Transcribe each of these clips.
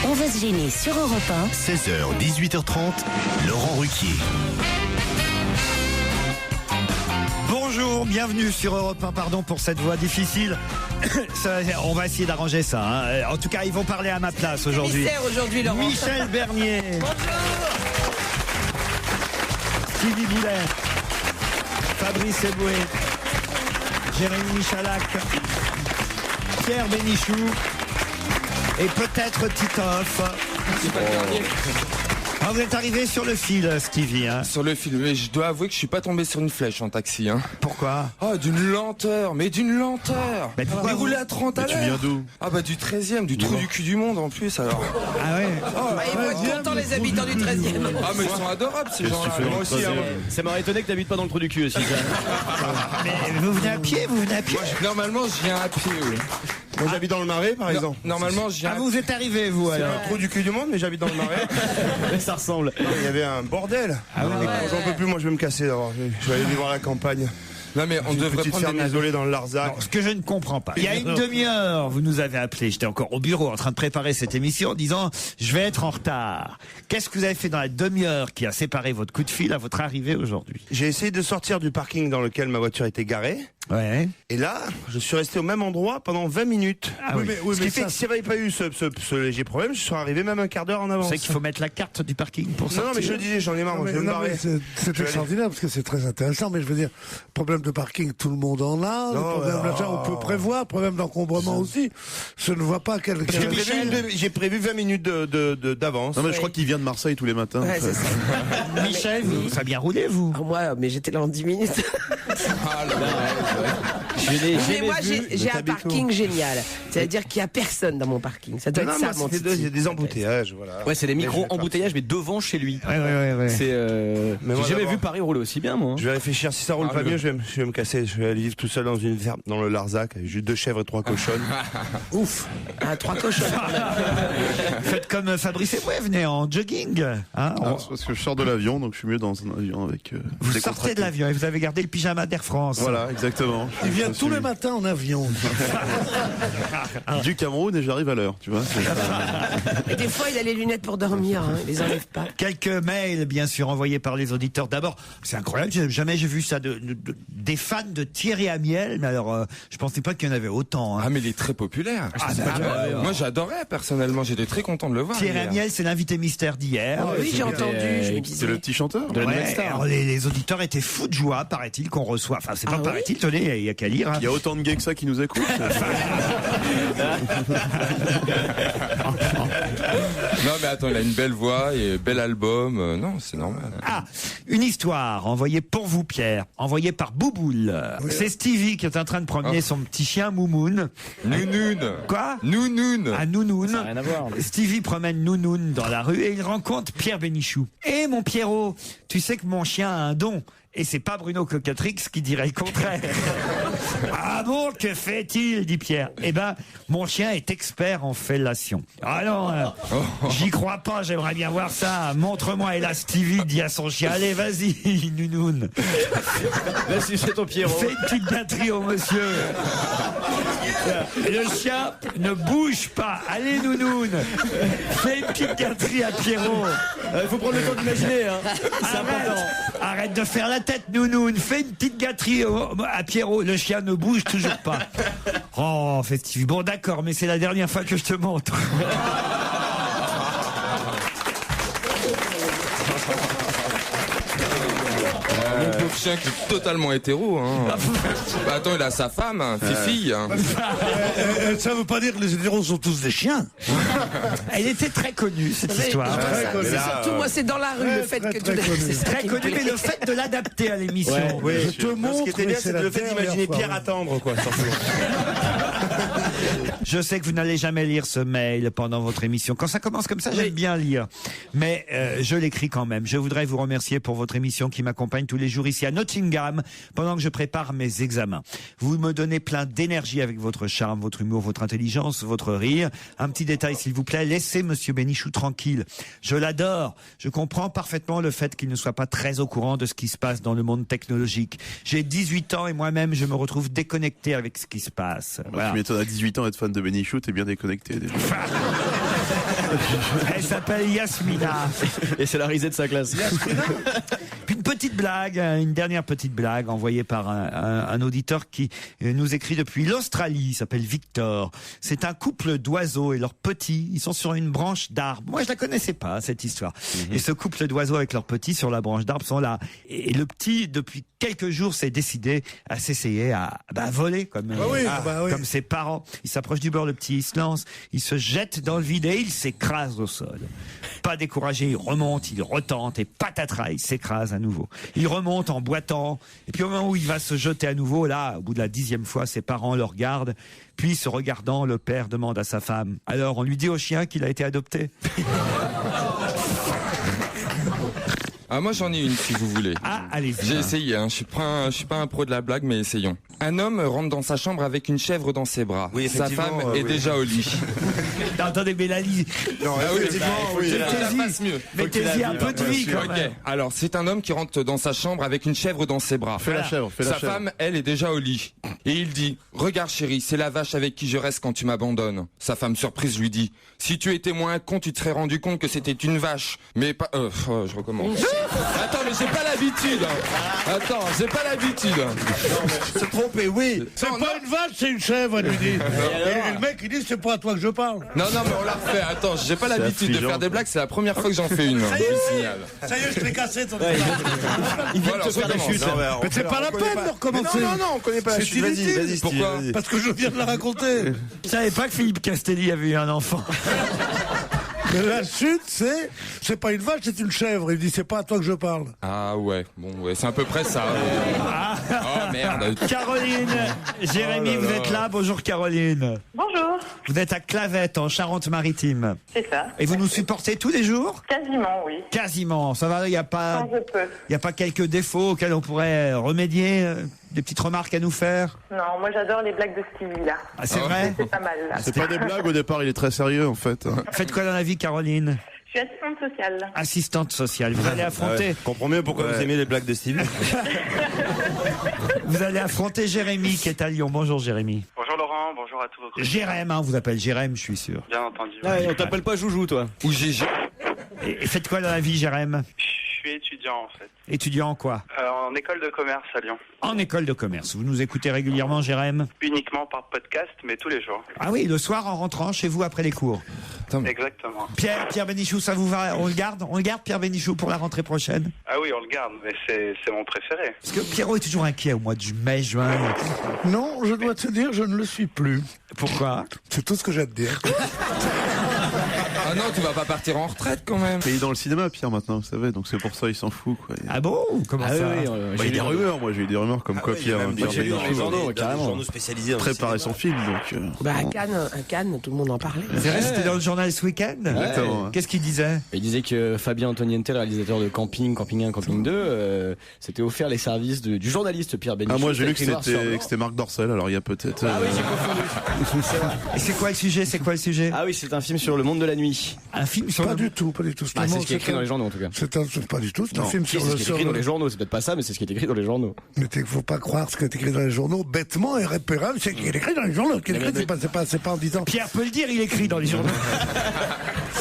On va se gêner sur Europe 1. 16h, 18h30, Laurent Ruquier. Bonjour, bienvenue sur Europe 1, pardon pour cette voix difficile. On va essayer d'arranger ça. Hein. En tout cas, ils vont parler à ma place aujourd'hui. Aujourd'hui, Laurent. Michel Bernier. Stevie Boulet. Fabrice Eboué. Jérémy Michalak. Pierre Bénichou. Et peut-être Titoff. C'est pas le dernier. Ah, vous êtes arrivé sur le fil, Stevie. Hein. Sur le fil, mais je dois avouer que je suis pas tombé sur une flèche en taxi. Hein. Pourquoi? Oh, d'une lenteur, mais d'une lenteur. Mais pourquoi vous roulez à 30 à l'heure. Tu viens d'où? Ah bah du 13e, du trou du cul du monde en plus alors. Ah ouais. Ils vont être contents les habitants du 13e. Ah mais ils sont adorables ces gens-là. Moi aussi. Hein. Ça m'aurait étonné que t'habites pas dans le trou du cul aussi. Mais vous venez à pied, Normalement, je viens à pied. Oui. Moi j'habite dans le Marais par exemple. Normalement, je viens. Ah, vous êtes arrivé, vous, C'est alors. un trou du cul du monde, mais j'habite dans le Marais. Mais ça ressemble. Il y avait un bordel. J'en peux plus, moi je vais me casser d'abord. Je vais aller vivre à la campagne. Non mais on devrait Petite prendre ferme des isolée dans le Larzac. Ce que je ne comprends pas. Il y a une demi-heure, vous nous avez appelé. J'étais encore au bureau en train de préparer cette émission en disant je vais être en retard. Qu'est-ce que vous avez fait dans la demi-heure qui a séparé votre coup de fil à votre arrivée aujourd'hui? J'ai essayé de sortir du parking dans lequel ma voiture était garée. Ouais. Et là, je suis resté au même endroit pendant 20 minutes. Ah oui. Ce qui fait que s'il n'y avait pas eu ce léger problème, je serais arrivé même un quart d'heure en Vous avance. savez qu'il faut mettre la carte du parking pour ça. Non, mais je le disais, j'en ai marre, moi, je vais me barrer. C'est extraordinaire parce que c'est très intéressant, mais je veux dire, problème de parking, tout le monde en a. Le problème d'achat, on peut prévoir. Problème d'encombrement aussi. Je ne vois pas quel. J'ai prévu 20 minutes d'avance. Non mais je crois qu'il vient de Marseille tous les matins. Ouais, c'est ça. Michel, ça a bien roulé, vous? Ah, moi, mais j'étais là en 10 minutes. Ah là là. Mais moi, j'ai un parking génial. C'est-à-dire qu'il n'y a personne dans mon parking. Ça doit être ça, mon Il y a des embouteillages, voilà. Ouais, c'est des micro-embouteillages, mais devant chez lui. Ouais. C'est. Mais moi, J'ai jamais d'abord- vu Paris rouler aussi bien, moi. Je vais réfléchir. Si ça roule pas mieux, je vais me casser. Je vais aller vivre tout seul dans une ferme, dans le Larzac, avec juste 2 chèvres et 3 cochonnes. Ouf. Ah, 3 cochons. Faites comme Fabrice Eboué, venez en jogging. Hein, C'est parce que je sors de l'avion, donc je suis mieux dans un avion avec. vous sortez décontracté. de l'avion et vous avez gardé le pyjama d'Air France. Voilà, exactement. Il vient Je tous les suis matins en avion. du Cameroun et j'arrive à l'heure, tu vois. Et des fois, il a les lunettes pour dormir. Hein. Il les enlève pas. Quelques mails, bien sûr, envoyés par les auditeurs. D'abord, c'est incroyable, jamais j'ai vu ça, des fans de Thierry Amiel. Mais alors, je pensais pas qu'il y en avait autant. Hein. Ah mais il est très populaire. Moi j'adorais personnellement, j'étais très content de le voir. Thierry hier. Amiel, c'est l'invité mystère d'hier. Ah oui, j'ai entendu. Je me disais. C'est le petit chanteur. Ouais, alors les auditeurs étaient fous de joie, paraît-il, qu'on reçoit. Enfin, c'est pas oui paraît-il, tenez, il y a qu'à lire. Hein. Il y a autant de gays que ça qui nous écoutent. Non mais attends, il a une belle voix et bel album. Non, c'est normal. Ah, une histoire envoyée pour vous, Pierre, envoyée par Bouboule. C'est Stevie qui est en train de promener son petit chien Moumoun. Nounoun. Quoi? Nounoun. À Nounoun. Ça n'a rien à voir. Stevie promène Nounoun dans la rue et il rencontre Pierre Bénichou. Eh mon Pierrot, tu sais que mon chien a un don. Et c'est pas Bruno Cocatrix qui dirait le contraire. Ah bon, que fait-il, dit Pierre. Eh ben, mon chien est expert en fellation. Ah non, j'y crois pas, j'aimerais bien voir ça. Montre-moi. Et là, Stevie dit à son chien, allez, vas-y, Nounoun. Vas-y, c'est ton Pierrot. Fais une petite gâterie au monsieur. Et le chien ne bouge pas. Allez, Nounoun. Fais une petite gâterie à Pierrot. Il faut prendre le temps d'imaginer, hein. C'est important. Arrête de faire la tête, Nounoun. Fais une petite gâterie à Pierrot. Le chien ne bouge toujours pas. Oh, festif. Bon, d'accord, mais c'est la dernière fois que je te montre. Le pauvre chien qui est totalement hétéro. Hein. Bah, attends, il a sa femme, Fifi. Hein. Ça veut pas dire que les hétéros sont tous des chiens. Elle était très connue, cette histoire. C'est surtout, moi, c'est dans la rue, le fait que tu connu. c'est Très connue, mais le fait de l'adapter à l'émission. Je te Ce montre. qui était bien, mais c'est la le fait dernière d'imaginer fois. Pierre attendre, quoi, surtout. Je sais que vous n'allez jamais lire ce mail pendant votre émission. Quand ça commence comme ça, j'aime bien lire. Mais je l'écris quand même. Je voudrais vous remercier pour votre émission qui m'accompagne tous les jours ici à Nottingham pendant que je prépare mes examens. Vous me donnez plein d'énergie avec votre charme, votre humour, votre intelligence, votre rire. Un petit détail, s'il vous plaît. Laissez Monsieur Bénichou tranquille. Je l'adore. Je comprends parfaitement le fait qu'il ne soit pas très au courant de ce qui se passe dans le monde technologique. J'ai 18 ans et moi-même, je me retrouve déconnecté avec ce qui se passe. Voilà. Tu m'étonnes à 18 ans être fan de Bénichou, t'es bien déconnecté déjà. Elle s'appelle Yasmina. Et c'est la risée de sa classe. Puis une petite blague, une dernière petite blague envoyée par un auditeur qui nous écrit depuis l'Australie. Il s'appelle Victor. C'est un couple d'oiseaux et leurs petits. Ils sont sur une branche d'arbre. Moi, je la connaissais pas, cette histoire. Et ce couple d'oiseaux avec leurs petits sur la branche d'arbre sont là. Et le petit, depuis quelques jours, s'est décidé à s'essayer à voler comme ses parents. Il s'approche du bord, le petit, il se lance, il se jette dans le vide et il s'écrase au sol. Pas découragé, il remonte, il retente et patatras, il s'écrase à nouveau. Il remonte en boitant et puis au moment où il va se jeter à nouveau, là, au bout de la 10e fois, ses parents le regardent. Puis, se regardant, le père demande à sa femme: alors, on lui dit au chien qu'il a été adopté? Ah, moi j'en ai une si vous voulez. Ah, allez-y. J'ai essayé, hein. Je suis pas un pro de la blague, mais essayons. Un homme rentre dans sa chambre avec une chèvre dans ses bras. Oui, sa femme est oui. déjà au lit. Non, attendez, Mélanie. Non, Mettez-y un peu de vie quand Ok. même. Alors, c'est un homme qui rentre dans sa chambre avec une chèvre dans ses bras. Fais la chèvre, fais la Sa chèvre. femme, elle, est déjà au lit. Et il dit: regarde chérie, c'est la vache avec qui je reste quand tu m'abandonnes. Sa femme surprise lui dit: si tu étais moins con, tu te serais rendu compte que c'était une vache. Mais pas... je recommence. Attends, mais j'ai pas l'habitude. Hein. Attends, j'ai pas l'habitude. Se tromper, oui. C'est pas une vache, c'est une chèvre, elle lui dit. Et le mec, il dit, c'est pas à toi que je parle. Non, mais on l'a refait. Attends, j'ai pas l'habitude de affligeant. faire des blagues. C'est la première fois que j'en fais une. Je le signale. Ça y est, je t'ai cassé ton Voilà, je recommence. Mais c'est pas la peine de recommencer. Non, on connaît pas la C'est chute. Vas-y, inutile. vas-y, Steve, Pourquoi vas-y. Parce que je viens de la raconter. Je savais pas que Philippe Castelli avait eu un enfant. Mais la chute, c'est pas une vache, c'est une chèvre. Il dit, c'est pas à toi que je parle. Ah ouais, bon, ouais, c'est à peu près ça. Oh merde. Caroline, Jérémy, vous êtes là. Bonjour Caroline. Bonjour, Vous êtes à Clavette, en Charente-Maritime. c'est ça. Et vous nous supportez tous les jours? Quasiment, oui. Quasiment. Ça va, il n'y a pas... Quand je peux. Il n'y a pas quelques défauts auxquels on pourrait remédier, des petites remarques à nous faire? Non, moi j'adore les blagues de Stevie, là. Ah, c'est vrai? C'est pas mal, là. C'est pas des blagues au départ, il est très sérieux en fait. Faites quoi dans la vie, Caroline? Je suis assistante sociale. Assistante sociale. Vous allez affronter, Je comprends mieux pourquoi vous aimez les blagues de Stevie. vous allez affronter Jérémy qui est à Lyon. Bonjour Jérémy. Bonjour Laurent, bonjour à tous vos Jérém, hein, on vous appelle Jérém, je suis sûr. bien entendu. Ouais, on t'appelle pas Joujou, toi. Ou GG. Et faites quoi dans la vie, Jérém? Je suis étudiant en fait, Étudiant en quoi? en école de commerce à Lyon. En école de commerce. Vous nous écoutez régulièrement, Jérém? Uniquement par podcast, mais tous les jours. Ah oui, le soir en rentrant chez vous après les cours. Exactement. Pierre Bénichou, ça vous va? On le garde Pierre Bénichou pour la rentrée prochaine? Ah oui, on le garde, mais c'est mon préféré. Parce que Pierrot est toujours inquiet au mois de mai, juin. Non, je dois te dire, je ne le suis plus. Pourquoi? C'est tout ce que j'ai à te dire. Ah non, tu vas pas partir en retraite quand même. Mais il est dans le cinéma, Pierre, maintenant, vous savez, donc c'est pour ça il s'en fout. Quoi. Ah bon? Comment ça? Bah, il y a des rumeurs, moi j'ai eu des rumeurs comme quoi Pierre J'ai lu dans les journaux, carrément. journaux spécialisés. dans le préparait cinéma. son film. Donc, Bah, à Cannes, tout le monde en parlait. C'est vrai, c'était dans le journal ce week-end? Exactement. Qu'est-ce qu'il disait? Il disait que Fabien Antoniente, le réalisateur de Camping 1, Camping 2, s'était offert les services du journaliste Pierre Bénichou. Ah, moi j'ai lu que Écrit noir sur blanc. c'était Marc Dorcel, alors il y a peut-être. Ah oui, j'ai confondu. C'est vrai. Et c'est quoi le sujet? Ah oui, c'est un film sur le monde de la nuit. Un film sur Pas le... du tout, pas du tout. Ah, c'est ce qui est écrit dans les journaux en tout cas. C'est pas du tout, c'est un film C'est sur ce le qui est écrit dans les journaux, c'est peut-être pas ça, mais c'est ce qui est écrit dans les journaux. Mais il faut pas croire ce qui est écrit dans les journaux, bêtement et repérable, c'est qu'il est écrit dans les journaux. C'est pas en disant. Pierre peut le dire, il écrit dans les journaux.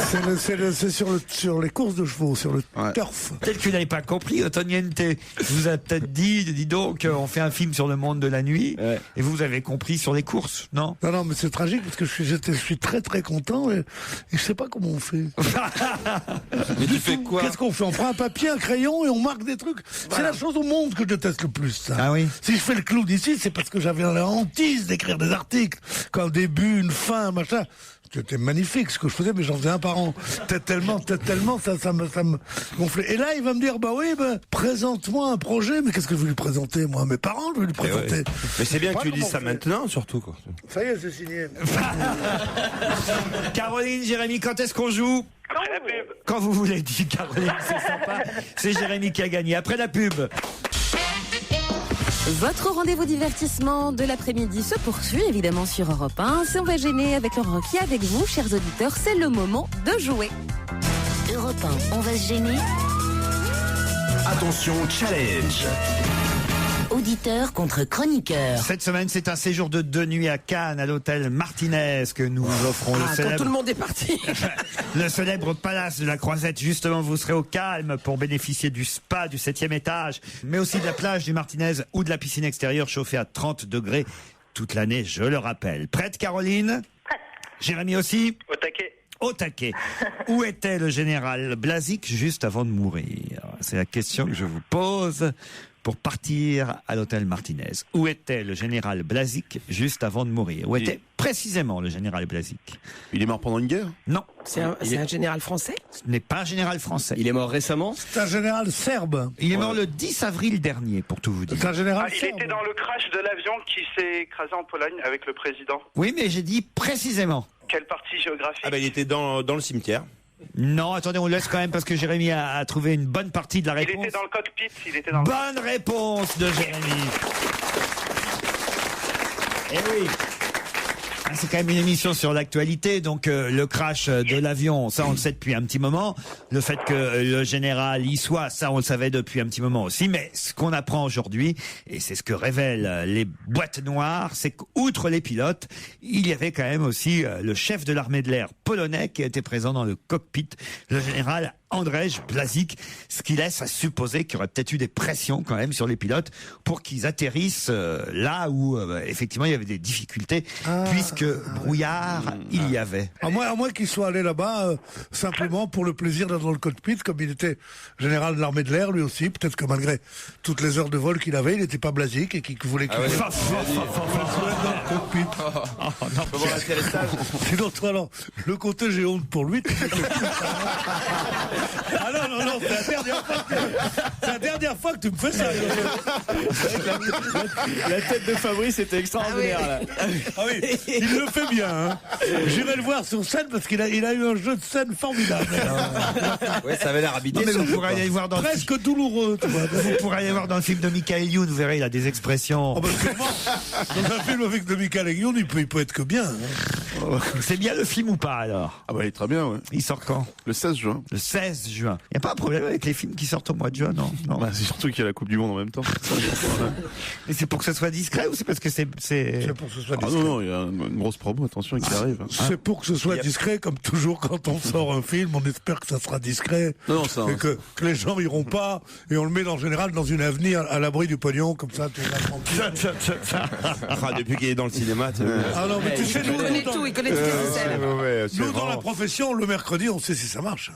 C'est sur les courses de chevaux, sur le turf. Peut-être que vous n'avez pas compris, Antoniente vous a peut-être dit, dis donc, on fait un film sur le monde de la nuit, Ouais. et vous avez compris sur les courses, non? Non, mais c'est tragique parce que je suis très très content et je sais pas comment on fait. Mais tu fais quoi? Qu'est-ce qu'on fait? On prend un papier, un crayon et on marque des trucs. C'est la chose au monde que je déteste le plus, ça. Ah oui? Si je fais le clown ici, c'est parce que j'avais la hantise d'écrire des articles. Quand début, une fin, machin. C'était magnifique ce que je faisais, mais j'en faisais un par an. Tellement, ça me gonflait. Et là, il va me dire, présente-moi un projet. Mais qu'est-ce que je vais lui présenter, moi? Mes parents, je vais lui présenter. Mais c'est bien que tu Comment dises ça on fait maintenant, surtout. Quoi. Ça y est, c'est signé. Caroline, Jérémy, quand est-ce qu'on joue? Après la pub. Quand vous voulez, dit Caroline, c'est sympa. C'est Jérémy qui a gagné. Après la pub. Votre rendez-vous divertissement de l'après-midi se poursuit évidemment sur Europe 1. Si on va gêner avec Laurent Ruquier avec vous, chers auditeurs, c'est le moment de jouer. Europe 1, on va se gêner. Attention, challenge. auditeur contre chroniqueur. Cette semaine, c'est un séjour de 2 nuits à Cannes, à l'hôtel Martinez, que nous vous offrons. Quand tout le monde est parti. Le célèbre palace de la Croisette. Justement, vous serez au calme pour bénéficier du spa du 7e étage, mais aussi de la plage du Martinez ou de la piscine extérieure chauffée à 30 degrés toute l'année, je le rappelle. Prête, Caroline? Prête. Jérémy aussi? Au taquet. Au taquet. Où était le général Blazic juste avant de mourir? C'est la question que je vous pose pour partir à l'hôtel Martinez. Où était le général Blazic juste avant de mourir? Où était précisément le général Blazic? Il est mort pendant une guerre? Non. C'est un général français? Ce n'est pas un général français. Il est mort récemment? C'est un général serbe. Il est mort le 10 avril dernier, pour tout vous dire. C'est un général Il serbe. était dans le crash de l'avion qui s'est écrasé en Pologne avec le président. Oui, mais j'ai dit précisément. Quelle partie géographique? Ah ben il était dans le cimetière. Non, attendez, on laisse quand même parce que Jérémy a trouvé une bonne partie de la réponse. Il était dans le cockpit. Il était dans le... Bonne réponse de Jérémy. Eh oui. C'est quand même une émission sur l'actualité, donc le crash de l'avion, ça on le sait depuis un petit moment. Le fait que le général y soit, ça on le savait depuis un petit moment aussi. Mais ce qu'on apprend aujourd'hui, et c'est ce que révèlent les boîtes noires, c'est qu'outre les pilotes, il y avait quand même aussi le chef de l'armée de l'air polonais qui était présent dans le cockpit, le général Andrzej Blazic, ce qui laisse à supposer qu'il y aurait peut-être eu des pressions quand même sur les pilotes pour qu'ils atterrissent là où effectivement il y avait des difficultés, puisque brouillard il y avait. À moins qu'il soit allé là-bas simplement pour le plaisir d'être dans le cockpit, comme il était général de l'armée de l'air lui aussi. Peut-être que malgré toutes les heures de vol qu'il avait, il n'était pas Blazic et qu'il voulait qu'il soit dans le cockpit. Sinon, toi, alors, le côté j'ai honte pour lui. Ah non, c'est la dernière fois que tu me fais ça. La tête de Fabrice était extraordinaire. Là. Ah oui, il le fait bien. Hein. J'irai le voir sur scène parce qu'il a eu un jeu de scène formidable. Ouais, ça avait l'air habité. Mais vous pourrez aller voir dans presque douloureux. Tu vois. Vous pourrez aller voir dans le film de Michael Youn, vous verrez, il a des expressions. Oh, dans un film avec de Michael Youn, il peut être que bien. Hein. C'est bien le film ou pas alors? Ah bah il est très bien, ouais. Il sort quand? Le 16 juin. Le 16 juin. Il n'y a pas un problème avec les films qui sortent au mois de juin, non? Bah, c'est surtout qu'il y a la Coupe du Monde en même temps. Et c'est pour que ce soit discret ou c'est parce que c'est... C'est pour que ce soit Ah discret. non, il y a une grosse promo, attention, qui arrive. C'est pour que ce soit discret, comme toujours quand on sort un film, on espère que ça sera discret. Non, ça, et que les gens iront pas, et on le met en général dans une avenue à l'abri du pognon, comme ça, tu es tranquille. Depuis qu'il est dans le cinéma. Ah non, mais tu sais, Il connaît tout, il connaît toutes les scènes. Nous, dans la profession, le mercredi, on sait si ça marche.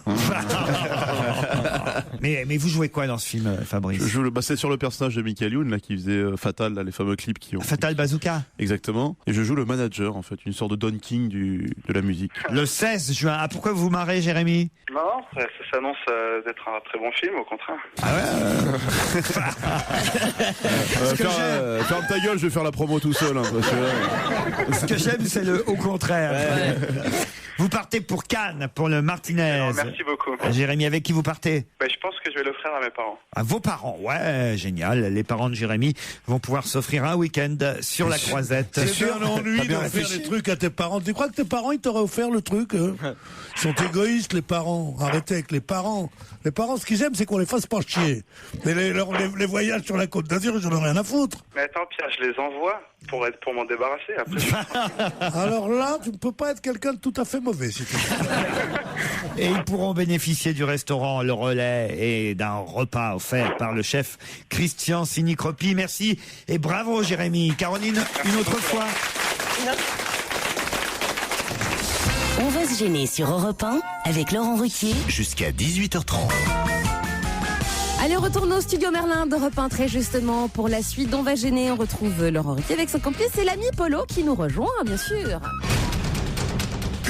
mais vous jouez quoi dans ce film, Fabrice? Je joue c'est sur le personnage de Michael Youn, là, qui faisait Fatal, là, les fameux clips qui ont... Fatal Bazooka. Exactement. Et je joue le manager, en fait, une sorte de Don King de la musique. Le 16 juin. Ah, pourquoi vous vous marrez, Jérémy? Non, ça s'annonce d'être un très bon film, au contraire. Ah ouais. Ferme ta gueule, je vais faire la promo tout seul. Hein, parce que là... Ce que j'aime, c'est le au contraire. Ouais. Vous partez pour Cannes, pour le Martinez. Alors, merci beaucoup. Jérémy, avec qui vous partez? Je pense que je vais l'offrir à mes parents. À vos parents, ouais, génial. Les parents de Jérémy vont pouvoir s'offrir un week-end sur la Croisette. C'est un ennui d'offrir des trucs à tes parents. Tu crois que tes parents, ils t'auraient offert le truc? Ils sont égoïstes, les parents. Arrêtez avec les parents. Les parents, ce qu'ils aiment, c'est qu'on les fasse pas chier. Mais les voyages sur la Côte d'Azur, ils en ont rien à foutre. Mais attends, Pierre, je les envoie pour m'en débarrasser après. Alors là, tu ne peux pas être quelqu'un de tout à fait mauvais, si tu veux. Et ils pourront bénéficier du restaurant Le Relais et d'un repas offert par le chef Christian Sinicropi. Merci et bravo Jérémy. Caroline, une autre fois. On va se gêner sur Europe 1 avec Laurent Ruquier jusqu'à 18h30. Allez, retourne au studio Merlin d'Europe 1 très justement pour la suite d'On va gêner. On retrouve Laurent Ruquier avec son complice et l'ami Polo qui nous rejoint, bien sûr.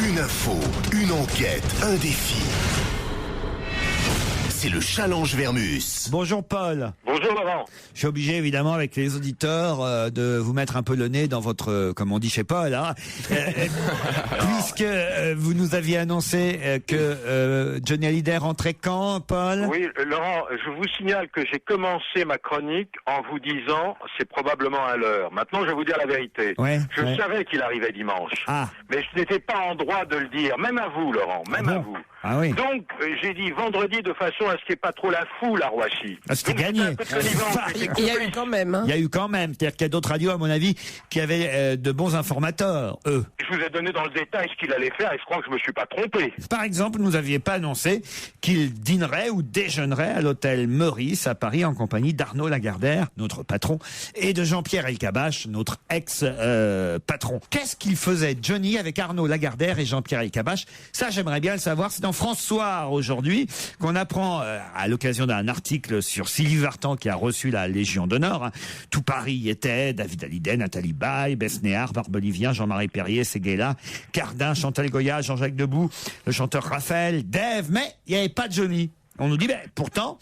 Une info, une enquête, un défi. C'est le challenge Vermus. Bonjour Paul. Bonjour Laurent. Je suis obligé évidemment avec les auditeurs de vous mettre un peu le nez dans votre, comme on dit chez Paul, hein, puisque vous nous aviez annoncé que Johnny Hallyday rentrait quand, Paul? Oui, Laurent, je vous signale que j'ai commencé ma chronique en vous disant c'est probablement à l'heure. Maintenant, je vais vous dire la vérité. Je savais qu'il arrivait dimanche, mais je n'étais pas en droit de le dire, même à vous, Laurent, même à vous. Ah oui. Donc, j'ai dit vendredi de façon à ce qu'il n'y ait pas trop la foule à Roissy. Ah, c'était gagné. Il y a eu quand même. Hein. Il y a eu quand même. C'est-à-dire qu'il y a d'autres radios, à mon avis, qui avaient de bons informateurs, eux. Je vous ai donné dans le détail ce qu'il allait faire et je crois que je me suis pas trompé. Par exemple, vous n'aviez pas annoncé qu'il dînerait ou déjeunerait à l'hôtel Meurice à Paris en compagnie d'Arnaud Lagardère, notre patron, et de Jean-Pierre Elkabbach, notre ex-patron. Qu'est-ce qu'il faisait, Johnny, avec Arnaud Lagardère et Jean-Pierre Elkabbach? Ça, j'aimerais bien le savoir. C'est dans France-Soir aujourd'hui qu'on apprend, à l'occasion d'un article sur Sylvie Vartan qui a reçu la Légion d'honneur. Hein. Tout Paris y était, David Hallyday, Nathalie Baye, Besnéard, Barbelivien, Jean-Marie Perrier, Séguéla, Cardin, Chantal Goya, Jean-Jacques Debout, le chanteur Raphaël, Dave, mais il n'y avait pas de Johnny. On nous dit, pourtant,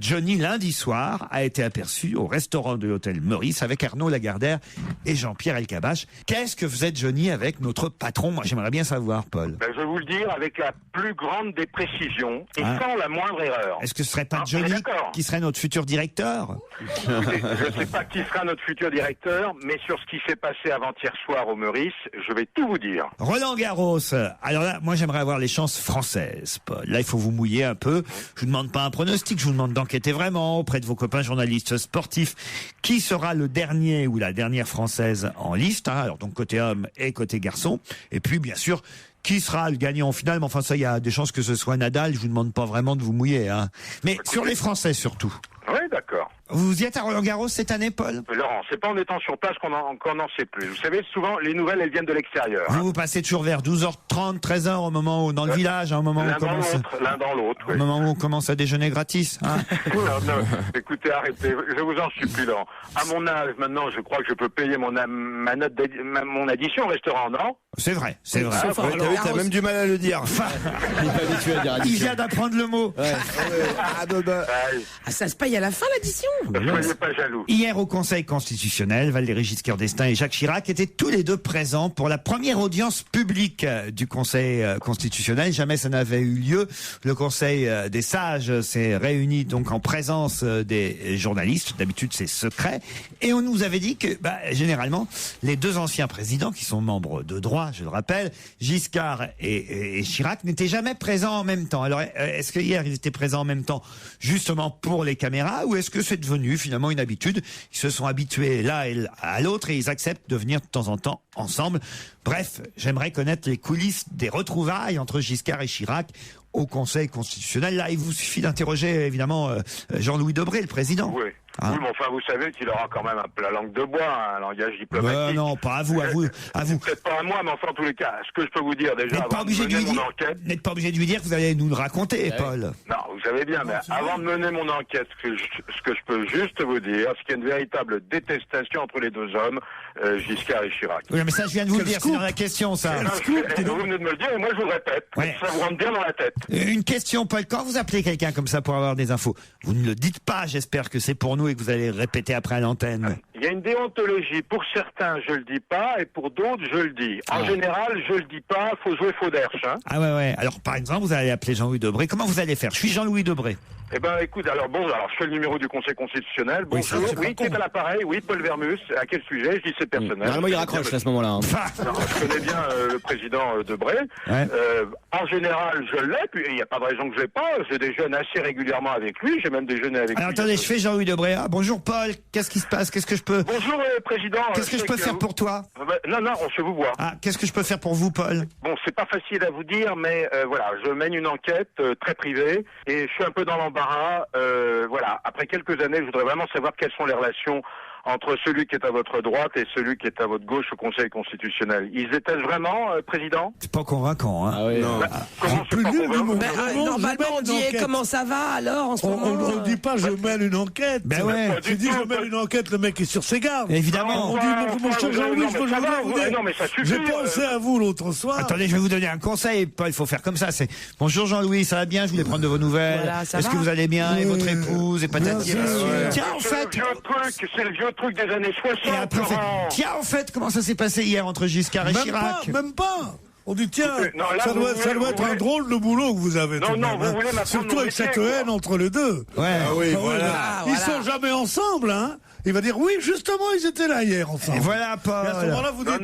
Johnny, lundi soir, a été aperçu au restaurant de l'hôtel Meurice avec Arnaud Lagardère et Jean-Pierre Elkabbach. Qu'est-ce que faisait Johnny avec notre patron? Moi, j'aimerais bien savoir, Paul. Je vais vous le dire avec la plus grande des précisions et sans la moindre erreur. Est-ce que ce serait pas Johnny qui serait notre futur directeur? Je ne sais pas qui sera notre futur directeur, mais sur ce qui s'est passé avant-hier soir au Meurice, je vais tout vous dire. Roland Garros. Alors là, moi, j'aimerais avoir les chances françaises, Paul. Là, il faut vous mouiller un peu. Je vous demande pas un pronostic, je vous demande d'enquêter vraiment auprès de vos copains journalistes sportifs. Qui sera le dernier ou la dernière française en liste, hein, alors donc côté homme et côté garçon. Et puis, bien sûr, qui sera le gagnant en finale. Mais enfin, ça, il y a des chances que ce soit Nadal. Je vous demande pas vraiment de vous mouiller, hein. Mais écoutez, sur les Français, surtout. Oui, d'accord. Vous y êtes à Roland-Garros cette année, Paul? Laurent, c'est pas en étant sur place qu'on en sait plus. Vous savez, souvent, les nouvelles, elles viennent de l'extérieur. Vous passez toujours vers 12h30, 13h au moment où, dans le village, hein, au moment où on commence. L'un dans l'autre, oui. Au moment où on commence à déjeuner gratis, hein. Non, écoutez, arrêtez. Je vous en supplie, Laurent. À mon âge, maintenant, je crois que je peux payer mon addition au restaurant, non? C'est vrai, c'est vrai. T'as même du mal à le dire. Il vient d'apprendre le mot. Ouais. Ça se paye à la fin, l'addition. Soyez pas jaloux. Hier au Conseil constitutionnel, Valéry Giscard d'Estaing et Jacques Chirac étaient tous les deux présents pour la première audience publique du Conseil constitutionnel. Jamais ça n'avait eu lieu. Le Conseil des sages s'est réuni donc en présence des journalistes. D'habitude, c'est secret. Et on nous avait dit que, généralement, les deux anciens présidents, qui sont membres de droit, je le rappelle, Giscard et Chirac, n'étaient jamais présents en même temps. Alors, est-ce que hier ils étaient présents en même temps, justement pour les caméras, ou est-ce que c'est devenu finalement une habitude? Ils se sont habitués l'un à l'autre et ils acceptent de venir de temps en temps ensemble. Bref, j'aimerais connaître les coulisses des retrouvailles entre Giscard et Chirac au Conseil constitutionnel. Là, il vous suffit d'interroger évidemment Jean-Louis Debré, le président. Oui. Hein? Oui, mais enfin, vous savez qu'il aura quand même la langue de bois, un langage diplomatique. Non, pas à vous. Peut-être pas à moi, mais enfin, en tous les cas, ce que je peux vous dire déjà, avant de mener mon enquête... Vous n'êtes pas obligé de lui dire que vous allez nous le raconter, Paul. Non, vous savez bien, mais avant de mener mon enquête, ce que je peux juste vous dire, c'est qu'il y a une véritable détestation entre les deux hommes, Giscard et Chirac. Oui, mais ça, je viens de vous le dire, c'est dans la question, ça. Vous venez de me le dire, et moi, je vous le répète. Ouais. Ça vous rentre bien dans la tête. Une question, Paul. Quand vous appelez quelqu'un comme ça pour avoir des infos, vous ne le dites pas, j'espère que c'est pour nous et que vous allez répéter après à l'antenne. Il y a une déontologie. Pour certains, je le dis pas, et pour d'autres, je le dis. En général, je le dis pas, faut jouer faux d'herche, hein. Ah ouais. Alors, par exemple, vous allez appeler Jean-Louis Debré. Comment vous allez faire? Je suis Jean-Louis Debré. Eh ben, écoute, alors je fais le numéro du Conseil constitutionnel. Bonjour, oui, qui est à l'appareil? Oui, Paul Vermus. À quel sujet? Je dis c'est personnel. Normalement, il raccroche à ce moment-là. Hein. Non, je connais bien le président Debré. Ouais. En général, je l'ai, puis il n'y a pas de raison que je l'ai pas. Je déjeune assez régulièrement avec lui. J'ai même déjeuné avec lui. Alors, attendez, je fais Jean-Louis Debré. Ah, bonjour Paul. Qu'est-ce qui se passe? Qu'est-ce que je peux... Bonjour président. Qu'est-ce que je peux faire pour toi? Non, je vous vois. Ah, qu'est-ce que je peux faire pour vous, Paul? Bon, c'est pas facile à vous dire, mais voilà, je mène une enquête très privée et je suis un peu dans l'embarras. Voilà, après quelques années, je voudrais vraiment savoir quelles sont les relations entre celui qui est à votre droite et celui qui est à votre gauche au Conseil constitutionnel. Ils étaient vraiment, président? C'est pas convaincant, hein. Ah oui. Non. Comment c'est pas convaincant? Normalement, on dit comment ça va alors en ce moment? On ne dit pas je mène une enquête. Ben ouais. Tu dis je mène une enquête, le mec est sur ses gardes. Évidemment. On dit mon cher Jean-Louis, non, mais ça suffit. J'ai pensé à vous l'autre soir. Attendez, je vais vous donner un conseil, Paul. Il faut faire comme ça. C'est bonjour Jean-Louis, ça va bien? Je voulais prendre de vos nouvelles. Voilà, est-ce que vous allez bien? Et votre épouse et patati. Tiens, en fait. C'est le vieux truc des années 60. Et après, tiens, en fait, comment ça s'est passé hier entre Giscard et Chirac? Même pas. On dit tiens, ça doit être un drôle de boulot que vous avez. Non, vous voulez m'apprendre surtout avec cette haine entre les deux. Ouais. Ah oui, voilà. Ils sont jamais ensemble, hein. Il va dire oui, justement, ils étaient là hier ensemble. Et voilà, Paul. Et à ce moment-là, vous dites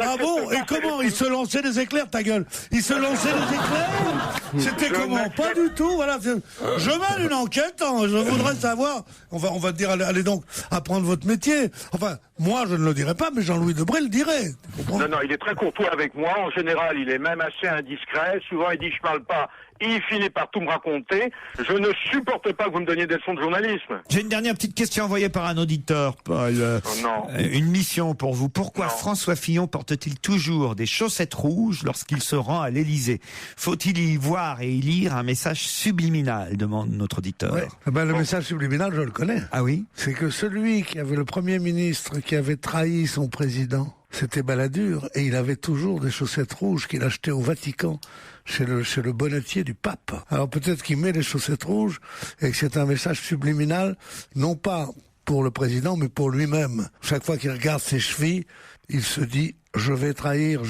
ah bon, et comment ils se lançaient des éclairs, ta gueule? Ils se lançaient des éclairs? C'était comment? Pas du tout, voilà. Je mène une enquête, hein, je voudrais savoir. On va dire, allez donc apprendre votre métier. Enfin, moi, je ne le dirais pas, mais Jean-Louis Debré le dirait. Non, il est très courtois avec moi. En général, il est même assez indiscret. Souvent, il dit je parle pas. Il finit par tout me raconter. Je ne supporte pas que vous me donniez des leçons de journalisme. J'ai une dernière petite question envoyée par un auditeur, Paul. Non. Une mission pour vous. Pourquoi François Fillon porte-t-il toujours des chaussettes rouges lorsqu'il se rend à l'Élysée? Faut-il y voir et y lire un message subliminal, demande notre auditeur. Ouais. Le message subliminal, je le connais. Ah oui? C'est que celui qui avait le Premier ministre qui avait trahi son président, c'était Balladur, et il avait toujours des chaussettes rouges qu'il achetait au Vatican chez le bonnetier du pape. Alors peut-être qu'il met les chaussettes rouges et que c'est un message subliminal, non pas pour le président, mais pour lui-même. Chaque fois qu'il regarde ses chevilles, il se dit « je vais trahir,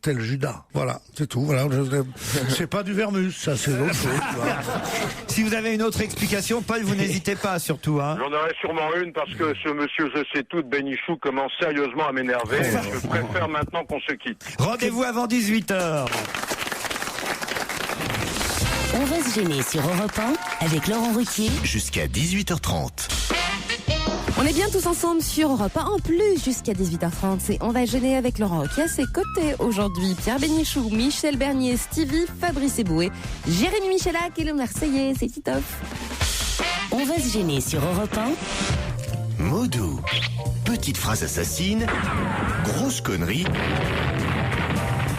tel Judas ». Voilà, c'est tout. Voilà, c'est pas du vermus, ça c'est autre chose. Voilà. Si vous avez une autre explication, Paul, vous n'hésitez pas surtout. Hein. J'en aurais sûrement une parce que ce monsieur je sais tout de Bénichou commence sérieusement à m'énerver. Je préfère maintenant qu'on se quitte. Rendez-vous avant 18h. On va se gêner sur Europe 1 avec Laurent Ruquier. Jusqu'à 18h30. On est bien tous ensemble sur Europe 1, en plus jusqu'à 18h30. C'est On va gêner avec Laurent Ruquier à ses côtés aujourd'hui. Pierre Bénichou, Michel Bernier, Stevie, Fabrice Eboué, Jérémy Michalak et le Marseillais, c'est Titoff. On va se gêner sur Europe 1. Mots doux. Petite phrase assassine. Grosse connerie.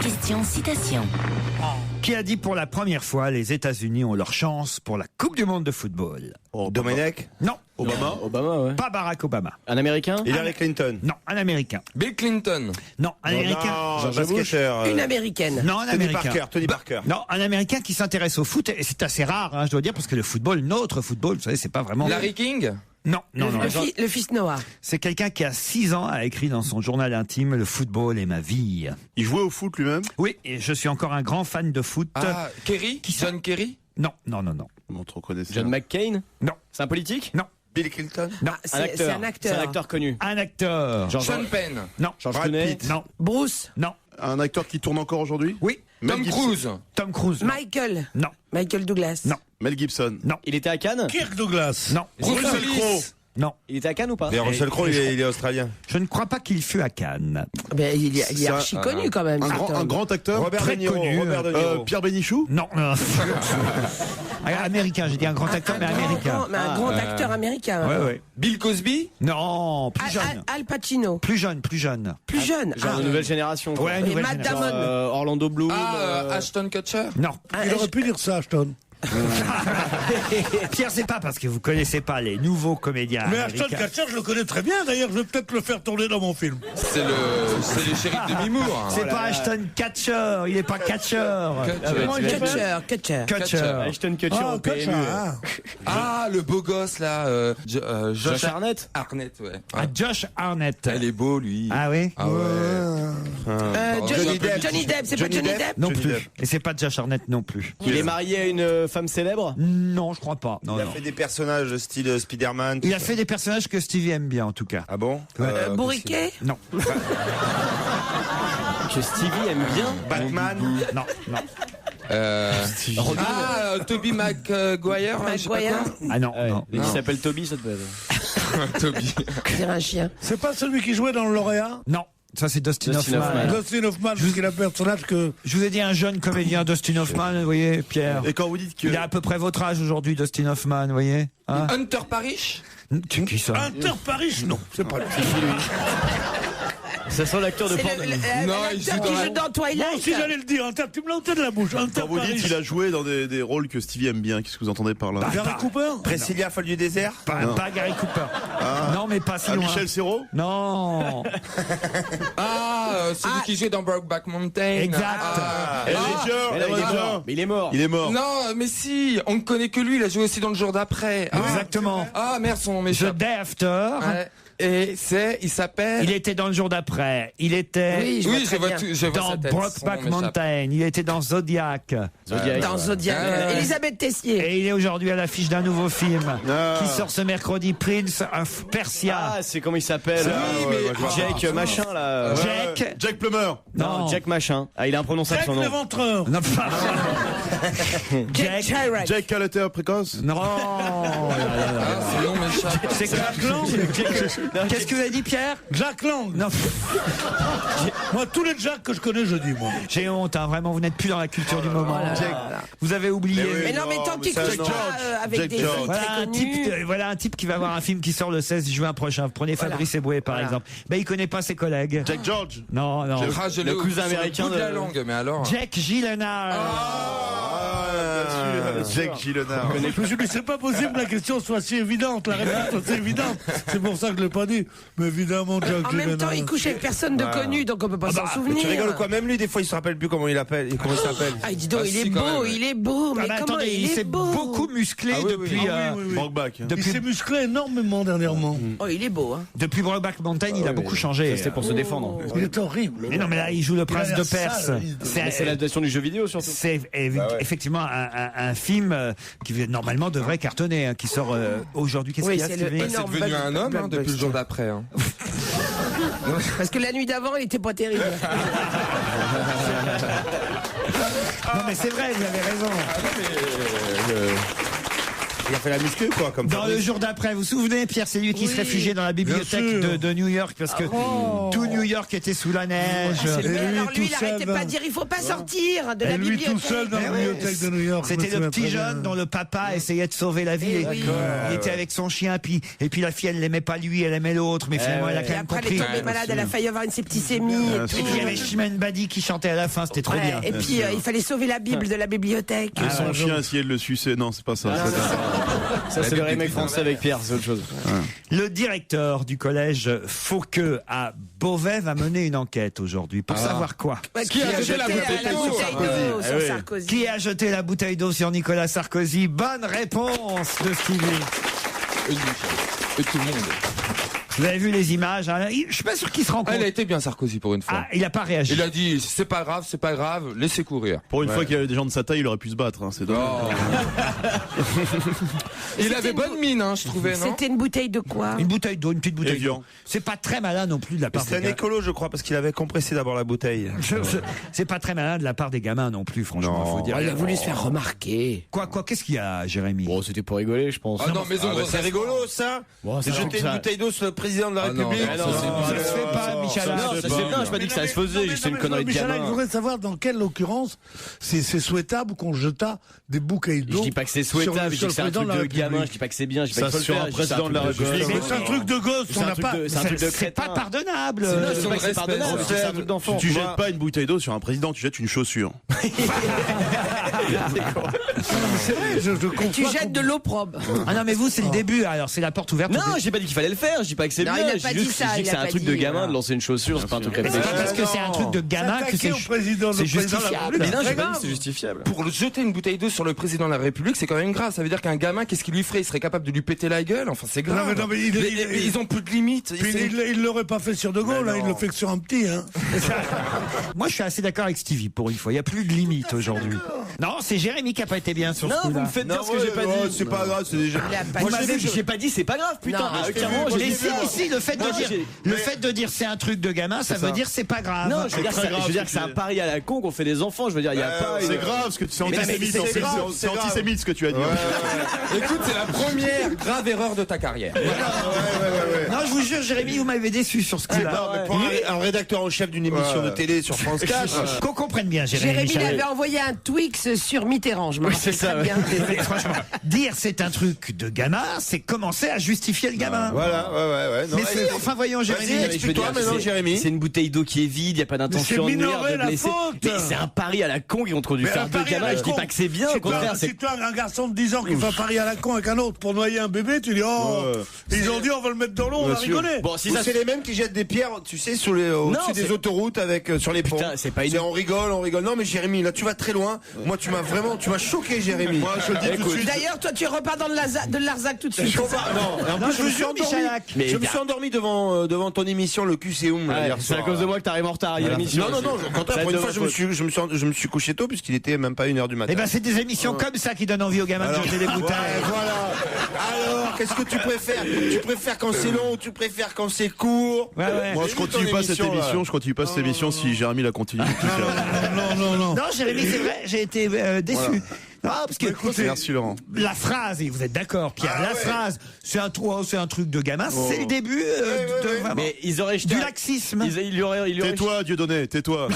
Question citation. Qui a dit pour la première fois les États-Unis ont leur chance pour la Coupe du Monde de football? Domenech? Non. Obama? Obama, ouais. Pas Barack Obama. Un Américain? Hillary Clinton? Non, un Américain. Bill Clinton. Non, un Américain. Une Américaine. Non, un Américain. Tony Parker. Non, un Américain qui s'intéresse au foot, et c'est assez rare, hein, je dois dire, parce que le football, notre football, vous savez, c'est pas vraiment... Larry King? Non. Le fils Noah. C'est quelqu'un qui a 6 ans a écrit dans son journal intime « Le football est ma vie ». Il jouait au foot lui-même? Oui, et je suis encore un grand fan de foot. Ah, Kerry? John Kerry? Non. John McCain? Non. C'est un politique? Non. Bill Clinton? Non. C'est un acteur. C'est un acteur connu. Un acteur. Sean Penn? Non. George Brad Clooney? Pitt? Non. Bruce. Non. Un acteur qui tourne encore aujourd'hui? Oui. Tom Cruise? Tom Cruise. Non. Michael. Non. Michael Douglas. Non. Mel Gibson? Non. Il était à Cannes? Kirk Douglas. Non. Russell Crowe? Non. Il était à Cannes ou pas? Mais Russell Crowe, il est australien. Je ne crois pas qu'il fut à Cannes. Ben, il est archi connu quand même. Un grand acteur? Robert Très De Niro. connu. Robert De Niro. Pierre Bénichou? Non. Américain, j'ai dit un grand acteur, mais américain. Un grand acteur américain. Ouais. Bill Cosby? Non, plus jeune. Al Pacino. Plus jeune. Plus jeune. Genre de nouvelle génération. quoi. Ouais, Et nouvelle Matt génération. Damon. Orlando Bloom. Ashton Kutcher? Non. Il aurait pu dire ça, Ashton. Pierre, c'est pas parce que vous connaissez pas les nouveaux comédiens Mais Ashton américains. Kutcher, je le connais très bien. D'ailleurs, je vais peut-être le faire tourner dans mon film. C'est le shérif de Mimour. C'est pas Ashton Catcher, il est pas Catcher. Kutcher. Ashton Kutcher au PMU. Ah, le beau gosse là. Josh Arnett? Arnett, ouais. Ah, Josh Arnett. Elle est beau, lui. Ah oui? Ah ouais. Johnny Depp, c'est pas Johnny Depp? Non plus. Et c'est pas Josh Arnett non plus. Il est marié à une femme célèbre? Non, je crois pas. Non, Il a fait des personnages style Spider-Man. Il a fait des personnages que Stevie aime bien en tout cas. Ah bon? Bourriquet? Non. Que Stevie aime bien? Batman? Non. Tobey Maguire. Ah non. Il s'appelle Toby, ça te peut. Toby. C'est un chien. C'est pas celui qui jouait dans le lauréat? Non. Ça c'est Dustin Hoffman. Dustin Hoffman, parce qu'il a un personnage que... Je vous ai dit un jeune comédien, Dustin Hoffman, vous voyez, Pierre. Et quand vous dites que... Il a à peu près votre âge aujourd'hui, Dustin Hoffman, vous voyez. Hein? Hunter Parrish? Qui ça? Hunter Parrish, non, c'est pas lui. Ça sent l'acteur de porno. Non, il joue L'acteur qui joue dans Twilight. Moi aussi j'allais le dire, tu me l'as ôté de la bouche. Hunter Quand vous dites Parrish. qu'il a joué dans des rôles que Stevie aime bien, qu'est-ce que vous entendez par là? Gary Cooper? Priscilla, folle du désert? Pas Gary Cooper. Non, mais pas si loin. Michel Serrault? Non. Celui qui jouait dans Brokeback Mountain. Exact. Mais il est mort. Il est mort. Non, mais si, on ne connaît que lui, il a joué aussi dans Le Jour d'après. Exactement. Ah merde, son nom The m'échappe. Day After. Ouais. Et il s'appelle... Il était dans Le Jour d'après. Il était dans Brokeback Mountain. Il était dans Zodiac. Dans Zodiac. Elisabeth Tessier. Et il est aujourd'hui à l'affiche d'un nouveau film qui sort ce mercredi, Prince of Persia. Ah, c'est comment il s'appelle Jack machin là. Jack Plummer. Non, Jack machin. Ah, il est imprononçable son nom. Jack Léventreur. Non, pas. Jack Calater précoce. Non. C'est long, mais C'est Jack Lang. Qu'est-ce que vous avez dit, Pierre? Jack Lang. Non. Moi, tous les Jack que je connais, je dis, moi. J'ai honte, hein, vraiment, vous n'êtes plus dans la culture du moment. Vous avez oublié. Mais non, mais tant qu'il couche pas avec des filles très connues. Voilà un type qui va avoir un film qui sort le 16 juin prochain. Vous prenez Fabrice Eboué, par exemple. Ben, il connaît pas ses collègues. Jack George. Non. Le cousin américain de la langue, mais alors. Jack Gyllenhaal. Jack Gyllenhaal. Mais c'est pas possible que la question soit si évidente, la réponse soit si évidente. C'est pour ça que je l'ai pas dit. Mais évidemment, Jack Gyllenhaal. En même temps, il couche avec personne de connu, donc on peut pas s'en souvenir. Tu rigoles quoi? Même lui, des fois, il se rappelle plus comment il s'appelle. Ah, dis donc, il est beau, mais comment attendez, il s'est beaucoup musclé depuis. Brokeback. Il s'est musclé énormément dernièrement. Oh, il est beau, hein. Depuis Brokeback Mountain, il a beaucoup changé. C'était pour se défendre. Il est horrible. Mais non, mais là, il joue le prince de Perse. C'est l'adaptation du jeu vidéo surtout. C'est effectivement un film qui normalement devrait cartonner, qui sort aujourd'hui. Qu'est-ce qu'il y a, Stevie? C'est devenu un homme depuis le jour d'après. Parce que la nuit d'avant, il était pas terrible. Non, mais c'est vrai, vous avez raison. Il a fait la muscu, quoi, comme dans Le Jour d'après, vous vous souvenez, Pierre, c'est lui qui se réfugiait dans la bibliothèque de New York parce que tout New York était sous la neige. Alors lui, il arrêtait pas de dire il faut pas sortir de la bibliothèque. Lui tout seul dans la bibliothèque de New York. C'était le petit jeune dont le papa essayait de sauver la vie. Il était avec son chien, et puis la fille, elle l'aimait pas lui, elle aimait l'autre, mais finalement, elle a quand même après, compris. elle est tombée malade, elle a failli avoir une septicémie. Et puis il y avait Chimène Badi qui chantait à la fin, c'était trop bien. Et puis il fallait sauver la Bible de la bibliothèque. Et son chien essayait de le sucer. Non, c'est pas ça. Ça, c'est le remake français avec Pierre, c'est autre chose. Le directeur du collège Fauqueux à Beauvais va mener une enquête aujourd'hui pour savoir quoi. Qui a jeté la bouteille d'eau sur Sarkozy? Qui a jeté la bouteille d'eau sur Nicolas Sarkozy? Bonne réponse de Stevie. Et tout le monde. Vous avez vu les images, hein? Je suis pas sûr qu'il se rend compte. Elle a été bien Sarkozy pour une fois. Ah, il a pas réagi. Il a dit c'est pas grave, laissez courir. Pour une fois qu'il y avait des gens de sa taille, il aurait pu se battre. Hein, c'est dommage. Il avait bonne mine, hein, je trouvais. Non. C'était une bouteille de quoi? Une bouteille d'eau, une petite bouteille d'eau. C'est pas très malin non plus de la part. C'est un écolo, je crois, parce qu'il avait compressé d'abord la bouteille. C'est pas très malin de la part des gamins non plus, franchement. Faut dire. Il a voulu se faire remarquer. Quoi, qu'est-ce qu'il y a, Jérémy? Bon, c'était pour rigoler, je pense. Ah non, mais c'est rigolo, ça. C'est jeter une bouteille d'eau sur le président de la République. Ça se fait pas, Michel. Non, ça c'est bien, je pas dit que ça se faisait, c'est une connerie de gamin. Je voudrais savoir dans quelle occurrence c'est souhaitable qu'on jeta des bouteilles d'eau. Je dis pas que c'est souhaitable, je dis que c'est un truc de gamin, je dis pas que c'est bien, je dis pas qu'il faut le faire. Président de la République. C'est un truc de gosse, on n'a pas. C'est un truc de crétin. C'est pas pardonnable. C'est pardonnable, c'est un truc d'enfant. Tu jettes pas une bouteille d'eau sur un président, tu jettes une chaussure. C'est vrai, je comprends. Tu jettes de l'eau probe. Ah non, mais vous, c'est le début, alors c'est la porte ouverte. Non, j'ai pas dit qu'il fallait le faire, je dis pas que c'est bien, je dis juste que c'est un truc de gamin de lancer une chaussure, c'est pas un truc réfléchi. Parce que c'est un truc de gamin que c'est justifiable. Mais non, j'ai pas dit que c'est justifiable. Pour jeter une bouteille d'eau sur le président de la République, c'est quand même grave. Ça veut dire qu'un gamin, qu'est-ce qu'il lui ferait? Il serait capable de lui péter la gueule? Enfin, c'est grave. Non, mais ils ont plus de limites. Il l'aurait pas fait sur De Gaulle, il le fait que sur un petit. Hein. Moi, je suis assez d'accord avec Stevie pour une fois. Il n'y a plus de limite aujourd'hui. Non, c'est Jérémy qui a pas été bien sur ce coup-là. Non, vous me faites dire ce que j'ai pas dit. C'est pas grave, c'est déjà. Moi, j'ai pas dit c'est pas grave, putain. Mais si, le fait de dire c'est un truc de gamin, ça veut dire c'est pas grave. Non, je veux dire que c'est un pari à la con qu'on fait des enfants. Je veux dire, il y a pas. C'est grave ce que c'est antisémite. C'est antisémite ce que tu as dit. Écoute, c'est la première grave erreur de ta carrière. Non, je vous jure, Jérémy, vous m'avez déçu sur ce coup-là. Pour un rédacteur en chef d'une émission de télé sur France 4. Qu'on comprenne bien, Jérémy. Jérémy avait envoyé un Twix sur Mitterrand, je me rappelle très bien. Franchement, dire c'est un truc de gamin, c'est commencer à justifier le gamin. Voilà, ouais. Mais si, enfin voyons, Jérémy. Explique-toi maintenant, Jérémy. C'est une bouteille d'eau qui est vide, il n'y a pas d'intention de nuire, de blesser. Mais c'est un pari à la con qu'ils ont trop dû faire deux gamins. Je dis pas que c'est bien, au contraire. Si toi, un garçon de 10 ans qui fait un pari à la con avec un autre pour noyer un bébé, tu dis oh, ils ont dit on va le mettre dans l'eau, on va rigoler. Bon, si c'est les mêmes qui jettent des pierres, tu sais, au-dessus des autoroutes avec sur les ponts. C'est pas on rigole. Non, mais Jérémy, là tu vas très loin. Moi moi tu m'as choqué, Jérémy. Moi, je le dis tout de suite. D'ailleurs, toi, tu repars dans de Larzac tout de suite. Non, en plus, je me suis endormi. Je me suis endormi devant ton émission, le cul c'est où hier C'est soir. à cause de moi que t'arrives en retard. Il y a l'émission. Non, quand pour une fois, je me suis couché tôt puisqu'il était même pas 1h du matin. Eh ben, c'est des émissions comme ça qui donnent envie aux gamins de jeter des bouteilles. Voilà. Alors, qu'est-ce que tu préfères? Tu préfères quand c'est long ou tu préfères quand c'est court? Moi, je continue pas cette émission. Je continue pas cette émission si Jérémy la continue. Non. Non, Jérémy, c'est vrai, j'ai été déçu. Voilà. Non, parce que Merci Laurent. la phrase, et vous êtes d'accord, Pierre, phrase, c'est un truc de gamin, c'est le début Mais ils auraient jeté du laxisme. Tais-toi, Dieudonné, tais-toi.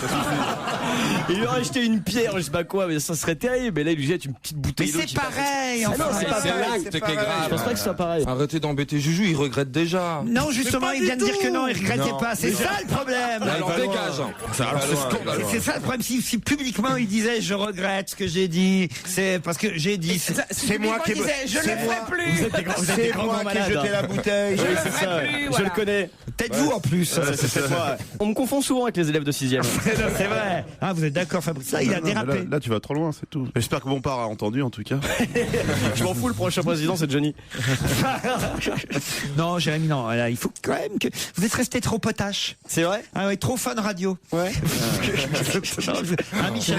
Il lui aurait jeté une pierre, je sais pas quoi, mais ça serait terrible. Mais là, il lui jette une petite bouteille d'eau. Mais c'est pareil, Non, enfin. c'est pas pareil. C'est grave. Je pense pas que ce soit pareil. Arrêtez d'embêter Juju, il regrette déjà. Non, justement, il vient de dire que non, il regrettait pas. C'est ça le problème. Alors dégage. C'est ça le problème. Si publiquement il disait je regrette ce que j'ai dit, c'est parce que j'ai dit. C'est moi qui je le ferai plus. C'est moi qui ai jeté la bouteille. Oui, c'est ça. Je le connais. Peut-être vous en plus. On me confond souvent avec les élèves de 6e. C'est vrai. Ah, vous êtes d'accord, Fabrice? Là, il a dérapé. Là, tu vas trop loin, c'est tout. J'espère que Bompard a entendu, en tout cas. Je m'en fous, le prochain président, c'est Johnny. Non, Jérémy, non. Là, il faut quand même que vous êtes resté trop potache. C'est vrai? Ah ouais, trop fun radio. Ouais. Ah, Michel.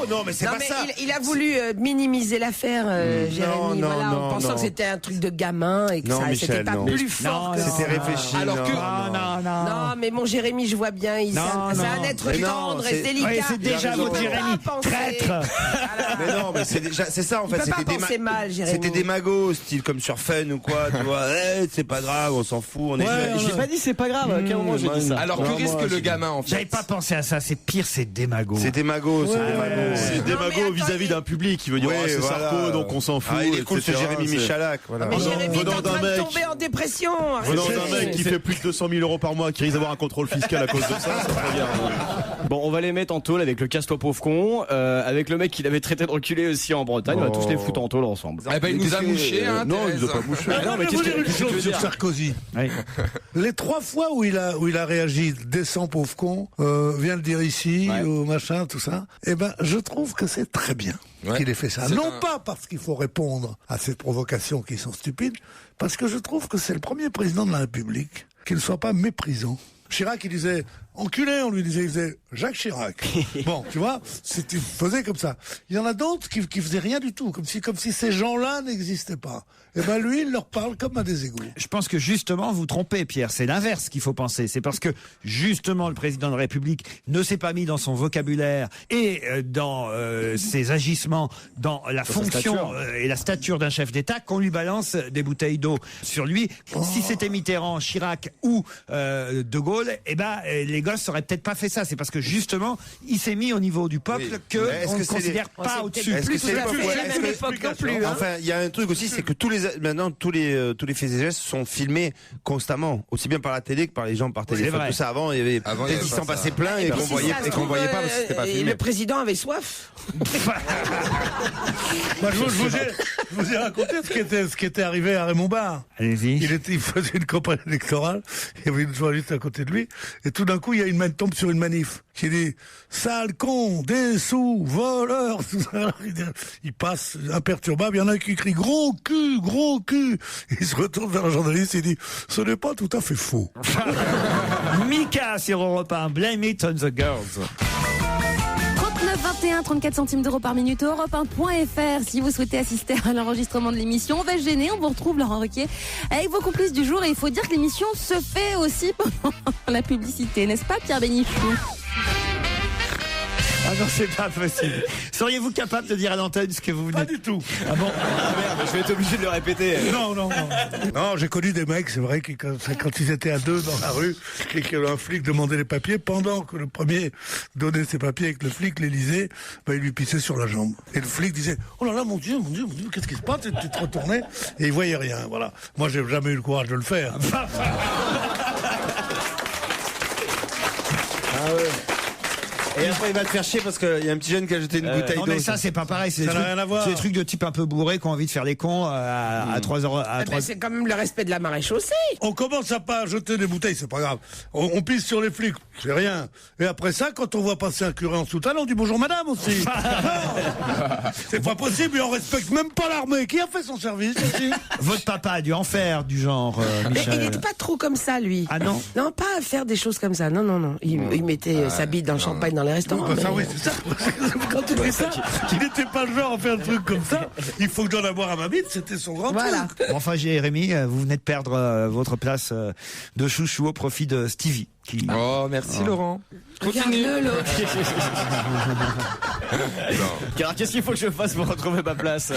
Non, mais c'est pas ça. Il a voulu minimiser l'affaire, Jérémy, en pensant que c'était un truc de gamin et que c'était pas plus fort. C'était réfléchi. Alors que non, mais mon Jérémy, je vois bien, c'est un être tendre et délicat. Oui, c'est déjà votre Jérémy. Traître. Mais non, mais c'est ça en fait. C'était pas penser mal, Jérémy. C'était des magos, style comme sur Fun ou quoi, tu vois. C'est pas grave, on s'en fout. J'ai pas dit c'est pas grave. À quel moment j'ai dit ça? Alors que risque le gamin en fait? J'avais pas pensé à ça. C'est pire, c'est démago. C'est des magos, C'est démago vis-à-vis d'un public qui veut dire c'est Sarko, donc on s'en fout. Il est cool, c'est Jérémy Michalak. Mais Jérémy est en train de tomber en dépression. Venant d'un mec qui fait plus de 200 000 euros par mois, qui risque d'avoir un contrôle fiscal à cause de ça, ça ferait bien. Bon, on va les mettre en tôle avec le casse-toi pauvre con, avec le mec qui l'avait traité de reculé aussi en Bretagne. On va tous les foutre en tôle ensemble. Eh ben, il nous a mouché, hein. Non, il nous a pas mouché. Non, mais qu'est-ce que tu veux sur dire? Sarkozy. Les 3 fois où il a réagi, descend pauvre con, vient le dire ici, au machin, tout ça, eh ben, je trouve que c'est très bien qu'il ait fait ça. Non pas parce qu'il faut répondre à ces provocations qui sont stupides, parce que je trouve que c'est le premier président de la République qui ne soit pas méprisant. Chirac, il disait enculé, on lui disait, il disait Jacques Chirac. Bon, tu vois, il faisait comme ça. Il y en a d'autres qui faisaient rien du tout, comme si ces gens-là n'existaient pas. Et ben lui, il leur parle comme à des égouts. Je pense que justement, vous trompez, Pierre. C'est l'inverse qu'il faut penser. C'est parce que justement, le président de la République ne s'est pas mis dans son vocabulaire et dans ses agissements, dans la fonction et la stature d'un chef d'État, qu'on lui balance des bouteilles d'eau sur lui. Si c'était Mitterrand, Chirac ou De Gaulle, eh ben les gosses n'auraient peut-être pas fait ça. C'est parce que justement, il s'est mis au niveau du peuple qu'on ne considère pas au-dessus. Est-ce que c'est la même époque non plus? Enfin, il y a un truc aussi, c'est que maintenant tous les faits et gestes sont filmés constamment, aussi bien par la télé que par les gens par téléphone. Tout ça avant, il y avait peut-être qu'il s'en passait plein et qu'on voyait pas parce que c'était pas filmé. Le président avait soif. Moi, je vous ai raconté ce qui était arrivé à Raymond Barre. Allez-y. Il faisait une campagne électorale, il y avait une journaliste à côté de lui, et tout d'un coup, il y a une main tombe sur une manif, qui dit « Sale con, des sous, voleur !» Il passe imperturbable, il y en a qui crie « Gros cul, gros cul !» Il se retourne vers le journaliste et dit « Ce n'est pas tout à fait faux. » Mika sur Europe 1, Blame It on the Girls. 21, 34 centimes d'euros par minute, europe1.fr. Si vous souhaitez assister à l'enregistrement de l'émission, on va se gêner, on vous retrouve Laurent Ruquier avec vos complices du jour. Et il faut dire que l'émission se fait aussi pendant la publicité, n'est-ce pas, Pierre Bénichou? Ah non, c'est pas possible. Seriez-vous capable de dire à l'antenne ce que vous venez? Pas du tout. Ah bon? Ah merde, je vais être obligé de le répéter. Non. Non, j'ai connu des mecs, c'est vrai, qui quand ils étaient à deux dans la rue et qu'un flic demandait les papiers, pendant que le premier donnait ses papiers et que le flic les lisait, il lui pissait sur la jambe. Et le flic disait « Oh là là, mon Dieu, qu'est-ce qui se passe ?» Et tu te retournais et il voyait rien, voilà. Moi, j'ai jamais eu le courage de le faire. Ah, 1 ouais. Et après, il va te faire chier parce qu'il y a un petit jeune qui a jeté une bouteille d'eau. Non, mais ça, c'est pas pareil. C'est des trucs de type un peu bourré qui ont envie de faire les cons à 3h. C'est quand même le respect de la marée chaussée. On commence à pas jeter des bouteilles, c'est pas grave. On pisse sur les flics, c'est rien. Et après ça, quand on voit passer un curé en soutane, on dit bonjour madame aussi. C'est pas possible, et on respecte même pas l'armée. Qui a fait son service ici? Votre papa a dû en faire du genre, Michel. Mais il n'était pas trop comme ça, lui. Ah non? Non, pas à faire des choses comme ça. Non. Il mettait sa bite dans le champagne dans les restaurants. Ça, oui, c'est ça. Quand tu dis ça, il n'était pas le genre à faire un truc comme ça. Il faut que j'en avoir à ma bite, c'était son grand truc. Bon, enfin, Jérémy, vous venez de perdre votre place de chouchou au profit de Stevie. Oh, merci Laurent. Continue. Car qu'est-ce qu'il faut que je fasse pour retrouver ma place?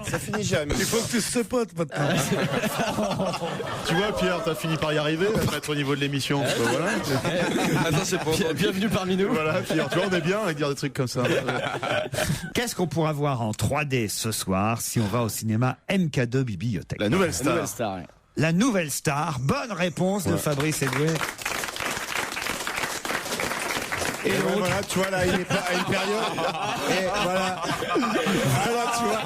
Ça finit jamais. Il faut que tu se potes maintenant. Tu vois, Pierre, t'as fini par y arriver, à être au niveau de l'émission. Voilà. Attends, c'est pas Bienvenue parmi nous. Voilà, Pierre, tu vois, on est bien avec dire des trucs comme ça. Qu'est-ce qu'on pourra voir en 3D ce soir si on va au cinéma MK2 Bibliothèque? La nouvelle star. La nouvelle star. Bonne réponse de Fabrice Eboué. Et voilà, tu vois, là, il est pas à une période. Et voilà. Voilà, tu vois.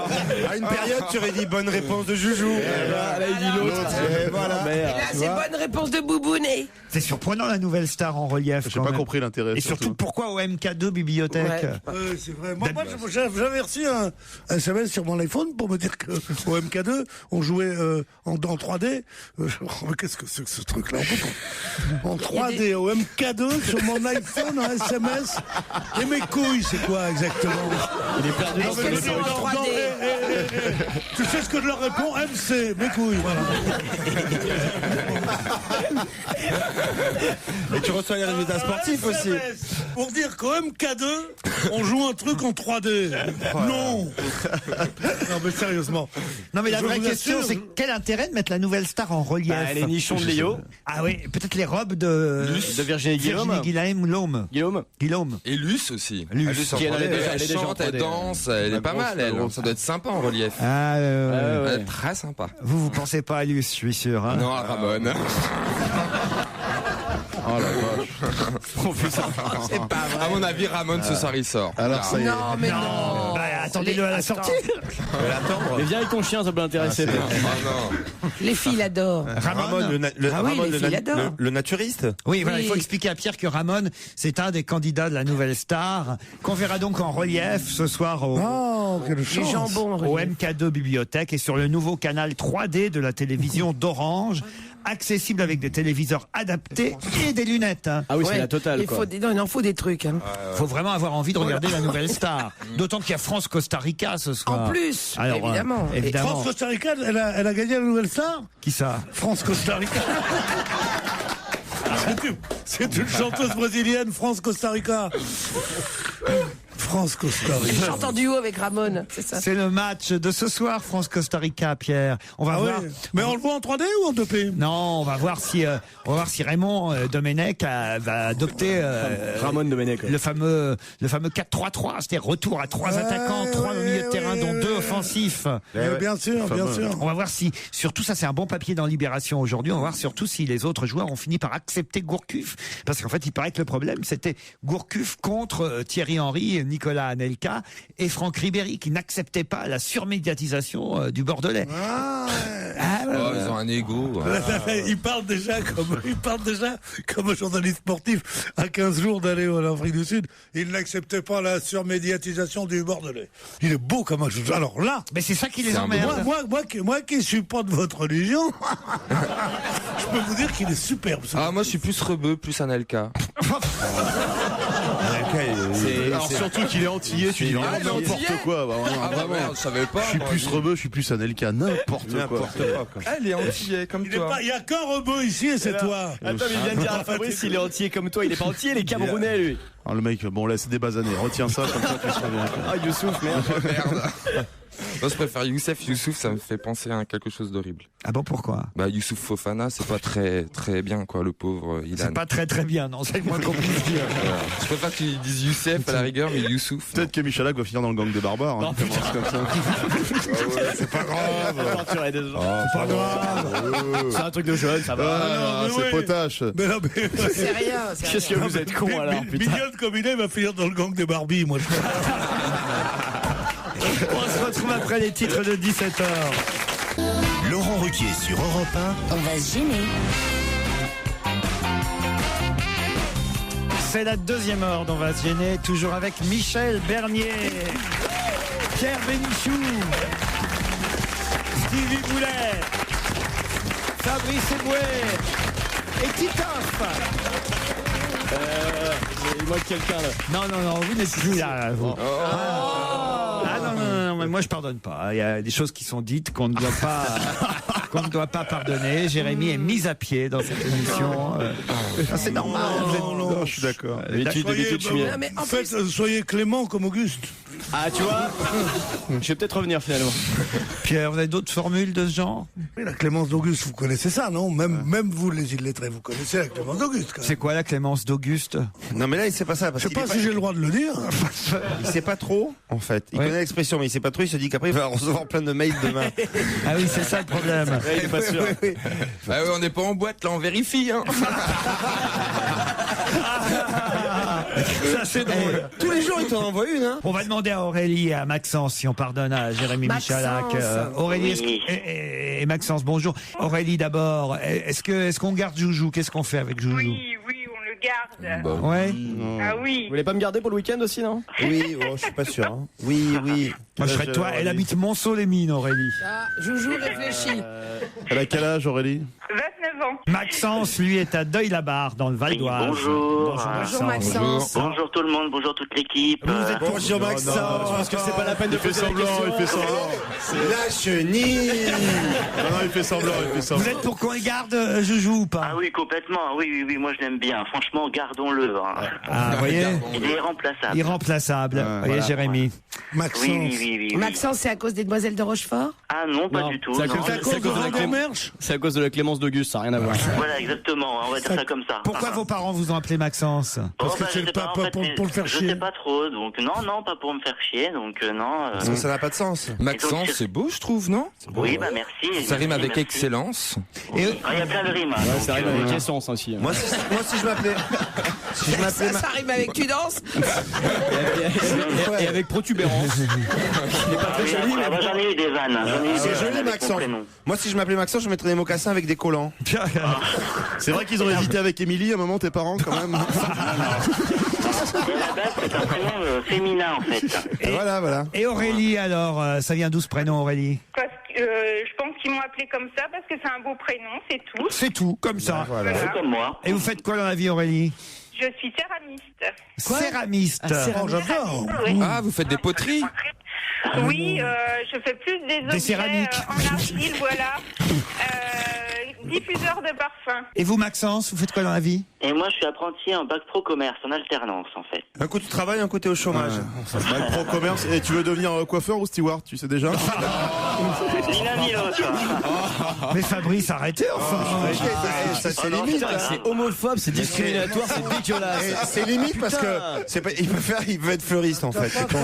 À une période, tu aurais dit bonne réponse de Joujou. Et là, il dit l'autre. Et voilà. Et là, c'est bonne réponse de Boubounet. C'est surprenant, la nouvelle star en relief. J'ai pas compris l'intérêt. Et surtout, pourquoi au MK2 Bibliothèque? C'est vrai. Moi, j'avais reçu un SMS sur mon iPhone pour me dire qu'au MK2, on jouait en 3D. Qu'est-ce que c'est que ce truc-là? En 3D, au MK2, sur mon iPhone, un SMS. Et mes couilles, c'est quoi exactement? Il est perdu dans le 3D. Tu sais ce que je leur réponds? MC, mes couilles. Voilà. Et tu reçois les résultats sportifs aussi. Pour dire qu'au MK2, on joue un truc en 3D. Non. Non, mais sérieusement. Non, mais la vraie question, c'est quel intérêt de mettre la nouvelle star en relief? Les nichons de Léo. Ah oui, peut-être les robes de Virginie Guillaume. Guillaume. Et Luce aussi. Luce. Elle chante, elle danse, elle est pas mal, elle. Ça doit être sympa en relief. Ouais. Très sympa. Vous pensez pas à Luce, je suis sûr. Hein? Non, à Ramon. Oh la vache. C'est pas vrai. À mon avis, Ramon ce soir il sort. Alors ça y est. Non, mais non. Bah, attendez-le à la sortie. Mais viens avec ton chien, ça peut l'intéresser. Les filles l'adorent. Ramon, le naturiste. Oui, voilà, il faut expliquer à Pierre que Ramon, c'est un des candidats de la nouvelle star, qu'on verra donc en relief ce soir au MK2 Bibliothèque et sur le nouveau canal 3D de la télévision d'Orange, accessible avec des téléviseurs adaptés et des lunettes. Hein. Ah oui, c'est la totale. Il en faut des trucs. Hein. Faut vraiment avoir envie de regarder la nouvelle star. D'autant qu'il y a France-Costa Rica ce soir. En plus, alors, évidemment. France-Costa Rica, elle a gagné la nouvelle star? Qui ça? France-Costa Rica. C'est une chanteuse brésilienne, France-Costa Rica. France-Costa Rica. Elle chante en duo avec Ramon, c'est ça. C'est le match de ce soir, France-Costa Rica, Pierre. On va voir. Oui. Mais on le voit en 3D ou en 2P? Non, on va voir si Raymond Domenech va adopter Ramon Domenech, le fameux 4-3-3, c'est-à-dire retour à 3 attaquants, 3 au milieu de terrain, dont 2 offensifs. Bien sûr. On va voir si, surtout ça c'est un bon papier dans Libération aujourd'hui, on va voir surtout si les autres joueurs ont fini par accepter Gourcuff, parce qu'en fait il paraît que le problème c'était Gourcuff contre Thierry Henry, Nicolas Anelka et Franck Ribéry qui n'acceptaient pas la surmédiatisation du Bordelais. Ils ont un ego. Il parle déjà comme un journaliste sportif à 15 jours d'aller en Afrique du Sud. Il n'acceptait pas la surmédiatisation du Bordelais. Il est beau comme un joueur. Alors là, mais c'est ça qui les emmerde. Moi qui supporte votre religion, je peux vous dire qu'il est superbe. Moi je suis plus rebeu, plus Anelka. Alors surtout qu'il est antillais, tu dis n'importe quoi. Merde, je savais pas. Je suis plus rebeu, je suis plus Anelka, n'importe quoi. Elle est antillais comme toi. Il y a qu'un rebeu ici et c'est toi. Attends, mais il vient de dire à Fabrice, il est entier comme toi. Il est pas entier, il est camerounais lui. Alors le mec, bon là c'est des basanés, retiens ça comme ça tu seras bien. Youssouf, merde. Moi, je préfère Youssef. Youssouf, ça me fait penser à quelque chose d'horrible. Ah bon, pourquoi? Bah, Youssouf Fofana, c'est pas très très bien, quoi, le pauvre Ilan. C'est pas très très bien, non, c'est le moins qu'on puisse dire. Voilà. Je préfère qu'ils disent Youssef à la rigueur, mais Youssouf. Peut-être que Michalak va finir dans le gang des barbares. Hein, comme ça. C'est pas grave. Torturer des gens. C'est pas grave. C'est un truc de jeune, ça va. C'est potache. Mais non, mais... C'est rien. Qu'est-ce que vous êtes con alors, putain. Mignonne comme il est, va finir dans le gang des Barbies, moi. On se retrouve après les titres de 17h. Laurent Ruquier sur Europe 1. On va se gêner. C'est la deuxième heure d'On va se gêner, toujours avec Michel Bernier, Pierre Bénichou, Stevie Boulet, Fabrice Eboué et Titoff. Il manque quelqu'un là. Non, vous n'êtes plus là. Vous. Ah non, mais moi je pardonne pas. Il y a des choses qui sont dites qu'on ne doit pas pardonner. Jérémy est mis à pied dans cette émission. C'est normal. Non, je suis d'accord. Soyez clément comme Auguste. Ah, tu vois, je vais peut-être revenir finalement. Pierre, vous avez d'autres formules de ce genre? Oui, la clémence d'Auguste, vous connaissez ça, non? Même vous, les illettrés, vous connaissez la clémence d'Auguste. C'est quoi la clémence d'Auguste? Non, mais là, il sait pas ça. Parce je sais pas si j'ai le droit de le dire. Il sait pas trop, en fait. Il connaît l'expression, mais il sait pas trop. Il se dit qu'après, il va recevoir plein de mails demain. Ah oui, c'est ça le problème. Ouais, il est pas sûr. Oui. Bah ouais, on n'est pas en boîte, là, on vérifie, hein. Ça, c'est drôle. Tous les jours, il t'en envoie une, hein. On va demander à Aurélie et à Maxence si on pardonne à Jérémy Michalak. Aurélie et Maxence, bonjour. Aurélie d'abord, est-ce qu'on garde Joujou? Qu'est-ce qu'on fait avec Joujou? Oui, on le garde. Bah, Ouais. Ah oui. Vous voulez pas me garder pour le week-end aussi, non? Oui, je suis pas sûr. Hein. Oui. Moi, je serais de toi. Elle habite Monceau-les-Mines, Aurélie. Ah, Joujou réfléchit. Elle a quel âge, Aurélie? 29 ans. Maxence, lui, est à Deuil-la-Barre, dans le Val d'Oise. Bonjour. Bonjour Maxence. Bonjour tout le monde, bonjour toute l'équipe. Bonjour Maxence. Parce que c'est pas la peine de faire semblant, il fait semblant. La chenille. Non, il fait semblant. Vous êtes pour qu'on le garde, Joujou, ou pas? Ah oui, complètement. Oui, moi je l'aime bien. Franchement, gardons-le. Hein. Ah, vous voyez? Il est irremplaçable. Irremplaçable. Vous voyez, voilà. Jérémy? Maxence. Oui. Maxence, c'est à cause des demoiselles de Rochefort? Ah non, pas du tout. C'est à cause de la clémence d'Auguste, ça n'a rien à voir. Voilà, exactement. On va dire ça comme ça. Pourquoi vos parents vous ont appelé Maxence? Parce que c'est pas pour le faire chier. Je sais pas trop, donc non, pas pour me faire chier, donc non. Parce que ça n'a pas de sens. Maxence, c'est beau, je trouve, non? Oui, bah merci. Ça rime avec merci. excellence. Il y a plein de rimes. Ouais, ça rime avec essence aussi. Moi, si je m'appelais... Ça rime avec tu danses. Et avec protubérance. Il est pas très joli, mais J'en ai eu des vannes. C'est joli, Maxence. Moi, si je m'appelais Maxence, je mettrais des mocassins avec des collants. C'est vrai qu'ils ont hésité avec Émilie à un moment, tes parents, quand même. Et la base, c'est un prénom féminin, en fait. Et voilà. Et Aurélie, alors, ça vient d'où ce prénom, Aurélie? Parce que je pense qu'ils m'ont appelé comme ça parce que c'est un beau prénom, c'est tout. C'est tout, comme ça. Voilà. C'est comme moi. Et vous faites quoi dans la vie, Aurélie? Je suis céramiste. Céramiste. J'adore. Oui. Ah, vous faites des poteries? Oui, je fais plus des objets céramiques. En argile, voilà. Diffuseur de parfum. Et vous, Maxence, vous faites quoi dans la vie? Et moi, je suis apprenti en bac pro commerce, en alternance, en fait. Un coup tu travailles, un coup t'es au chômage. Bah, pro commerce. Et tu veux devenir coiffeur ou steward, tu sais déjà? Ni l'un ni l'autre. Mais Fabrice, arrêtez enfin. Ça c'est limite. c'est homophobe, c'est discriminatoire, c'est dégueulasse. C'est limite parce que il veut être fleuriste en fait. C'est con.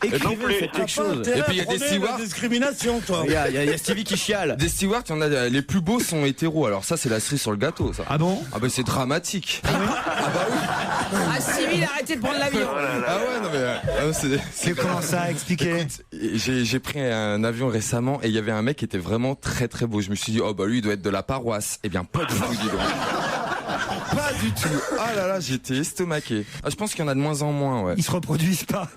Écrivez, faites quelque chose. Et puis il y a des stewards. Discrimination, toi. Il y a Stevie qui chiale. Des stewards, il y en a, les plus beaux sont hétéros. Alors ça, c'est la cerise sur le gâteau, ça. Ah bon? Ah bah c'est dramatique. Ah, Cyril, arrêtez de prendre l'avion. Ah ouais, non mais C'est comment ça, expliquer? J'ai pris un avion récemment et il y avait un mec qui était vraiment très très beau. Je me suis dit, oh bah lui il doit être de la paroisse. Eh bien pas du tout, dis donc. Pas du tout. Ah là là, j'étais estomaqué. Ah, je pense qu'il y en a de moins en moins, ouais. Ils se reproduisent pas.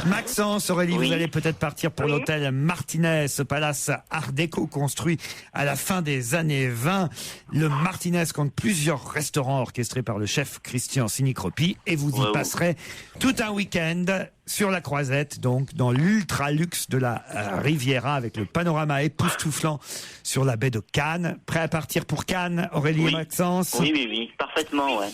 Maxence, Aurélie, vous allez peut-être partir pour l'hôtel Martinez, ce palace art déco construit à la fin des années 20. Le Martinez compte plusieurs restaurants orchestrés par le chef Christian Sinicropi et vous y passerez tout un week-end sur la Croisette, donc dans l'ultra luxe de la Riviera avec le panorama époustouflant sur la baie de Cannes. Prêt à partir pour Cannes, Aurélie et Maxence? Oui, parfaitement, ouais.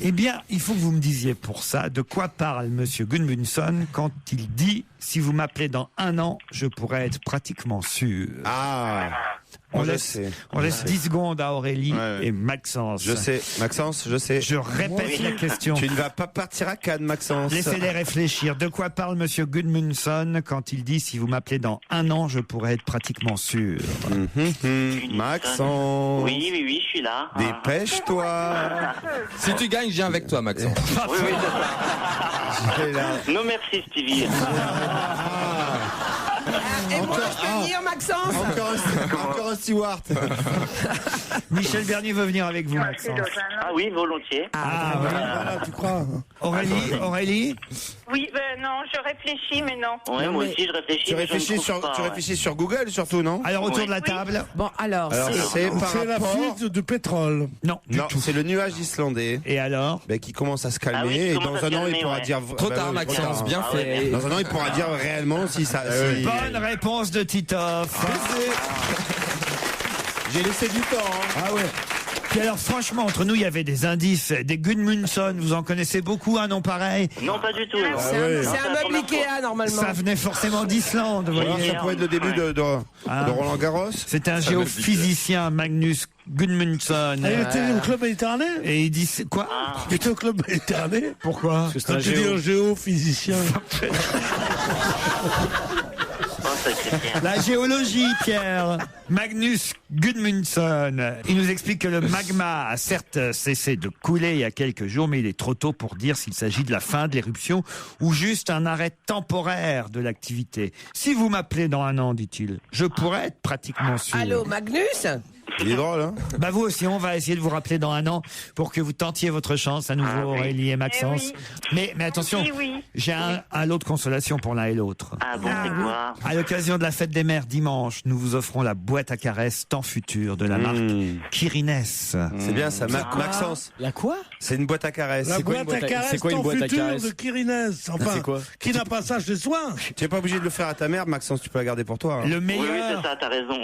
Eh bien, il faut que vous me disiez pour ça de quoi parle Monsieur Gudmundsson Goodmanson quand il dit « Si vous m'appelez dans 1 an, je pourrais être pratiquement sûr ». Ah, on laisse 10 secondes à Aurélie et Maxence. Je sais, Maxence, je sais. Je répète la question. Tu ne vas pas partir à Cannes, Maxence. Laissez-les réfléchir. De quoi parle Monsieur Goodmanson quand il dit « Si vous m'appelez dans 1 an, je pourrais être pratiquement sûr ». Maxence. Oui, je suis là. Dépêche-toi. Si tu gagnes, je viens avec toi, Maxence. Oui, c'est ça. Non, merci, Stevie. Et moi, je peux venir, Maxence. Encore un steward. Michel Bernier veut venir avec vous, Maxence. Ah oui, volontiers. Voilà, tu crois. Aurélie Oui, non, je réfléchis, mais non. Ouais, moi aussi, je réfléchis. Tu réfléchis sur Google, surtout, non? Alors, autour de la table. Bon, alors C'est la fuite de pétrole. Non, c'est le nuage islandais. Et alors qui commence à se calmer. Ah oui, et dans un an, il pourra dire. Trop tard, Maxence, bien fait. Dans un an, il pourra dire réellement si ça. Bonne réponse de Titoff. J'ai laissé du temps. Ah ouais. Puis alors franchement, entre nous, il y avait des indices, des Goodmanson, vous en connaissez beaucoup, un nom pareil? Non, pas du tout. C'est un meuble Ikea, normalement. Ça venait forcément d'Islande, vous voyez. Ça pourrait être le début de Roland Garros. C'est un géophysicien, Magnus Goodmanson. Il était au club méditerranéen. Et il dit quoi? Il était au club méditerranéen. Pourquoi? Quand tu dis un géophysicien. La géologie, Pierre. Magnus Goodmanson. Il nous explique que le magma a certes cessé de couler il y a quelques jours, mais il est trop tôt pour dire s'il s'agit de la fin de l'éruption ou juste un arrêt temporaire de l'activité. Si vous m'appelez dans 1 an, dit-il, je pourrais être pratiquement sûr. Allô, Magnus? Il est drôle, hein? Bah vous aussi, on va essayer de vous rappeler dans 1 an pour que vous tentiez votre chance à nouveau, Aurélie et Maxence. Mais attention, j'ai un lot de consolation pour l'un et l'autre. Ah bon, c'est quoi? À l'occasion de la fête des mères dimanche, nous vous offrons la boîte à caresses temps futur de la marque Kirines. C'est bien ça, Maxence. La quoi? C'est une boîte à caresses. La boîte à caresses temps futur de Kirines. Enfin, c'est quoi? Qui n'a pas ça chez soi? Tu n'es pas obligé de le faire à ta mère, Maxence, tu peux la garder pour toi. Hein. Le meilleur, Oui, c'est ça, t'as raison.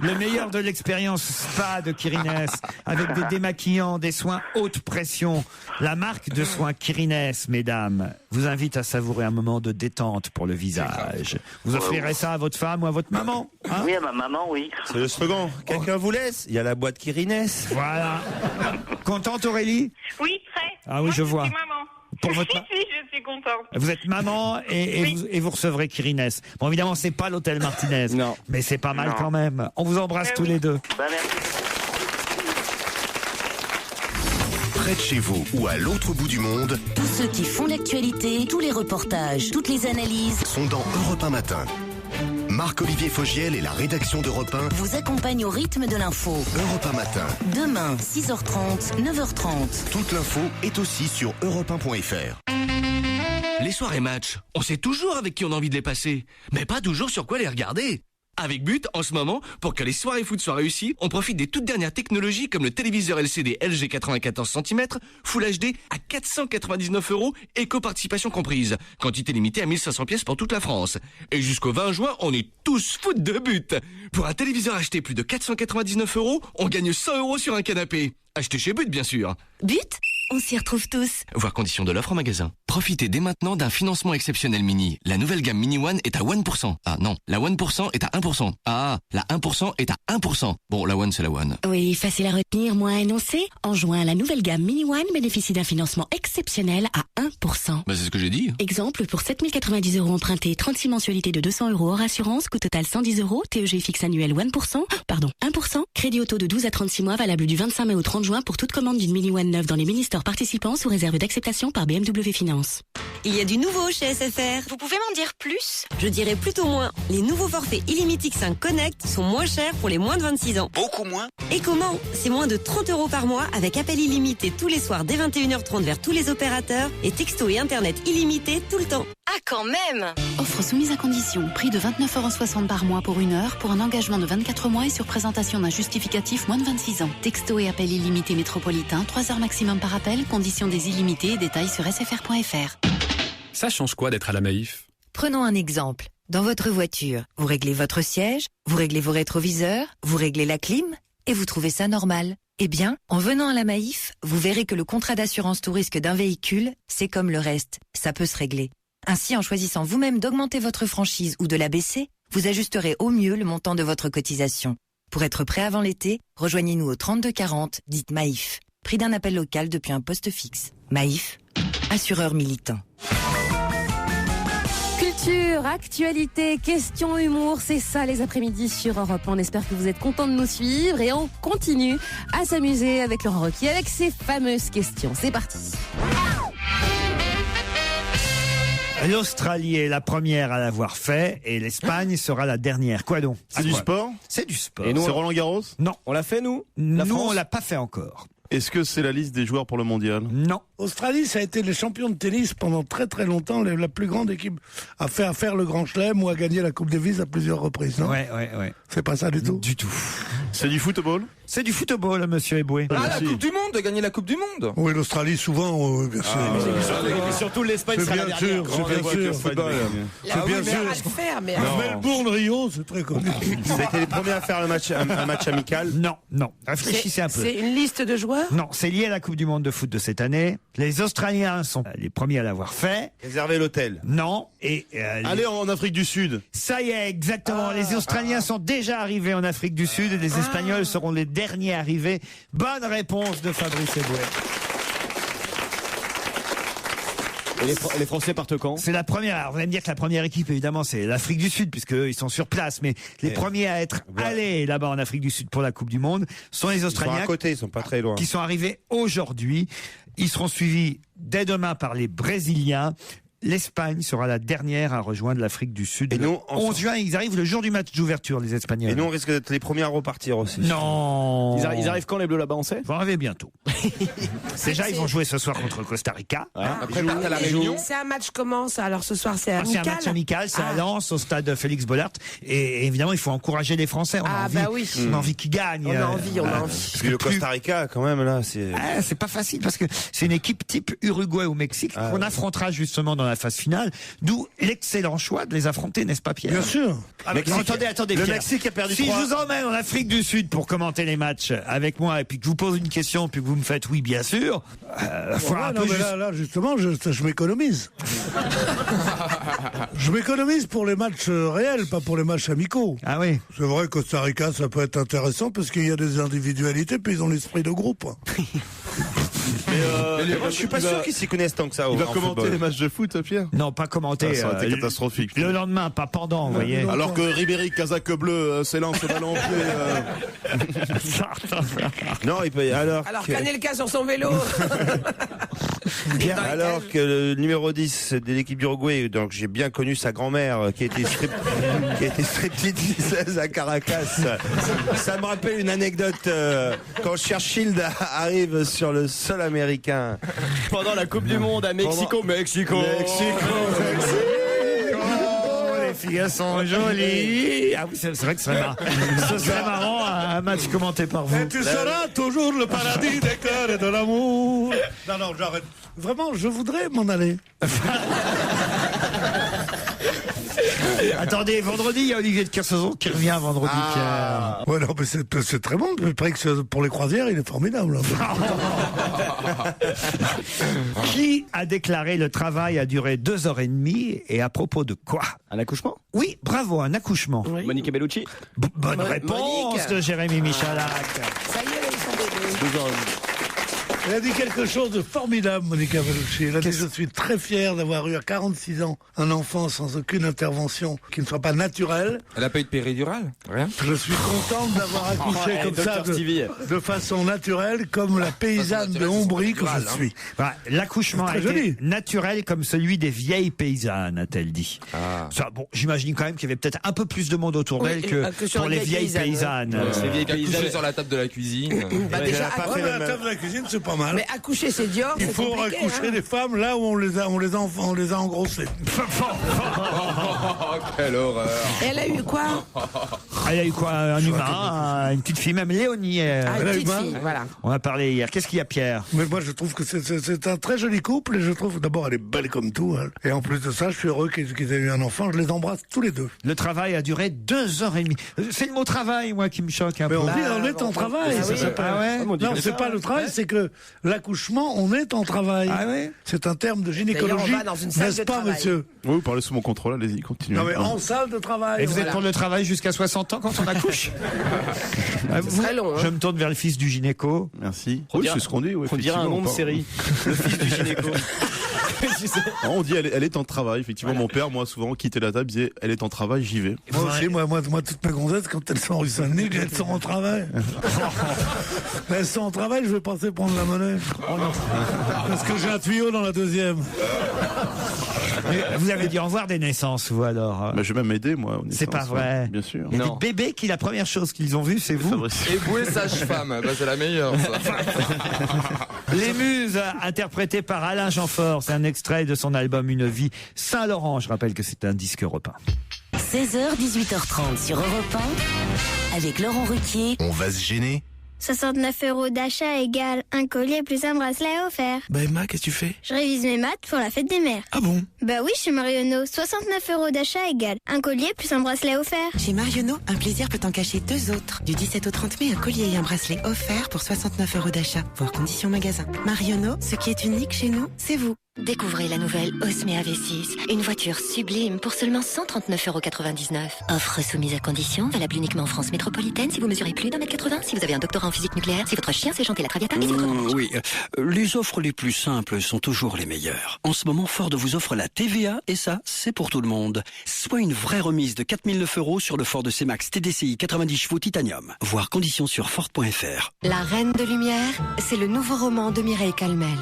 Le meilleur de l'expérience spa de Kirines, avec des démaquillants, des soins haute pression. La marque de soins Kirines, mesdames, vous invite à savourer un moment de détente pour le visage. Vous offrirez ça à votre femme ou à votre maman, hein? Oui, à ma maman, oui. C'est le slogan. Quelqu'un vous laisse? Il y a la boîte Kirines. Voilà. Contente, Aurélie? Oui, très. Ah oui, je vois. Je suis maman. Pour votre Oui, je suis contente. Vous êtes maman et vous recevrez Kirines. Bon, évidemment, c'est pas l'hôtel Martinez. Non. Mais c'est pas mal quand même. On vous embrasse tous les deux. Bah, merci. Près de chez vous ou à l'autre bout du monde, Tous ceux qui font l'actualité, tous les reportages, toutes les analyses sont dans Europe 1 Matin. Marc-Olivier Fogiel et la rédaction d'Europe 1 vous accompagnent au rythme de l'info. Europe 1 Matin. Demain, 6h30, 9h30. Toute l'info est aussi sur europe1.fr. Les soirées match, on sait toujours avec qui on a envie de les passer, mais pas toujours sur quoi les regarder. Avec But, en ce moment, pour que les soirées foot soient réussies, on profite des toutes dernières technologies comme le téléviseur LCD LG 94 cm, Full HD à 499 €, éco-participation comprise. Quantité limitée à 1500 pièces pour toute la France. Et jusqu'au 20 juin, on est tous foot de But. Pour un téléviseur acheté plus de 499 €, on gagne 100 € sur un canapé. Acheté chez But, bien sûr. But, on s'y retrouve tous. Voir conditions de l'offre en magasin. Profitez dès maintenant d'un financement exceptionnel Mini. La nouvelle gamme Mini One est à 1%. Ah non, la 1% est à 1%. Ah, la 1% est à 1%. Bon, la One, c'est la One. Oui, facile à retenir, moins à énoncer. En juin, la nouvelle gamme Mini One bénéficie d'un financement exceptionnel à 1%. Bah, c'est ce que j'ai dit. Exemple, pour 7090 € empruntés, 36 mensualités de 200 € hors assurance, coût total 110 €, TEG fixe annuel 1%, crédit auto de 12 à 36 mois valable du 25 mai au 30 juin pour toute commande d'une Mini One neuve dans les mini-stores participants sous réserve d'acceptation par BMW Finance. Il y a du nouveau chez SFR. Vous pouvez m'en dire plus? Je dirais plutôt moins. Les nouveaux forfaits Illimity X5 Connect sont moins chers pour les moins de 26 ans. Beaucoup moins? Et comment? C'est moins de 30 € par mois avec appel illimité tous les soirs dès 21h30 vers tous les opérateurs et texto et internet illimité tout le temps. Ah, quand même! Offre soumise à condition. Prix de 29,60 € par mois pour 1 heure, pour un engagement de 24 mois et sur présentation d'un justificatif moins de 26 ans. Texto et appel illimité métropolitain, 3 heures maximum par appel, conditions des illimités, détails sur sfr.fr. Ça change quoi d'être à la Maïf? Prenons un exemple. Dans votre voiture, vous réglez votre siège, vous réglez vos rétroviseurs, vous réglez la clim, et vous trouvez ça normal. Eh bien, en venant à la Maïf, vous verrez que le contrat d'assurance tout risque d'un véhicule, c'est comme le reste, ça peut se régler. Ainsi, en choisissant vous-même d'augmenter votre franchise ou de la baisser, vous ajusterez au mieux le montant de votre cotisation. Pour être prêt avant l'été, rejoignez-nous au 32 40, dites Maïf. Prix d'un appel local depuis un poste fixe. Maïf, assureur militant. Culture, actualité, questions, humour, c'est ça les après-midi sur Europe 1. On espère que vous êtes contents de nous suivre et on continue à s'amuser avec Laurent Ruquier avec ses fameuses questions. C'est parti. L'Australie est la première à l'avoir fait et l'Espagne sera la dernière. Quoi donc? C'est du sport? C'est du sport. Et nous, c'est Roland Garros? Non. On l'a fait, nous? Nous, on l'a pas fait encore. Est-ce que c'est la liste des joueurs pour le mondial? Non. Australie, ça a été les champions de tennis pendant très très longtemps, la plus grande équipe à faire le Grand Chelem ou à gagner la Coupe Davis à plusieurs reprises, non? Ouais. C'est pas ça du tout? Du tout. C'est du football? C'est du football, monsieur Eboué. Ah, la Coupe du Monde, de gagner la Coupe du Monde. Oui, l'Australie, souvent, bien sûr. Et surtout l'Espagne sera la dernière. C'est bien sûr. C'est bien sûr. À le faire, mais Melbourne, Rio, c'est très connu. C'était les premiers à faire un match amical? Non. Réfléchissez un peu. C'est une liste de joueurs? Non, c'est lié à la Coupe du Monde de foot de cette année. Les Australiens sont les premiers à l'avoir fait. Réserver l'hôtel? Non. Et allez en Afrique du Sud. Ça y est, exactement. Les Australiens sont déjà arrivés en Afrique du Sud et les Espagnols seront les derniers arrivés. Bonne réponse de Fabrice Eboué. Et les Français partent quand? C'est la première. Alors, vous allez me dire que la première équipe, évidemment, c'est l'Afrique du Sud, puisqu'ils sont sur place. Mais les premiers à être allés là-bas en Afrique du Sud pour la Coupe du Monde sont les Australiens. Ils sont à côté, ils sont pas très loin. Qui sont arrivés aujourd'hui. Ils seront suivis dès demain par les Brésiliens. L'Espagne sera la dernière à rejoindre l'Afrique du Sud. Et nous, 11 juin, ils arrivent le jour du match d'ouverture, les Espagnols. Et nous, on risque d'être les premiers à repartir aussi. Non. Ils arrivent quand, les Bleus, là-bas, on sait? Ils vont arriver bientôt. Déjà, ils vont jouer ce soir contre Costa Rica. Après, ils partent à la Réunion. C'est un match comment, ça? Alors, ce soir, c'est amical? C'est un match amical, c'est à Lens, au stade Félix Bollaert. Et évidemment, il faut encourager les Français. On a envie qu'ils gagnent. On a envie. Parce que le Costa Rica, quand même, là, c'est... c'est pas facile, parce que c'est une équipe type Uruguay ou Mexique qu'on affrontera justement dans la phase finale. D'où l'excellent choix de les affronter, n'est-ce pas, Pierre? Bien sûr. Attendez, le Pierre. Mexique a perdu Si 3. je vous emmène en Afrique du Sud pour commenter les matchs avec moi, et puis que je vous pose une question, puis que vous me faites oui, bien sûr, là, justement, je m'économise. Je m'économise pour les matchs réels, pas pour les matchs amicaux. Ah oui. C'est vrai, Costa Rica, ça peut être intéressant parce qu'il y a des individualités, puis ils ont l'esprit de groupe. Je suis pas sûr qu'ils s'y connaissent tant que ça. Il va commenter les matchs de foot, Pierre? Non, pas commenter. Ça aurait été catastrophique. Le lendemain, pas pendant, vous voyez. Alors que Ribéry, casaque bleu, s'élance le ballon au pied. Non, il peut. Alors Kanelka sur son vélo. Alors que le numéro 10 de l'équipe d'Uruguay, donc j'ai bien connu sa grand-mère qui a été stripteaseuse à Caracas. Ça me rappelle une anecdote quand Churchill arrive sur le sol américain. Pendant la Coupe du Monde à Mexico. Les filles sont jolies. Ah oui, c'est vrai que ce serait marrant un match commenté par vous. Et tu seras toujours le paradis des cœurs et de l'amour. Non, j'arrête. Vraiment, je voudrais m'en aller. Attendez, vendredi, il y a Olivier de Kersauzon qui revient vendredi, Pierre. Ouais, non, mais c'est très bon. Pour les croisières, il est formidable. Qui a déclaré le travail a duré 2h30 et à propos de quoi? Un accouchement? Oui, bravo, un accouchement. Oui. Monica Bellucci? Bonne réponse de Jérémy Michalak. Ça y est, là, ils sont bébés. Elle a dit quelque chose de formidable, Monica Bellucci. Elle a dit: je suis très fier d'avoir eu à 46 ans un enfant sans aucune intervention qui ne soit pas naturelle. Elle n'a pas eu de péridurale? Rien? Je suis contente d'avoir accouché comme ça de façon naturelle, comme la paysanne de Ombrie que je suis. Voilà, l'accouchement a été naturel comme celui des vieilles paysannes, a-t-elle dit. Ça, bon, j'imagine quand même qu'il y avait peut-être un peu plus de monde autour d'elle que pour les vieilles paysannes. Les vieilles paysannes sur la table de la cuisine. Déjà, la table de la cuisine, c'est pas mal. Mais accoucher, c'est Dior. Il faut accoucher les femmes là où on les a engrossées. Quelle horreur. Et elle a eu quoi? Elle a eu quoi? Un humain, une petite fille, même Léonie. Une petite fille, voilà. On a parlé hier. Qu'est-ce qu'il y a, Pierre? Mais moi, je trouve que c'est un très joli couple et je trouve d'abord elle est belle comme tout. Hein. Et en plus de ça, je suis heureux qu'ils aient eu un enfant. Je les embrasse tous les deux. Le travail a duré 2h30. C'est le mot travail, moi, qui me choque un peu. On est en travail. Ah ouais? Non, c'est pas le travail, c'est que l'accouchement, on est en travail. Ah oui. C'est un terme de gynécologie, n'est-ce pas, monsieur? Oui, vous parlez sous mon contrôle, allez-y, continuez. Non, mais en salle de travail. Et vous êtes pour le travail jusqu'à 60 ans quand on accouche? Très long, hein. Je me tourne vers le fils du gynéco. Merci. Oui, c'est ce qu'on dit. On dirait un nom de série. Le fils du gynéco. Non, on dit elle est en travail. Effectivement, mon père, moi, souvent, quittait la table, disait elle est en travail, j'y vais. Moi aussi, moi, toutes mes gonzesses, quand elles sont rue Saint-Denis, elles sont en travail. Mais elles sont en travail, je vais passer prendre la monnaie. Parce que j'ai un tuyau dans la deuxième. Mais vous avez dû en voir des naissances, vous, alors? Je vais même aider, moi. C'est pas vrai. Bien sûr. Il y a des bébés qui, la première chose qu'ils ont vue, c'est vous. Éboué sage-femme, c'est la meilleure, ça. Les Muses, interprétées par Alain Jeanfort. C'est un extrait de son album Une vie Saint-Laurent. Je rappelle que c'est un disque Europe 1. 16h, 18h30 sur Europe 1, avec Laurent Ruquier. On va se gêner. 69 € d'achat égale un collier plus un bracelet offert. Bah Emma, qu'est-ce que tu fais? Je révise mes maths pour la fête des mères. Ah bon? Bah oui, chez Marionneau, 69 € d'achat égale un collier plus un bracelet offert. Chez Marionneau, un plaisir peut en cacher deux autres. Du 17 au 30 mai, un collier et un bracelet offerts pour 69 € d'achat. Voir conditions magasin. Marionneau, ce qui est unique chez nous, c'est vous. Découvrez la nouvelle Osmea V6, une voiture sublime pour seulement 139,99 €. Offre soumise à condition, valable uniquement en France métropolitaine si vous mesurez plus d'1m80, si vous avez un doctorat en physique nucléaire, si votre chien sait chanter la Traviata et si votre... Oui, les offres les plus simples sont toujours les meilleures. En ce moment, Ford vous offre la TVA et ça, c'est pour tout le monde. Soit une vraie remise de 4 009 € sur le Ford C-Max TDCi 90 chevaux Titanium. Voir conditions sur Ford.fr. La Reine de Lumière, c'est le nouveau roman de Mireille Calmel.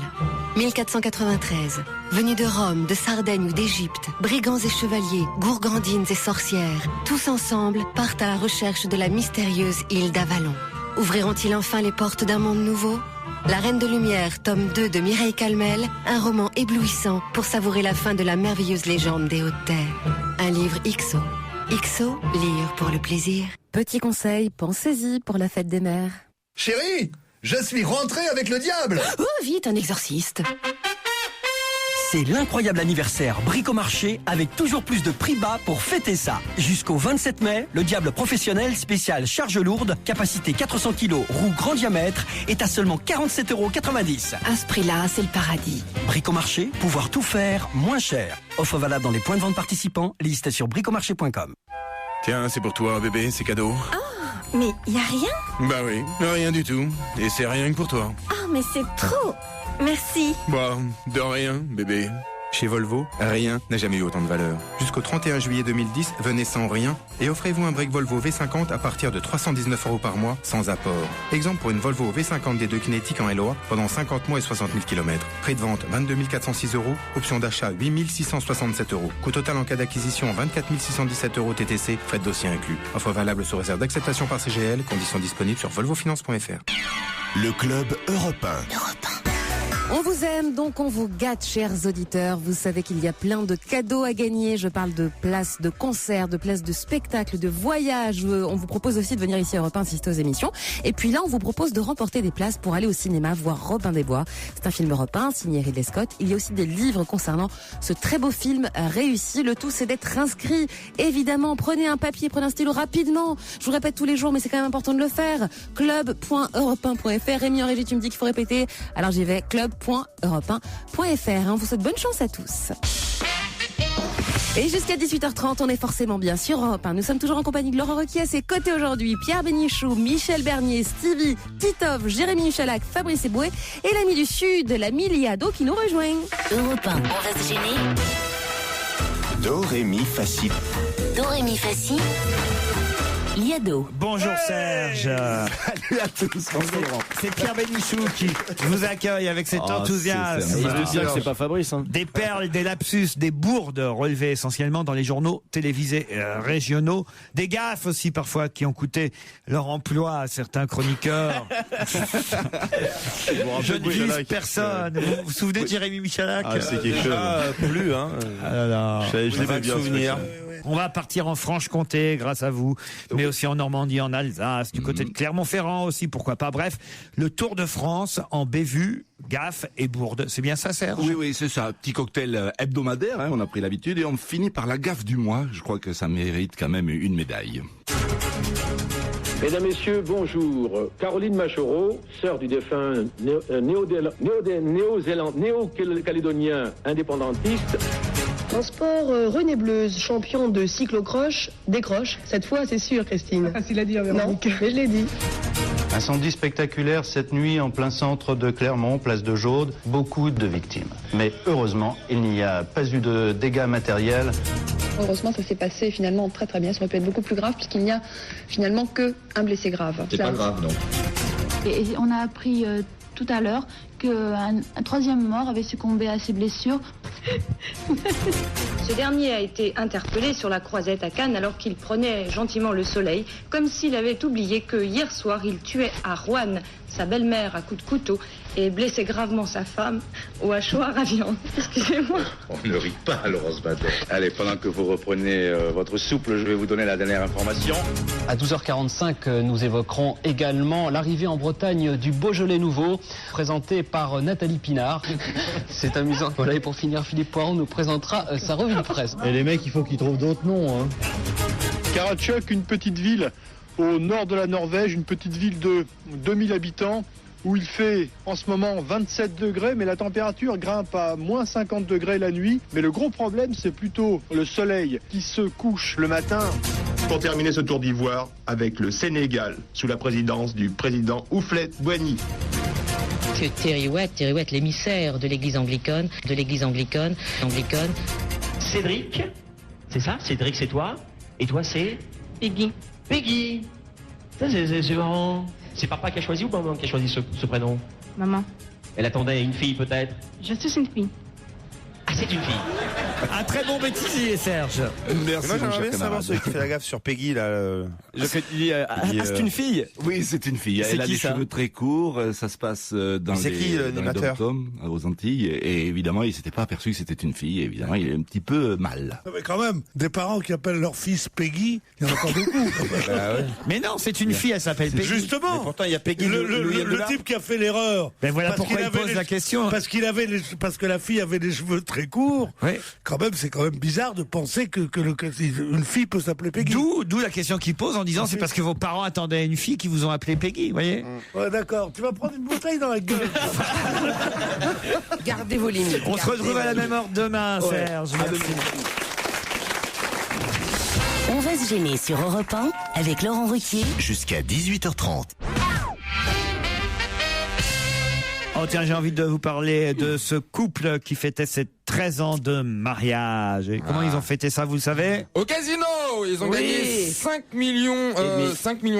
1493. Venus de Rome, de Sardaigne ou d'Égypte, brigands et chevaliers, gourgandines et sorcières, tous ensemble partent à la recherche de la mystérieuse île d'Avalon. Ouvriront-ils enfin les portes d'un monde nouveau? La Reine de Lumière, tome 2 de Mireille Calmel, un roman éblouissant pour savourer la fin de la merveilleuse légende des Hautes-Terres. Un livre XO. XO, lire pour le plaisir. Petit conseil, pensez-y pour la fête des mères. Chérie, je suis rentré avec le diable. Oh, vite, un exorciste. C'est l'incroyable anniversaire Bricomarché avec toujours plus de prix bas pour fêter ça. Jusqu'au 27 mai, le Diable professionnel spécial charge lourde, capacité 400 kg, roue grand diamètre, est à seulement 47,90 €. À ce prix-là, c'est le paradis. Bricomarché, pouvoir tout faire moins cher. Offre valable dans les points de vente participants, liste sur bricomarché.com. Tiens, c'est pour toi, bébé, c'est cadeau. Oh, mais y a rien? Bah oui, rien du tout. Et c'est rien que pour toi. Oh, mais c'est trop. Merci. Bah, de rien, bébé. Chez Volvo, rien n'a jamais eu autant de valeur. Jusqu'au 31 juillet 2010, venez sans rien et offrez-vous un break Volvo V50 à partir de 319 € par mois sans apport. Exemple pour une Volvo V50 D2 Kinetic en LOA pendant 50 mois et 60 000 km. Prix de vente 22 406 €, option d'achat 8 667 €. Coût total en cas d'acquisition 24 617 € TTC, frais de dossier inclus. Offre valable sous réserve d'acceptation par CGL, conditions disponibles sur volvofinance.fr. Le club Europe 1. On vous aime, donc on vous gâte, chers auditeurs. Vous savez qu'il y a plein de cadeaux à gagner. Je parle de places de concerts, de places de spectacles, de voyages. On vous propose aussi de venir ici à Europe 1 assister aux émissions. Et puis là, on vous propose de remporter des places pour aller au cinéma voir Robin des Bois. C'est un film Europe 1 signé Ridley Scott. Il y a aussi des livres concernant ce très beau film réussi. Le tout, c'est d'être inscrit. Évidemment, prenez un papier, prenez un stylo rapidement. Je vous répète tous les jours, mais c'est quand même important de le faire. club.europe1.fr. Rémi en régie, tu me dis qu'il faut répéter. Alors j'y vais. club.europe1.fr. On vous souhaite bonne chance à tous. Et jusqu'à 18h30, on est forcément bien sur Europe 1. Nous sommes toujours en compagnie de Laurent Ruquier à ses côtés aujourd'hui. Pierre Bénichou, Michel Bernier, Stevie, Titov, Jérémy Michalak, Fabrice Eboué et l'ami du Sud, la Miliado qui nous rejoint. Europe 1, on va se gêner. Do, ré, mi, fa, si. Do, ré, mi, fa, si. Liado. Bonjour Serge. Salut à tous. C'est Pierre Bénichou qui vous accueille avec cet enthousiasme. C'est pas Fabrice. Hein. Des perles, des lapsus, des bourdes relevées essentiellement dans les journaux télévisés régionaux. Des gaffes aussi parfois qui ont coûté leur emploi à certains chroniqueurs. Je ne vise personne. Vous vous souvenez de Jérémy Michalak? C'est quelque chose. Plus, hein. Je l'ai bien souvenir. On va partir en Franche-Comté grâce à vous, mais aussi en Normandie, en Alsace, du côté de Clermont-Ferrand aussi, pourquoi pas. Bref, le Tour de France en bévue, gaffe et bourde. C'est bien ça, Serge? Oui, c'est ça. Petit cocktail hebdomadaire, hein, on a pris l'habitude, et on finit par la gaffe du mois. Je crois que ça mérite quand même une médaille. Mesdames, Messieurs, bonjour. Caroline Machereau, sœur du défunt néo-calédonien indépendantiste. En sport, René Bleuze, champion de cyclocross, décroche. Cette fois, c'est sûr, Christine. Facile à dire, Véronique. Non, mais je l'ai dit. Incendie spectaculaire cette nuit en plein centre de Clermont, place de Jaude. Beaucoup de victimes. Mais heureusement, il n'y a pas eu de dégâts matériels. Heureusement, ça s'est passé finalement très très bien. Ça aurait pu être beaucoup plus grave puisqu'il n'y a finalement qu'un blessé grave. C'est pas grave, non. Et on a appris tout à l'heure qu'un troisième mort avait succombé à ses blessures. Ce dernier a été interpellé sur la Croisette à Cannes alors qu'il prenait gentiment le soleil, comme s'il avait oublié que hier soir il tuait à Roanne sa belle-mère à coups de couteau et blessait gravement sa femme au hachoir à viande. Excusez-moi. On ne rit pas, Laurence Bader. Allez, pendant que vous reprenez votre souple, je vais vous donner la dernière information. À 12h45, nous évoquerons également l'arrivée en Bretagne du Beaujolais nouveau, présenté par Nathalie Pinard. C'est amusant. Voilà, et pour finir, Philippe Poiron nous présentera sa revue de presse. Et les mecs, il faut qu'ils trouvent d'autres noms. Hein. Karachuk, une petite ville au nord de la Norvège, une petite ville de 2000 habitants, où il fait en ce moment 27 degrés, mais la température grimpe à moins 50 degrés la nuit. Mais le gros problème, c'est plutôt le soleil qui se couche le matin. Pour terminer ce tour d'ivoire avec le Sénégal, sous la présidence du président Houphouët-Boigny. Monsieur Thierry Ouette, l'émissaire de l'église anglicane, Cédric, c'est ça? Cédric, c'est toi? Et toi, c'est? Peggy. Peggy. Ça, c'est marrant. C'est papa qui a choisi ou maman qui a choisi ce prénom? Maman. Elle attendait une fille, peut-être? Je suis une fille. Ah, c'est une fille. Un très bon bêtisier, Serge. Merci. Moi, j'aimerais bien savoir celui qui fait la gaffe sur Peggy, là. C'est une fille? Oui, c'est une fille. Elle a des cheveux très courts. Ça se passe dans les dom-toms, aux Antilles. Et évidemment, il s'était pas aperçu que c'était une fille. Et évidemment, il est un petit peu mal. Mais quand même, des parents qui appellent leur fils Peggy, il y en a pas beaucoup. Mais non, c'est une fille, elle s'appelle Peggy. Justement. Mais pourtant, il y a Peggy. Le type qui a fait l'erreur. Ben voilà pourquoi il pose la question. Parce que la fille avait les cheveux très courts. Oui. Quand même, c'est quand même bizarre de penser que une fille peut s'appeler Peggy. D'où la question qu'il pose en disant c'est parce que vos parents attendaient une fille qui vous ont appelé Peggy, vous voyez? Ouais, d'accord. Tu vas prendre une bouteille dans la gueule. Gardez vos limites. On se retrouve à la même heure demain, Serge. On va se gêner sur Europe 1 avec Laurent Ruquier. Jusqu'à 18h30. Oh tiens, j'ai envie de vous parler de ce couple qui fêtait ses 13 ans de mariage. Et comment ils ont fêté ça, vous le savez? Au casino, ils ont gagné 5 millions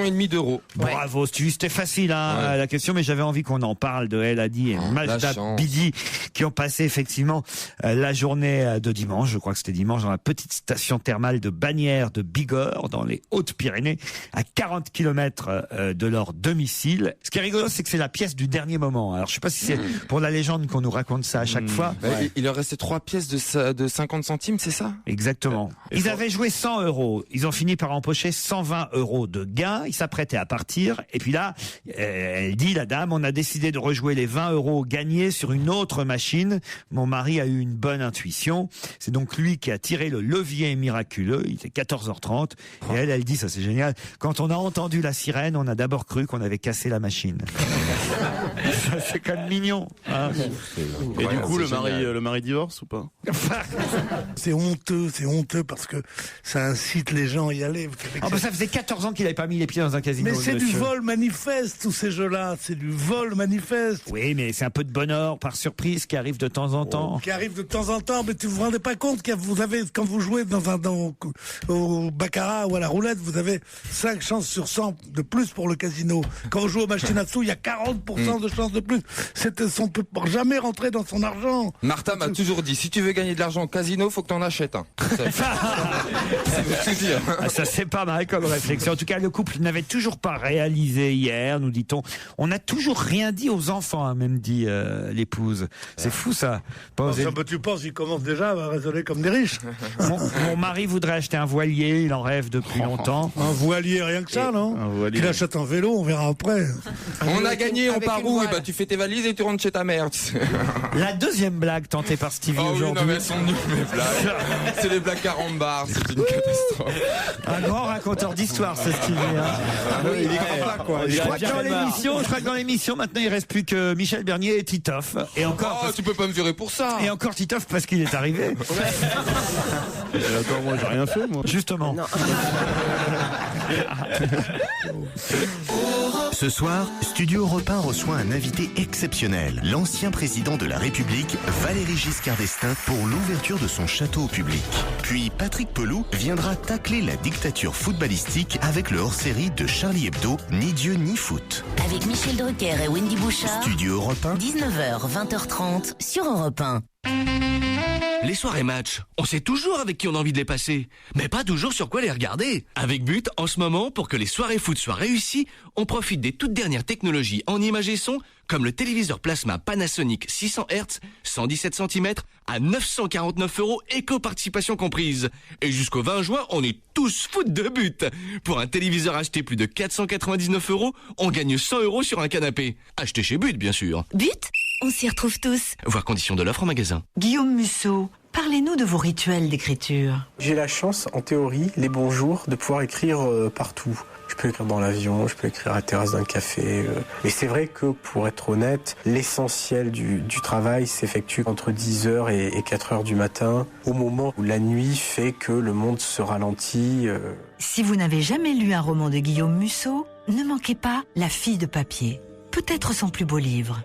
et demi d'euros. Bravo, c'était facile la question, mais j'avais envie qu'on en parle de El Hadi et Majda Bidi qui ont passé effectivement la journée de dimanche, je crois que c'était dimanche, dans la petite station thermale de Bagnères de Bigorre, dans les Hautes-Pyrénées, à 40 km de leur domicile. Ce qui est rigolo, c'est que c'est la pièce du dernier moment. Alors je sais pas si c'est pour la légende qu'on nous raconte ça à chaque fois. Il leur restait 3 pièces de 50 centimes, c'est ça? Exactement. Ils avaient joué 100 €. Ils ont fini par empocher 120 € de gains. Ils s'apprêtaient à partir. Et puis là, elle dit, la dame, on a décidé de rejouer les 20 € gagnés sur une autre machine. Mon mari a eu une bonne intuition. C'est donc lui qui a tiré le levier miraculeux. Il était 14h30. Et elle dit, ça c'est génial. Quand on a entendu la sirène, on a d'abord cru qu'on avait cassé la machine. C'est quand même mignon. Hein. Et du coup, le mari divorce ou pas? C'est honteux parce que ça incite les gens à y aller. Ça faisait 14 ans qu'il n'avait pas mis les pieds dans un casino. Mais c'est du vol manifeste, tous ces jeux-là. C'est du vol manifeste. Oui, mais c'est un peu de bonheur par surprise qui arrive de temps en temps. Qui arrive de temps en temps, mais tu vous rendez pas compte que vous avez, quand vous jouez au baccarat ou à la roulette, vous avez 5 chances sur 100 de plus pour le casino. Quand on joue aux machines à sous, il y a 40% de chances de plus. On peut jamais rentrer dans son argent. Martha m'a toujours dit, si tu veux gagner de l'argent au casino, faut que t'en achètes un. Ça c'est pas mal comme réflexion. En tout cas, le couple n'avait toujours pas réalisé hier, nous dit-on. On n'a toujours rien dit aux enfants, a même dit l'épouse. C'est fou ça. Tu penses, ils commencent déjà à raisonner comme des riches. Mon mari voudrait acheter un voilier, il en rêve depuis longtemps. Un voilier, rien que ça, non? Il achète un vélo, on verra après. On a gagné Bernier, on avec part une où? voile. Bah, tu fais tes valises et tu rentres chez ta mère. La deuxième blague tentée par Stevie Oh oui, aujourd'hui. non, mais elles sont nulles, mes blagues. C'est des blagues 40 bars, c'est une catastrophe. Un grand raconteur d'histoire, ce Stevie. Il est comme ça, quoi. Je crois que dans l'émission, maintenant, il reste plus que Michel Bernier et Titoff. Et encore. Tu peux pas me virer pour ça. Et encore Titoff parce qu'il est arrivé. Attends, moi j'ai rien fait, moi. Justement. Ce soir, Studio Europe 1 reçoit un invité exceptionnel, l'ancien président de la République, Valéry Giscard d'Estaing, pour l'ouverture de son château au public. Puis Patrick Pelloux viendra tacler la dictature footballistique avec le hors-série de Charlie Hebdo, Ni Dieu ni foot. Avec Michel Drucker et Wendy Bouchard. Studio Europe 1. 19h, 20h30 sur Europe 1. Les soirées match, on sait toujours avec qui on a envie de les passer, mais pas toujours sur quoi les regarder. Avec But, en ce moment, pour que les soirées foot soient réussies, on profite des toutes dernières technologies en images et son, comme le téléviseur plasma Panasonic 600 Hz, 117 cm, à 949 €, éco-participation comprise. Et jusqu'au 20 juin, on est tous foot de But. Pour un téléviseur acheté plus de 499 €, on gagne 100 € sur un canapé. Acheté chez But, bien sûr. But, on s'y retrouve tous. Voir conditions de l'offre en magasin. Guillaume Musso, parlez-nous de vos rituels d'écriture. J'ai la chance, en théorie, les bons jours, de pouvoir écrire partout. Je peux écrire dans l'avion, je peux écrire à la terrasse d'un café. Mais c'est vrai que, pour être honnête, l'essentiel du travail s'effectue entre 10h et 4h du matin, au moment où la nuit fait que le monde se ralentit. Si vous n'avez jamais lu un roman de Guillaume Musso, ne manquez pas La fille de papier, peut-être son plus beau livre.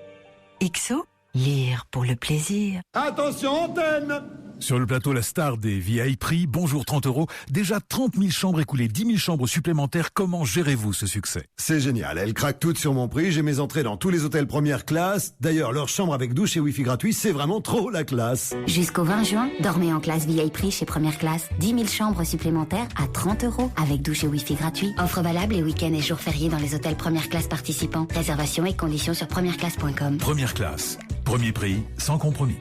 XO, lire pour le plaisir. Attention, antenne! Sur le plateau, la star des vieilles prix, bonjour 30 €, déjà 30 000 chambres écoulées, 10 000 chambres supplémentaires, comment gérez-vous ce succès? C'est génial, elles craquent toutes sur mon prix, j'ai mes entrées dans tous les hôtels première classe, d'ailleurs leur chambre avec douche et wifi gratuit, c'est vraiment trop la classe. Jusqu'au 20 juin, dormez en classe VIP chez première classe, 10 000 chambres supplémentaires à 30 € avec douche et wifi gratuit. Offre valable les week-ends et jours fériés dans les hôtels première classe participants. Réservation et conditions sur premièreclasse.com. Première classe, premier prix, sans compromis.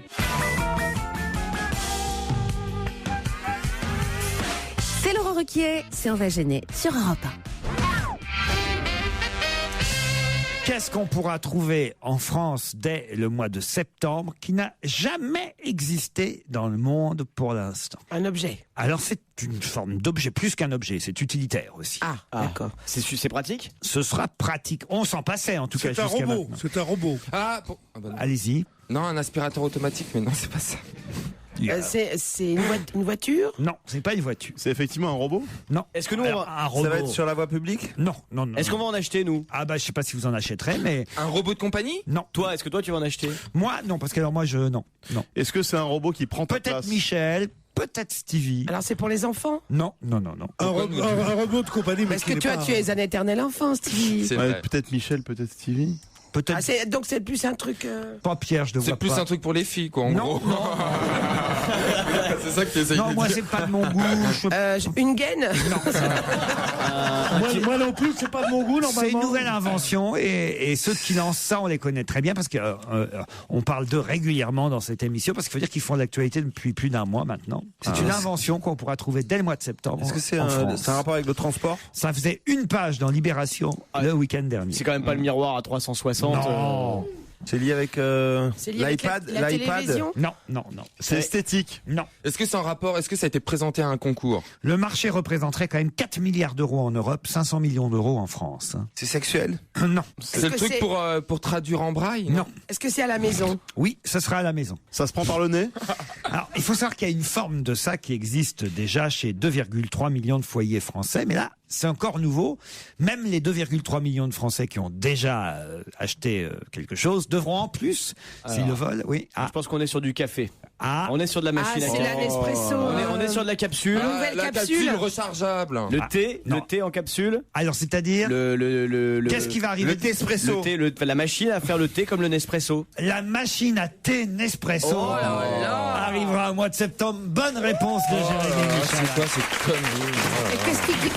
C'est Laurent Ruquier, c'est On va gêner sur Europe 1. Qu'est-ce qu'on pourra trouver en France dès le mois de septembre qui n'a jamais existé dans le monde pour l'instant? Un objet. Alors c'est une forme d'objet, plus qu'un objet, c'est utilitaire aussi. Ah, d'accord. C'est pratique? Ce sera pratique. On s'en passait en tout cas jusqu'à maintenant. C'est un robot. Allez-y. Non, un aspirateur automatique, mais non, c'est pas ça. C'est une voiture? Non, c'est pas une voiture. C'est effectivement un robot? Non. Est-ce que nous, un robot... Ça va être sur la voie publique? Non. Est-ce qu'on va en acheter, nous? Ah bah je sais pas si vous en achèterez, mais... Un robot de compagnie? Non. Toi, est-ce que toi tu vas en acheter? Moi, non, parce que alors moi, non. Est-ce que c'est un robot qui prend ta place? Peut-être Michel, peut-être Stevie. Alors c'est pour les enfants? Non. Un robot de compagnie, mais est-ce que tu es un éternel enfant, Stevie? Peut-être Michel, peut-être Stevie. Peut-être. Donc c'est plus un truc... Pas Pierre, je ne vois pas. C'est plus un truc pour les filles, quoi, en gros. Non. C'est ça que tu essayes de dire. Non, moi, c'est pas de mon goût. Une gaine? Non. Moi non plus, c'est pas de mon goût, normalement. C'est une nouvelle invention et ceux qui lancent ça, on les connaît très bien parce que on parle d'eux régulièrement dans cette émission parce qu'il faut dire qu'ils font de l'actualité depuis plus d'un mois maintenant. C'est une invention qu'on pourra trouver dès le mois de septembre. Est-ce que c'est un rapport avec le transport? Ça faisait une page dans Libération le week-end dernier. C'est quand même pas le miroir à 360. Non. C'est lié avec l'iPad? La télévision? Non. C'est esthétique? Non. Est-ce que c'est en rapport? Est-ce que ça a été présenté à un concours? Le marché représenterait quand même 4 milliards d'euros en Europe, 500 millions d'euros en France. C'est sexuel? Non. C'est le truc pour traduire en braille? Non. Est-ce que c'est à la maison? Oui, ce sera à la maison. Ça se prend par le nez? Alors, il faut savoir qu'il y a une forme de ça qui existe déjà chez 2,3 millions de foyers français, mais là, c'est encore nouveau. Même les 2,3 millions de Français qui ont déjà acheté quelque chose devront en plus, s'ils le veulent, oui. Je pense qu'on est sur du café. On est sur de la machine à café. C'est la Nespresso. On est sur de la capsule. Nouvelle la capsule rechargeable. Le thé en capsule. Alors, c'est-à-dire qu'est-ce qui va arriver? Le thé espresso. La machine à faire le thé comme le Nespresso. La machine à thé Nespresso arrivera au mois de septembre. Bonne réponse de Jérémy Michel. C'est quoi ces conneries? Et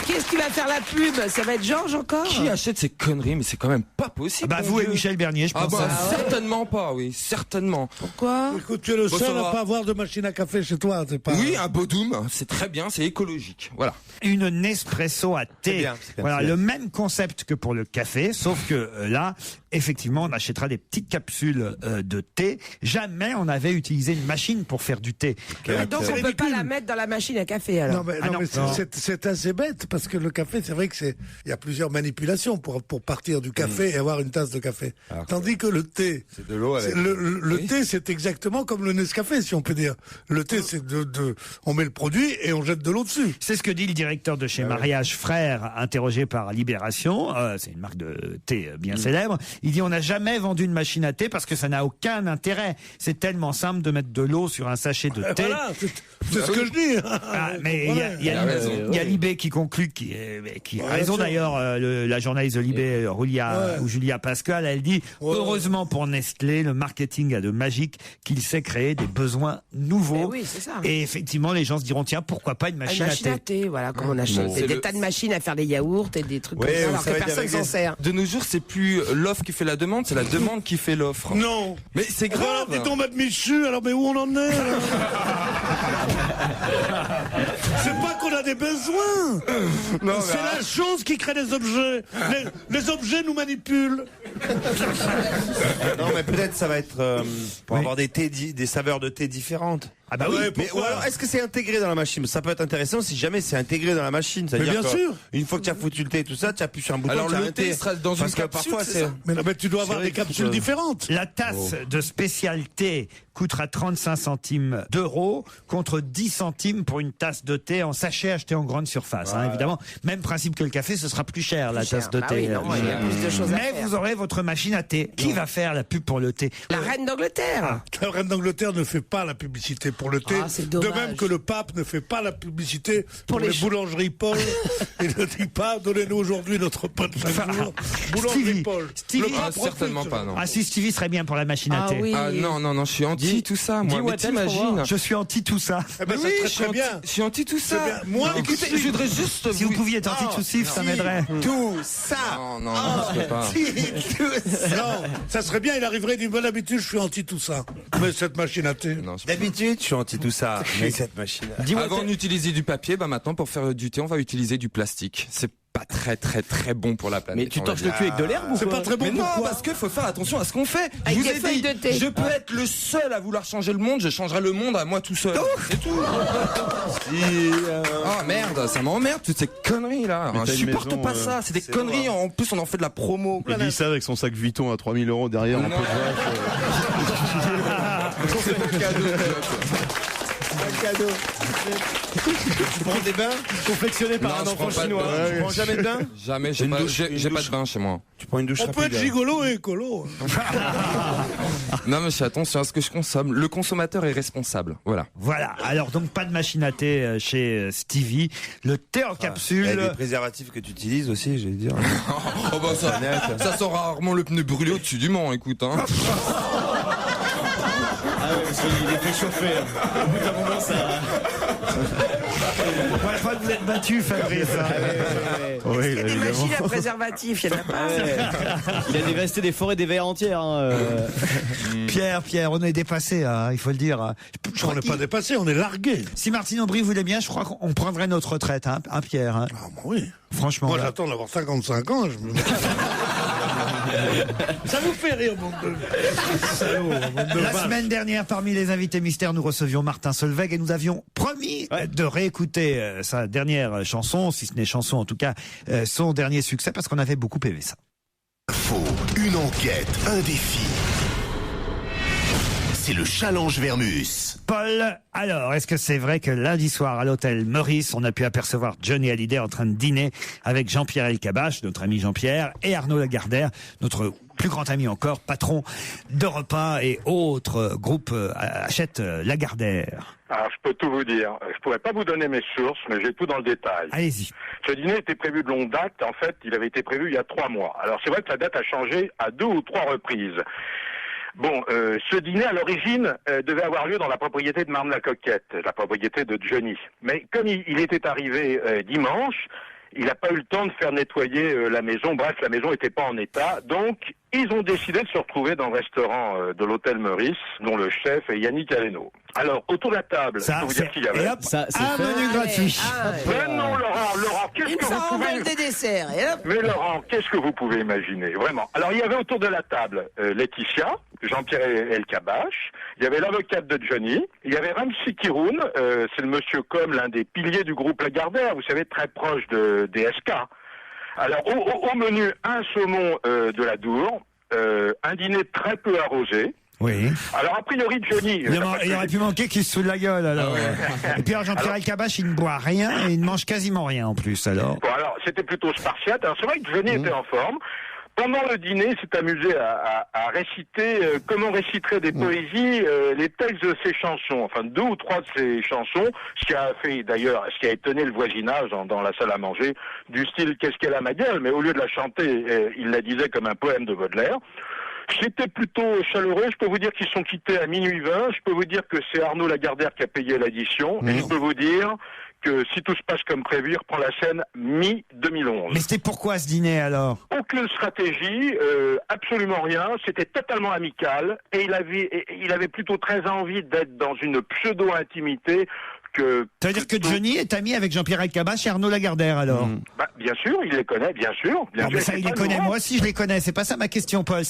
qu'est-ce qui va faire la pub? Ça va être Georges encore? Qui achète ces conneries? Mais c'est quand même pas possible. Vous et Michel Bernier, je pense. Certainement pas, oui, certainement. Pourquoi? Écoute, tu es le seul à pas avoir de machine à café chez toi, c'est pas... Oui, un Bodum, c'est très bien, c'est écologique. Voilà. Une Nespresso à thé. C'est bien, Voilà, c'est bien. le même concept que pour le café, sauf que là, effectivement, on achètera des petites capsules de thé. Jamais on avait utilisé une machine pour faire du thé. Donc on peut pas la mettre dans la machine à café alors. Non, mais c'est assez bête parce que le café, c'est vrai que il y a plusieurs manipulations pour partir du café et avoir une tasse de café. Tandis que le thé, c'est de l'eau avec. Le thé, c'est exactement comme le Nescafé, si on peut dire. Le thé, c'est on met le produit et on jette de l'eau dessus. C'est ce que dit le directeur de chez Mariage Frères, interrogé par Libération. C'est une marque de thé bien célèbre. Il dit on n'a jamais vendu une machine à thé parce que ça n'a aucun intérêt. C'est tellement simple de mettre de l'eau sur un sachet de thé. Voilà, c'est ce que je dis. Mais il y a Libé qui conclut, qui a raison d'ailleurs, la journaliste de Libé, Julia Pascal, elle dit heureusement pour Nestlé, le marketing a de magique qu'il sait créer des besoins nouveaux. Oui, c'est ça. Et effectivement, les gens se diront tiens, pourquoi pas une machine à thé. Voilà, comme on achète des tas de machines à faire des yaourts et des trucs comme ça, alors que personne s'en sert. De nos jours, c'est plus l'offre qui fait la demande, c'est la demande qui fait l'offre. Non. Mais c'est grave. Alors, dis-donc, Mme Michu, alors mais où on en est alors c'est pas qu'on a des besoins. C'est la chose qui crée des objets. Les objets nous manipulent. Non, mais peut-être ça va être pour avoir des saveurs de thé différentes. Ah bah oui. Mais ou alors est-ce que c'est intégré dans la machine? Ça peut être intéressant si jamais c'est intégré dans la machine. Mais bien sûr. Une fois que tu as foutu le thé et tout ça, tu appuies sur un bouton. Alors tu as le un thé sera dans une capsule, parfois c'est ça. Mais tu dois avoir des capsules différentes. La tasse de spécialité coûtera 35 centimes d'euros contre 10 centimes pour une tasse de thé en sachet achetée en grande surface. Hein, évidemment, même principe que le café, ce sera plus cher la tasse de thé. Oui, non, il y a plus de choses à Mais faire. vous aurez votre machine à thé. Qui va faire la pub pour le thé? La reine d'Angleterre. La reine d'Angleterre ne fait pas la publicité pour le thé. C'est de dommage. même que le pape ne fait pas la publicité pour les les boulangeries Paul. Il ne dit pas donnez-nous aujourd'hui notre pain de chaque jour. Boulangerie Paul. Stevie, Le pape certainement refuse. pas, non. Ah si, Stevie serait bien pour la machine à thé. Ah non, je suis anti tout ça, moi. Mais t'imagines. Je suis anti tout ça. Eh ben, Oui, ça serait très bien. Je suis anti tout ça. bien. Moi, écoutez, je voudrais juste. Si vous pouviez être anti tout ça m'aiderait. Tout ça. Non, je peux pas. Non, ça serait bien, il arriverait d'une bonne habitude, je suis anti tout ça. Mais cette machine à thé. D'habitude, je suis anti tout ça. Mais cette machine. Avant d'utiliser du papier, maintenant pour faire du thé, on va utiliser du plastique. C'est pas très bon pour la planète. Mais tu torches le cul avec de l'herbe ou c'est quoi? pas très bon. Mais non, pourquoi parce qu'il faut faire attention à ce qu'on fait. Avec Je vous des ai feuilles dit, de thé. je peux être le seul à vouloir changer le monde, je changerai le monde à moi tout seul. C'est tout. Oh merde, ça m'emmerde toutes ces conneries là. Mais Je t'as une supporte maison, pas ça, c'est des c'est conneries. vrai. En plus, on en fait de la promo. Il dit ça avec son sac Vuitton à 3000 € derrière. Non. Un peu de C'est un cadeau. Un cadeau. Tu prends des bains Confectionné par Non, un je enfant prends pas de chinois. bain. Tu prends jamais de bain? Jamais, j'ai pas de bain chez moi. Tu prends une douche On peut rapide. être gigolo et écolo. Non, mais je fais attention à ce que je consomme. Le consommateur est responsable. Voilà. Voilà. Alors donc pas de machine à thé chez Stevie. Le thé en capsule. Et les préservatifs que tu utilises aussi, j'allais dire. Oh bah ça sent rarement le pneu brûlé au-dessus du Mans, écoute. Hein. Ah ouais, parce qu'il est fait chauffer. Au bout d'un moment, ça. Pour la fois que vous êtes battu, Fabrice. Oui, Il y a des machines à préservatifs, il y en a pas. Il a dévasté des forêts des verres entières. Hein, Pierre, on est dépassé, hein, il faut le dire. On n'est pas dépassé, on est largué. Si Martine Aubry voulait bien, je crois qu'on prendrait notre retraite, hein, Pierre. Hein. Ah, bah oui. Franchement. Moi, là. j'attends d'avoir 55 ans. Ça vous fait rire, mon de... Salaud, mon de La vache. semaine dernière, parmi les invités mystères, nous recevions Martin Solveig et nous avions promis de réécouter sa dernière chanson, si ce n'est chanson en tout cas, son dernier succès, parce qu'on avait beaucoup aimé ça. Faux, une enquête, un défi. C'est le challenge Vermus. Paul, alors, est-ce que c'est vrai que lundi soir à l'hôtel Meurice, on a pu apercevoir Johnny Hallyday en train de dîner avec Jean-Pierre Elkabbach, notre ami Jean-Pierre, et Arnaud Lagardère, notre plus grand ami encore, patron d'Europe 1 et autres groupes Hachette Lagardère? Alors, je peux tout vous dire. Je pourrais pas vous donner mes sources, mais j'ai tout dans le détail. Allez-y. Ce dîner était prévu de longue date. En fait, il avait été prévu il y a 3 mois. Alors, c'est vrai que la date a changé à 2 ou 3 reprises. Bon, ce dîner, à l'origine, devait avoir lieu dans la propriété de Marne-la-Coquette, la propriété de Johnny. Mais comme il était arrivé dimanche, Il n'a pas eu le temps de faire nettoyer la maison. Bref, la maison n'était pas en état. Donc, ils ont décidé de se retrouver dans le restaurant de l'hôtel Meurice, dont le chef est Yannick Aleno. Alors, autour de la table, je peux vous dire qu'il y avait... un menu gratuit. Non, Laurent, qu'est-ce que vous pouvez... des desserts. Mais Laurent, qu'est-ce que vous pouvez imaginer, vraiment? Alors, il y avait autour de la table Laetitia, Jean-Pierre Elkabbach, il y avait l'avocate de Johnny, il y avait Ramsi Kiroun, c'est le monsieur Com, l'un des piliers du groupe Lagardère, vous savez, très proche de DSK. Alors, au menu, un saumon de la Dour, un dîner très peu arrosé. Oui. Alors, a priori, Johnny... Il aurait pu manquer qu'il se saoule la gueule, alors. Et puis, Jean-Pierre Elkabbach, il ne boit rien et il ne mange quasiment rien, en plus, alors. Bon, alors, c'était plutôt spartiate. Alors, c'est vrai que Johnny était en forme. Pendant le dîner, il s'est amusé à réciter, comme on réciterait des poésies, les textes de ses chansons, enfin 2 ou 3 de ses chansons, ce qui a fait d'ailleurs, ce qui a étonné le voisinage dans la salle à manger, du style « Qu'est-ce qu'elle a ma gueule ?» mais au lieu de la chanter, il la disait comme un poème de Baudelaire. C'était plutôt chaleureux, je peux vous dire qu'ils sont quittés à minuit 20, je peux vous dire que c'est Arnaud Lagardère qui a payé l'addition, et je peux vous dire que si tout se passe comme prévu, il reprend la scène mi-2011. Mais c'était pourquoi ce dîner alors? Aucune stratégie, absolument rien, c'était totalement amical, et il avait plutôt très envie d'être dans une pseudo-intimité. Ça veut dire que Johnny est ami avec Jean-Pierre Elkabbach et Arnaud Lagardère, alors? Bah, bien sûr, il les connaît, bien sûr. Non, mais ça, il les connaît. Moi aussi, je les connais. C'est pas ça ma question, Paul.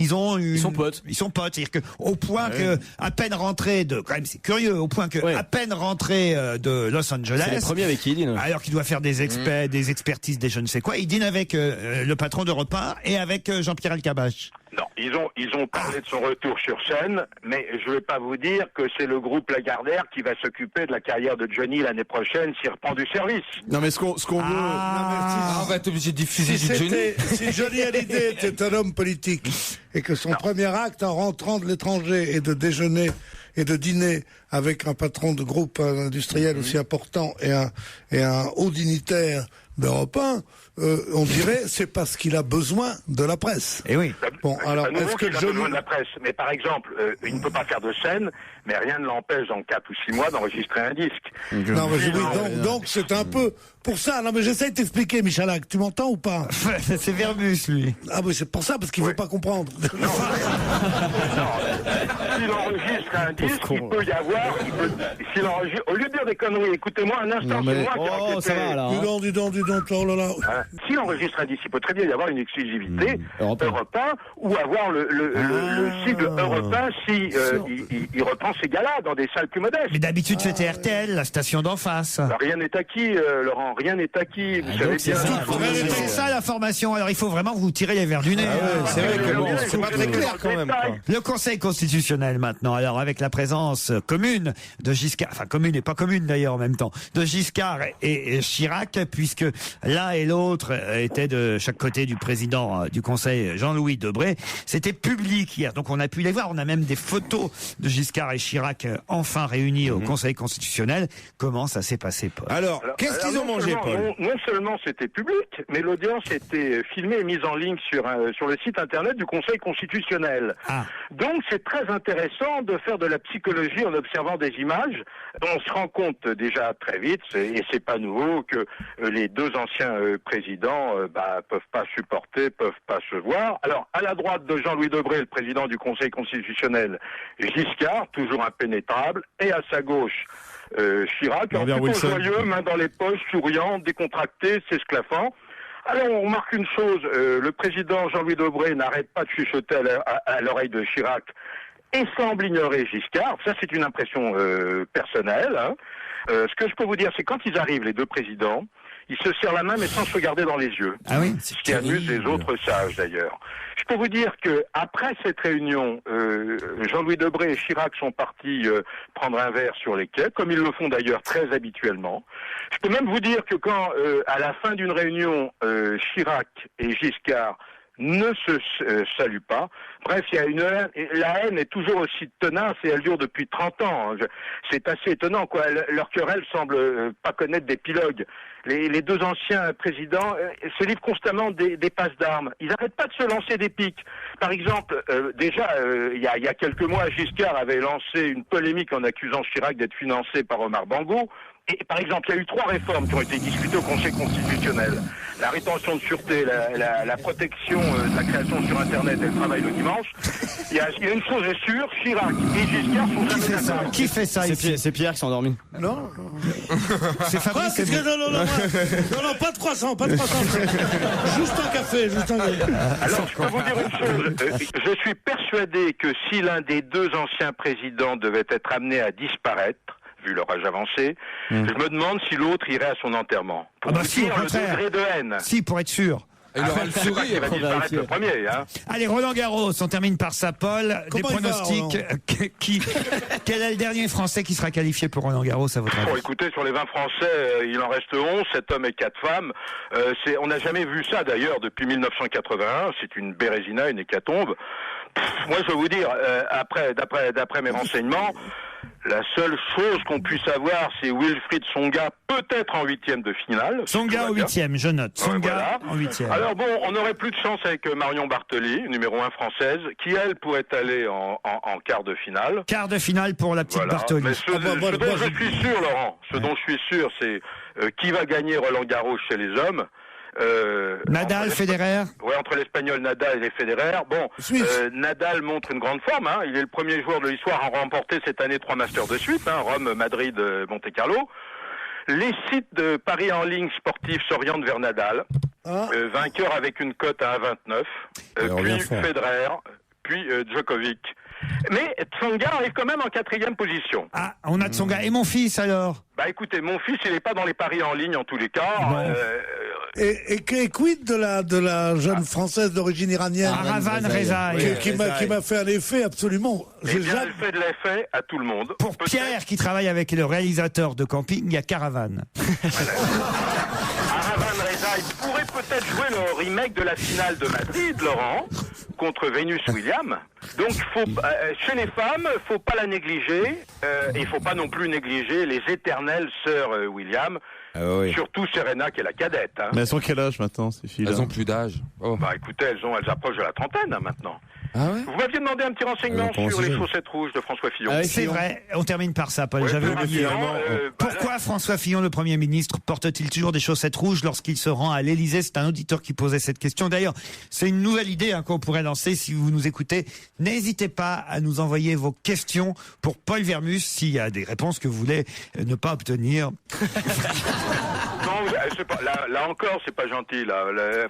Ils sont potes. Ils sont potes. C'est-à-dire que, au point que, à peine rentré quand même, c'est curieux, au point que, à peine rentré de Los Angeles. C'est les premiers avec qui il dîne. Alors qu'il doit faire des expertises, des je ne sais quoi. Il dîne avec le patron d'Europe 1 et avec Jean-Pierre Elkabbach. Non, ils ont parlé de son retour sur scène, mais je ne vais pas vous dire que c'est le groupe Lagardère qui va s'occuper de la carrière de Johnny l'année prochaine s'il reprend du service. Non, mais ce qu'on veut... on va être obligé de diffuser du Johnny. Si Johnny Hallyday était un homme politique et que son premier acte en rentrant de l'étranger est de déjeuner et de dîner avec un patron de groupe industriel aussi important et un haut dignitaire d'Europe 1, on dirait c'est parce qu'il a besoin de la presse. Et oui. Bon, alors est-ce que Johnny a besoin de la presse? Mais par exemple, il ne peut pas faire de scène, mais rien ne l'empêche dans 4 ou 6 mois d'enregistrer un disque. Non, mais donc c'est un peu pour ça. Non, mais j'essaie de t'expliquer, Michalak. Tu m'entends ou pas? C'est Verbus, lui. Ah oui, c'est pour ça, parce qu'il veut pas comprendre. Non. S'il enregistre un disque, il peut y avoir. Au lieu de dire des conneries, écoutez-moi un instant, c'est moi qui ai ça va, alors, dis donc, oh là là. S'il enregistre un disque, il peut très bien y avoir une exclusivité Europe 1 ou avoir le sigle Europe 1 si il reprend ses galas dans des salles plus modestes. Mais d'habitude, c'était RTL, la station d'en face. Alors, rien n'est acquis, Laurent, rien n'est acquis. Vous savez bien. C'est ça l'information. Alors, il faut vraiment vous tirer les verres du nez. C'est vrai que c'est pas très clair quand même. Le Conseil constitutionnel maintenant, alors avec la présence commune de Giscard, enfin commune et pas commune d'ailleurs en même temps, de Giscard et Chirac, puisque l'un et l'autre étaient de chaque côté du président du Conseil, Jean-Louis Debré. C'était public hier, donc on a pu les voir. On a même des photos de Giscard et Chirac enfin réunis au Conseil constitutionnel. Comment ça s'est passé, Paul? Alors qu'est-ce qu'ils ont mangé, Paul? Non seulement c'était public, mais l'audience était filmée et mise en ligne sur le site internet du Conseil constitutionnel. Donc c'est très intéressant de faire de la psychologie en observant des images. On se rend compte déjà très vite, et c'est pas nouveau, que les deux anciens présidents peuvent pas supporter, peuvent pas se voir. Alors à la droite de Jean-Louis Debré, le président du Conseil constitutionnel, Giscard, toujours impénétrable, et à sa gauche Chirac, plutôt joyeux, main dans les poches, souriant, décontracté, s'esclaffant. Alors on remarque une chose, le président Jean-Louis Debré n'arrête pas de chuchoter à l'oreille de Chirac et semble ignorer Giscard. Ça c'est une impression personnelle. Hein. Ce que je peux vous dire, c'est quand ils arrivent, les deux présidents, ils se serrent la main mais sans se regarder dans les yeux. Ah oui, ce qui amuse les autres sages d'ailleurs. Je peux vous dire que après cette réunion, Jean-Louis Debré et Chirac sont partis prendre un verre sur les quais, comme ils le font d'ailleurs très habituellement. Je peux même vous dire que quand, à la fin d'une réunion, Chirac et Giscard ne se saluent pas. Bref, il y a une haine, et la haine est toujours aussi tenace et elle dure depuis 30 ans. C'est assez étonnant, quoi. Leur querelle semble pas connaître d'épilogue. Les deux anciens présidents se livrent constamment des passes d'armes. Ils n'arrêtent pas de se lancer des piques. Par exemple, déjà, il y a quelques mois, Giscard avait lancé une polémique en accusant Chirac d'être financé par Omar Bango. Et par exemple, il y a eu 3 réformes qui ont été discutées au Conseil constitutionnel. La rétention de sûreté, la protection de la création sur Internet et le travail le dimanche. Il y a une chose est sûre, Chirac et Giscard sont jamais d'accord. Qui fait ça ici? C'est Pierre qui s'est endormi. Non. C'est Fabrice. Non, pas de croissant, pas de croissant. Juste un café, juste un café. Alors, je peux vous dire une chose. Je suis persuadé que si l'un des 2 anciens présidents devait être amené à disparaître, vu leur âge avancé, je me demande si l'autre irait à son enterrement. Pour si, au le contraire. degré de haine. Si, pour être sûr. Il aura le sourire. Il va disparaître le premier. Hein. Allez, Roland Garros, on termine par ça, Paul. Comment des il va, pronostics. Quel est le dernier Français qui sera qualifié pour Roland Garros, à votre avis? Bon, écoutez, sur les 20 Français, il en reste 11, 7 hommes et 4 femmes. On n'a jamais vu ça, d'ailleurs, depuis 1981. C'est une bérésina, une hécatombe. Moi, je vais vous dire, d'après mes renseignements, la seule chose qu'on puisse avoir, c'est Wilfried Tsonga, peut-être en 8e de finale. Tsonga en 8e, je note. Tsonga en 8e. Alors bon, on aurait plus de chance avec Marion Bartoli, numéro 1 française, qui elle pourrait aller en quart de finale. Quart de finale pour la petite Bartoli. Mais ce dont je suis sûr, Laurent, c'est qui va gagner Roland Garros chez les hommes. Nadal, Federer. Ouais, entre l'Espagnol Nadal et les Federer. Bon, Nadal montre une grande forme. Hein. Il est le premier joueur de l'histoire à remporter cette année 3 Masters de suite. Hein. Rome, Madrid, Monte-Carlo. Les sites de paris en ligne sportifs s'orientent vers Nadal. Vainqueur avec une cote à 1,29. Puis Federer. Puis Djokovic. Mais Tsonga arrive quand même en 4e position. Ah, on a Tsonga. Et mon fils alors? Bah écoutez, mon fils, il n'est pas dans les paris en ligne en tous les cas. Et quid de la jeune Française d'origine iranienne Aravan Rezaï, qui m'a fait un effet absolument. Elle fait de l'effet à tout le monde. Pour Pierre qui travaille avec le réalisateur de Camping, il y a Caravan. Aravan Rezaï pourrait peut-être jouer le remake de la finale de Madrid, Laurent, contre Venus Williams. Donc chez les femmes, faut pas la négliger. Et il faut pas non plus négliger les éternelles sœurs Williams. Surtout Serena qui est la cadette. Hein. Mais elles ont quel âge maintenant, ces filles-là? Elles ont plus d'âge. Bah écoutez, elles approchent de la trentaine hein, maintenant. Ah ouais? Vous m'aviez demandé un petit renseignement sur les chaussettes rouges de François Fillon. C'est vrai, on termine par ça, Paul. J'avais oublié. Pourquoi François Fillon, le Premier ministre, porte-t-il toujours des chaussettes rouges lorsqu'il se rend à l'Élysée? C'est un auditeur qui posait cette question. D'ailleurs, c'est une nouvelle idée qu'on pourrait lancer si vous nous écoutez. N'hésitez pas à nous envoyer vos questions pour Paul Vermus s'il y a des réponses que vous voulez ne pas obtenir. Là encore, c'est pas gentil.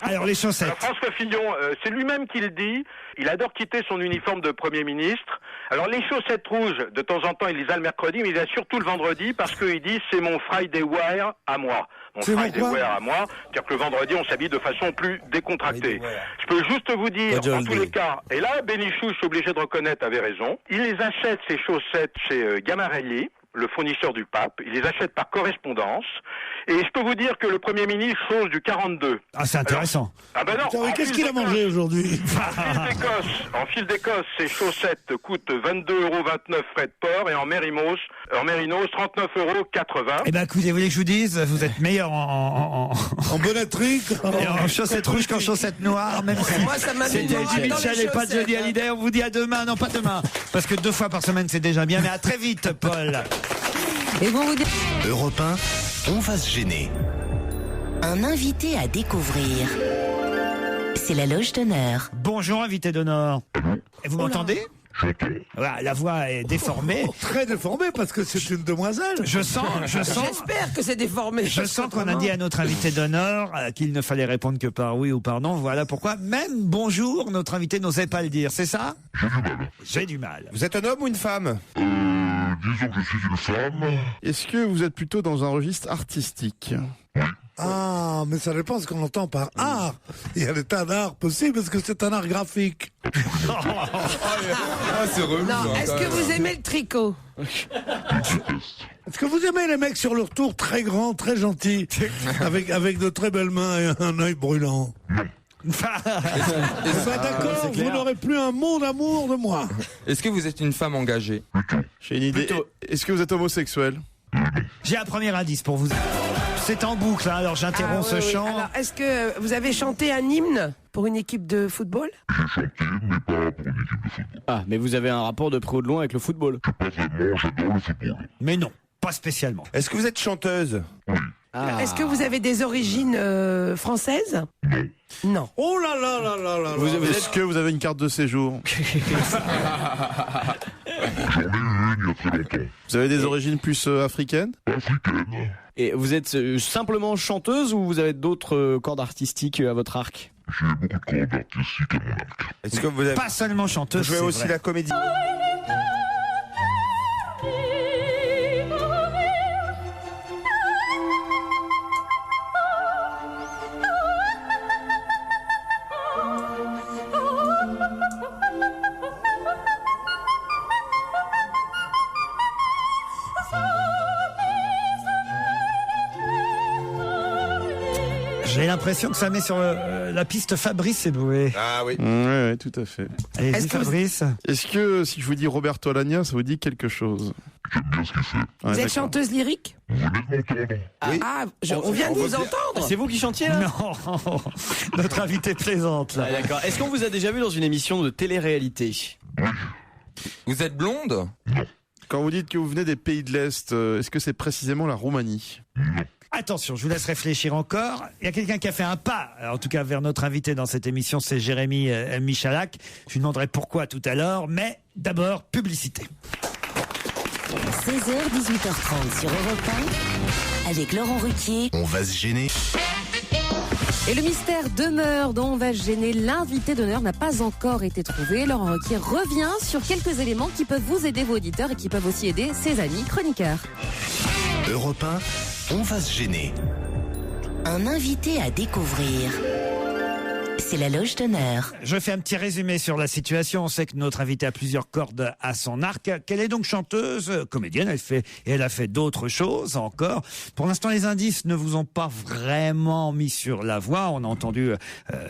Alors les chaussettes. François Fillon, c'est lui-même qui le dit. Il adore quitter son uniforme de Premier ministre. Alors les chaussettes rouges, de temps en temps, il les a le mercredi, mais il les a surtout le vendredi parce qu'il dit c'est mon Friday wear à moi. Mon Friday wear à moi, c'est-à-dire que le vendredi, on s'habille de façon plus décontractée. Je peux juste vous dire, dans tous les cas, et là, Bénichou, je suis obligé de reconnaître, avait raison. Il les achète, ces chaussettes, chez Gamarelli, le fournisseur du pape. Il les achète par correspondance. Et je peux vous dire que le Premier ministre chose du 42. Ah, c'est intéressant. Qu'est-ce qu'il a mangé aujourd'hui? En fil d'Écosse, ces chaussettes coûtent 22,29 € frais de port et en mérinos, 39,80 €. Eh ben, écoutez, vous voulez que je vous dise, vous êtes meilleur en bonnetterie, en chaussettes rouges qu'en chaussettes noires, même si moi, ça m'a c'était Eddie Mitchell et pas Johnny Hallyday. On vous dit à demain, non pas demain, parce que 2 fois par semaine c'est déjà bien, mais à très vite, Paul. Et bon, vous dites... Europe 1, on va se gêner. Un invité à découvrir. C'est la loge d'honneur. Bonjour, invité d'honneur. Vous m'entendez? Voilà, la voix est déformée. Très déformée parce que c'est une demoiselle. Je sens. J'espère que c'est déformé. Je sens qu'on a dit à notre invité d'honneur qu'il ne fallait répondre que par oui ou par non. Voilà pourquoi même bonjour, notre invité n'osait pas le dire. C'est ça? J'ai du mal. Vous êtes un homme ou une femme? Disons que je suis une femme. Est-ce que vous êtes plutôt dans un registre artistique? Ah, mais ça dépend ce qu'on entend par art. Il y a des tas d'art possibles parce que c'est un art graphique. C'est relou. Non, est-ce que vous aimez le tricot? Est-ce que vous aimez les mecs sur leur tour très grands, très gentils, avec de très belles mains et un œil brûlant? D'accord, vous n'aurez plus un mot d'amour de moi. Est-ce que vous êtes une femme engagée? J'ai une idée. Est-ce que vous êtes homosexuel? J'ai un premier indice pour vous. C'est en boucle, hein, alors j'interromps ce chant. Alors, est-ce que vous avez chanté un hymne pour une équipe de football? J'ai chanté, mais pas pour une équipe de football. Ah, mais vous avez un rapport de près ou de loin avec le football? Pas vraiment, j'adore le football. Mais non. Pas spécialement. Est-ce que vous êtes chanteuse? Est-ce que vous avez des origines françaises? Non. Oh là là là là là. Est-ce que vous avez une carte de séjour? J'en ai une il y a très longtemps. Vous avez des origines plus africaines? Africaine. Et vous êtes simplement chanteuse ou vous avez d'autres cordes artistiques à votre arc? J'ai beaucoup de cordes artistiques à mon arc. Est-ce que vous avez... Pas seulement chanteuse. Vous jouez aussi vrai. la comédie? J'ai l'impression que ça met sur la piste Fabrice Eboué. Ah oui. Ouais, tout à fait. Allez-y, Fabrice. Est-ce que si je vous dis Roberto Alagna, ça vous dit quelque chose? J'aime bien ce qu'il fait. Vous êtes chanteuse lyrique? Vous venez de m'entendre. Oui. On vient de vous entendre. C'est vous qui chantiez là? Non, notre invité plaisante là. Ah, d'accord. Est-ce qu'on vous a déjà vu dans une émission de télé-réalité? Vous êtes blonde? Quand vous dites que vous venez des pays de l'Est, est-ce que c'est précisément la Roumanie? Attention, je vous laisse réfléchir encore. Il y a quelqu'un qui a fait un pas, en tout cas vers notre invité dans cette émission, c'est Jérémy Michalak. Je lui demanderai pourquoi tout à l'heure, mais d'abord, publicité. 16h, 18h30 sur Europe 1, avec Laurent Ruquier. On va se gêner. Et le mystère demeure, dont on va se gêner. L'invité d'honneur n'a pas encore été trouvé. Laurent Ruquier revient sur quelques éléments qui peuvent vous aider, vos auditeurs, et qui peuvent aussi aider ses amis chroniqueurs. Europe 1, on va se gêner. Un invité à découvrir. C'est la loge d'honneur. Je fais un petit résumé sur la situation. On sait que notre invité a plusieurs cordes à son arc. Qu'elle est donc chanteuse, comédienne, elle a fait d'autres choses encore. Pour l'instant, les indices ne vous ont pas vraiment mis sur la voie. On a entendu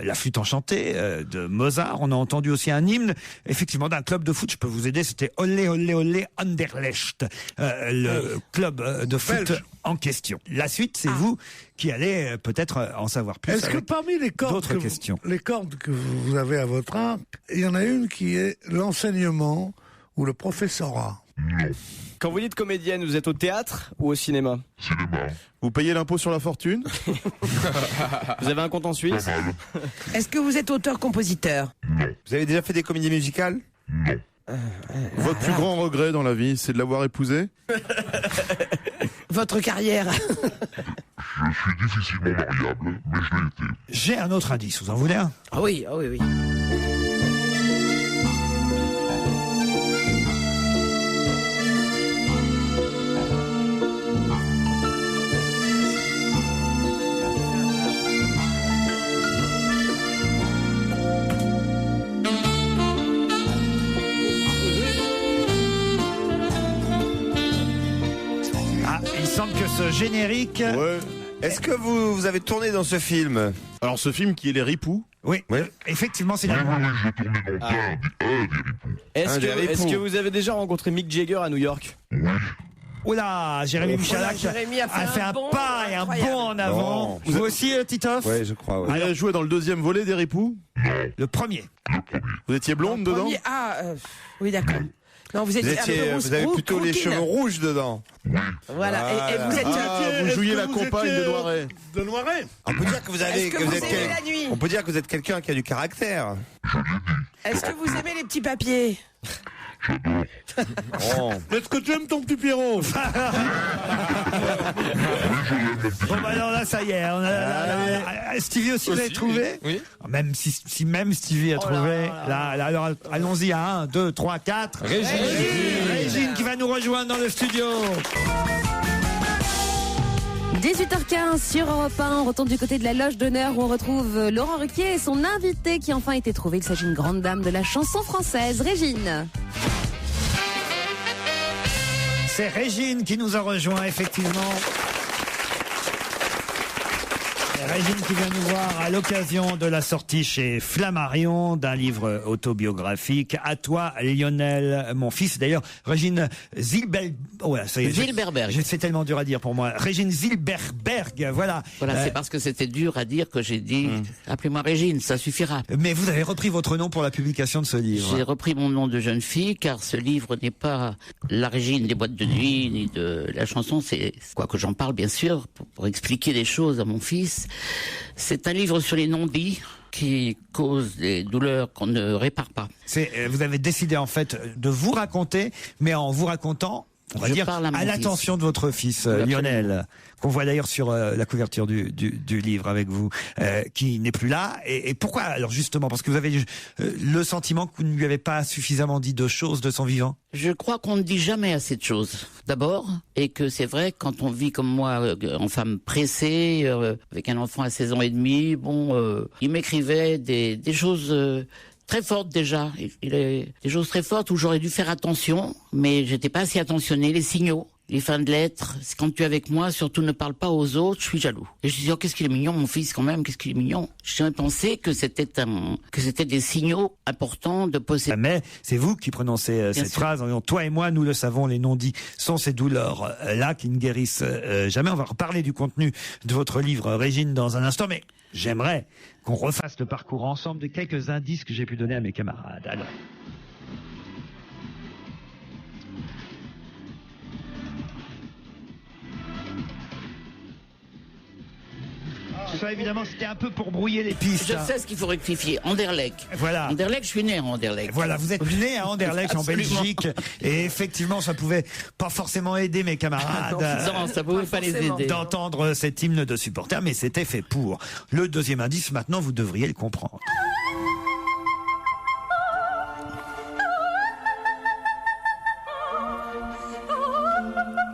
la flûte enchantée de Mozart. On a entendu aussi un hymne, effectivement, d'un club de foot. Je peux vous aider. C'était Olé, Olé, Olé, Anderlecht, le club de foot Belge. en question. La suite, c'est vous qui allez peut-être en savoir plus. Est-ce que parmi les cordes, les cordes que vous avez à votre arc, il y en a une qui est l'enseignement ou le professorat? Quand vous dites comédienne, vous êtes au théâtre ou au cinéma? Cinéma. Vous payez l'impôt sur la fortune? Vous avez un compte en Suisse? Est-ce que vous êtes auteur-compositeur? Vous avez déjà fait des comédies musicales? Votre plus grand regret dans la vie, c'est de l'avoir épousé? Votre carrière? Je suis difficilement mariable, mais je l'ai été. J'ai un autre indice, vous en voulez un? Ah oui, ah oui, oui. Il semble que ce générique... Ouais. Est-ce que vous avez tourné dans ce film? Alors ce film qui est Les Ripoux? Oui, effectivement, c'est la... J'ai tourné dans des ripoux. Est-ce que vous avez déjà rencontré Mick Jagger à New York? Oula, Jérémy Michalak Jérémy a fait un bond pas et un incroyable. bond en avant. Vous aussi, Titoff? Oui, je crois. Vous avez joué dans le deuxième volet des Ripoux? Le premier. Vous étiez blonde dedans? Premier, oui, d'accord. Non, vous étiez Vous avez plutôt les cheveux rouges dedans. Voilà, et vous êtes... vous jouiez la compagne de Noiret. De Noiret. On peut dire que vous avez... Est-ce que vous aimez la nuit? On peut dire que vous êtes quelqu'un qui a du caractère. Est-ce que vous aimez les petits papiers? Est-ce que tu aimes ton petit Pierrot? Bon, bah alors là, ça y est. Stevie aussi, vous l'avez trouvé? Oui. Même si même Stevie a trouvé. Là, alors, allons-y à 1, 2, 3, 4. Régine qui va nous rejoindre dans le studio. 18h15 sur Europe 1, on retourne du côté de la loge d'honneur où on retrouve Laurent Ruquier et son invité qui a enfin été trouvé. Il s'agit d'une grande dame de la chanson française, Régine. C'est Régine qui nous a rejoint, effectivement. Régine qui vient nous voir à l'occasion de la sortie chez Flammarion d'un livre autobiographique. À toi, Lionel, mon fils. D'ailleurs, Régine Zilberberg. C'est tellement dur à dire pour moi. Régine Zilberberg, voilà. Voilà, c'est parce que c'était dur à dire que j'ai dit appelez-moi Régine, ça suffira. Mais vous avez repris votre nom pour la publication de ce livre. J'ai repris mon nom de jeune fille, car ce livre n'est pas la Régine des boîtes de nuit, ni de la chanson. C'est quoi que j'en parle, bien sûr, pour expliquer les choses à mon fils. C'est un livre sur les non-dits qui causent des douleurs qu'on ne répare pas. Vous avez décidé en fait de vous raconter, mais en vous racontant, on va dire, à l'attention de votre fils, Lionel, qu'on voit d'ailleurs sur la couverture du livre avec vous, qui n'est plus là. Et pourquoi alors justement? Parce que vous avez le sentiment que vous ne lui avez pas suffisamment dit de choses de son vivant? Je crois qu'on ne dit jamais assez de choses, d'abord, et que c'est vrai, quand on vit comme moi, en femme pressée, avec un enfant à 16 ans et demi, il m'écrivait des choses... très fortes déjà, des choses très fortes où j'aurais dû faire attention, mais j'étais pas assez attentionné. Les signaux, les fins de lettres, c'est quand tu es avec moi, surtout ne parle pas aux autres, je suis jaloux. Et je me dis, oh, qu'est-ce qu'il est mignon, mon fils, quand même, qu'est-ce qu'il est mignon. J'ai pensé que c'était des signaux importants de posséder. Mais c'est vous qui prononcez cette phrase, toi et moi, nous le savons, les non-dits sont ces douleurs-là qui ne guérissent jamais. On va reparler du contenu de votre livre, Régine, dans un instant, mais j'aimerais qu'on refasse le parcours ensemble de quelques indices que j'ai pu donner à mes camarades. Alors. Ça, évidemment, c'était un peu pour brouiller les pistes. Je sais ce qu'il faut rectifier. Anderlecht. Voilà. Anderlecht, je suis né à Anderlecht. Voilà, vous êtes né à Anderlecht, en Belgique. Et effectivement, ça pouvait pas forcément aider mes camarades. Non, ça pouvait pas les aider. D'entendre cet hymne de supporters, mais c'était fait pour. Le deuxième indice, maintenant, vous devriez le comprendre.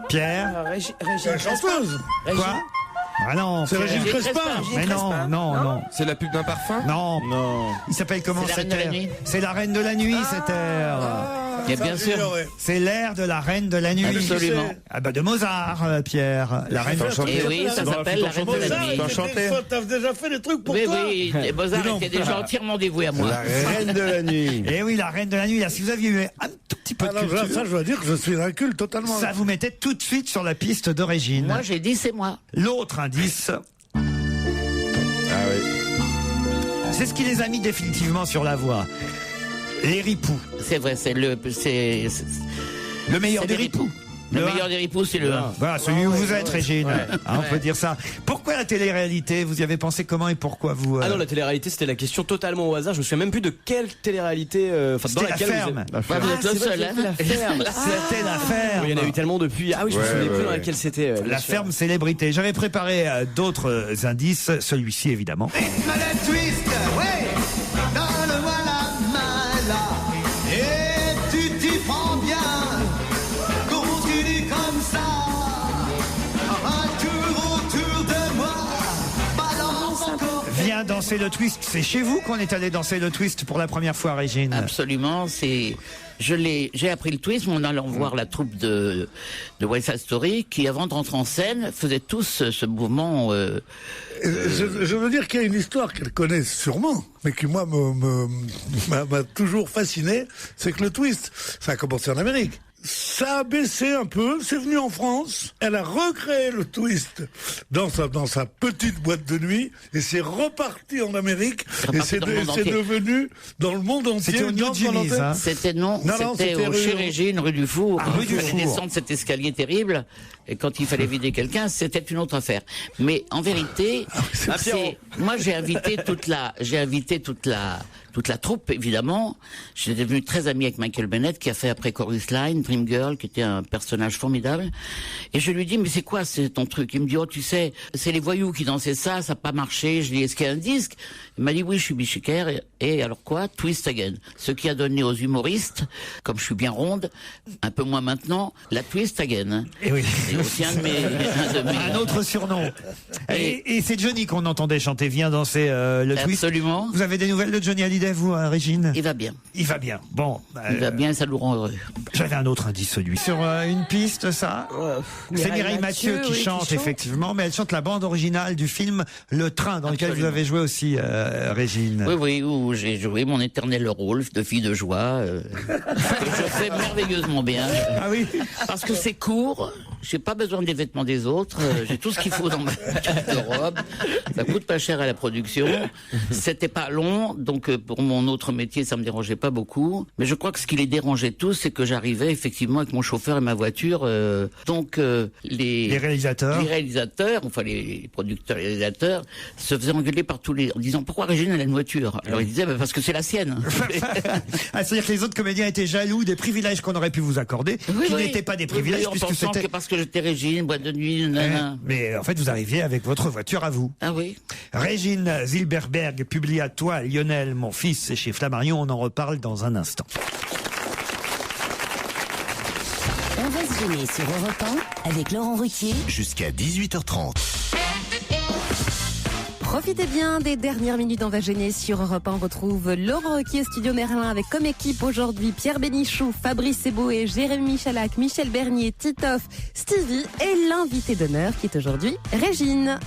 Pierre. La chanteuse. Quoi? Ah non, c'est Régine Crespin. Mais non. C'est la pub d'un parfum? Non. Il s'appelle comment cette air? C'est la Reine de la Nuit, cette air. Et bien sûr. C'est l'air de la Reine de la Nuit. Absolument. Ah bah de Mozart, Pierre. La Reine de la Nuit. Et oui, ça s'appelle la Reine de la Nuit. T'as déjà fait des trucs pour toi. Oui, Mozart était déjà entièrement dévoué à moi. La Reine de la Nuit. Et oui, la Reine de la Nuit. Là, si vous aviez eu un tout petit peu de culture, ça, je dois dire que je suis inculte totalement. Ça vous mettait tout de suite sur la piste de Régine. Moi, j'ai dit c'est moi. L'autre indice. Ah oui. C'est ce qui les a mis définitivement sur la voie. Les ripoux. C'est vrai, c'est le meilleur des ripoux. Le meilleur des ripoux, c'est le 1. Voilà, celui où vous êtes, Régine. On peut dire ça. Pourquoi la télé-réalité? Vous y avez pensé comment et pourquoi vous Ah non, la télé-réalité, c'était la question totalement au hasard. Je me souviens même plus de quelle télé-réalité. Dans laquelle vous êtes le seul. C'était La Ferme. Il y en a eu tellement depuis. Ah oui, je me souviens plus dans laquelle c'était. La Ferme célébrité. J'avais préparé d'autres indices. Celui-ci, évidemment. Twist, ouais. Donne-moi la main là. Et tu t'y prends bien. Continue comme ça. Un tour autour de moi. Balance encore. Viens danser le twist. C'est chez vous qu'on est allé danser le twist pour la première fois, Régine. Absolument, j'ai appris le twist en allant voir la troupe de West Side Story qui, avant de rentrer en scène, faisait tous ce mouvement. Je veux dire qu'il y a une histoire qu'elle connaît sûrement, mais qui moi m'a toujours fasciné, c'est que le twist, ça a commencé en Amérique. Ça a baissé un peu, c'est venu en France, elle a recréé le twist dans sa petite boîte de nuit, et c'est reparti en Amérique, et c'est devenu dans le monde entier. C'était au New Jimmy's, hein. C'était chez Régine, rue du Four. Il fallait descendre cet escalier terrible, et quand il fallait vider quelqu'un, c'était une autre affaire. Mais en vérité, moi j'ai invité toute la troupe, évidemment. J'étais devenu très ami avec Michael Bennett, qui a fait après Chorus Line, Dream Girl, qui était un personnage formidable. Et je lui dis, mais c'est quoi ton truc? Il me dit, oh, tu sais, c'est les voyous qui dansaient ça n'a pas marché. Je lui dis, est-ce qu'il y a un disque? Il m'a dit, oui, je suis bichiquaire. Et alors quoi? Twist Again. Ce qui a donné aux humoristes, comme je suis bien ronde, un peu moins maintenant, la Twist Again. Et oui. c'est aussi un de mes... Un autre surnom. Et c'est Johnny qu'on entendait chanter Viens danser le twist. Absolument. Vous avez des nouvelles de Johnny Hallyday, vous, Régine? Il va bien. Il va bien. Bon. Il va bien, ça nous rend heureux. J'avais un autre indice, celui. Sur une piste, ça c'est Mireille Mathieu qui chante, effectivement, mais elle chante la bande originale du film Le Train, dans lequel vous avez joué aussi, Régine. Oui, où j'ai joué mon éternel rôle de fille de joie, que je fais merveilleusement bien. Ah oui. Parce que c'est court, j'ai pas besoin des vêtements des autres, j'ai tout ce qu'il faut dans ma garde-robe. Ça coûte pas cher à la production. C'était pas long, donc pour mon autre métier, ça me dérangeait pas beaucoup. Mais je crois que ce qui les dérangeait tous, c'est que j'arrivais effectivement avec mon chauffeur et ma voiture. Donc les réalisateurs, enfin les producteurs, les réalisateurs, se faisaient engueuler par tous en disant pourquoi Régine elle a une voiture. Alors ils disaient parce que c'est la sienne. C'est-à-dire que les autres comédiens étaient jaloux des privilèges qu'on aurait pu vous accorder, qui n'étaient pas des privilèges, puisque c'était que parce que j'étais Régine, boîte de nuit. Mais en fait, vous arriviez avec votre voiture à vous. Ah oui. Régine Zilberberg publie à toi, Lionel, mon fils, c'est chez Flammarion. On en reparle dans un instant. On va se gêner sur Europe 1 avec Laurent Ruquier. Jusqu'à 18h30. Profitez bien des dernières minutes d'On va gêner sur Europe 1. On retrouve Laurent Ruquier, Studio Merlin, avec comme équipe aujourd'hui Pierre Bénichou, Fabrice Eboué, Jérémy Michalak, Michel Bernier, Titoff, Stevie et l'invité d'honneur qui est aujourd'hui Régine.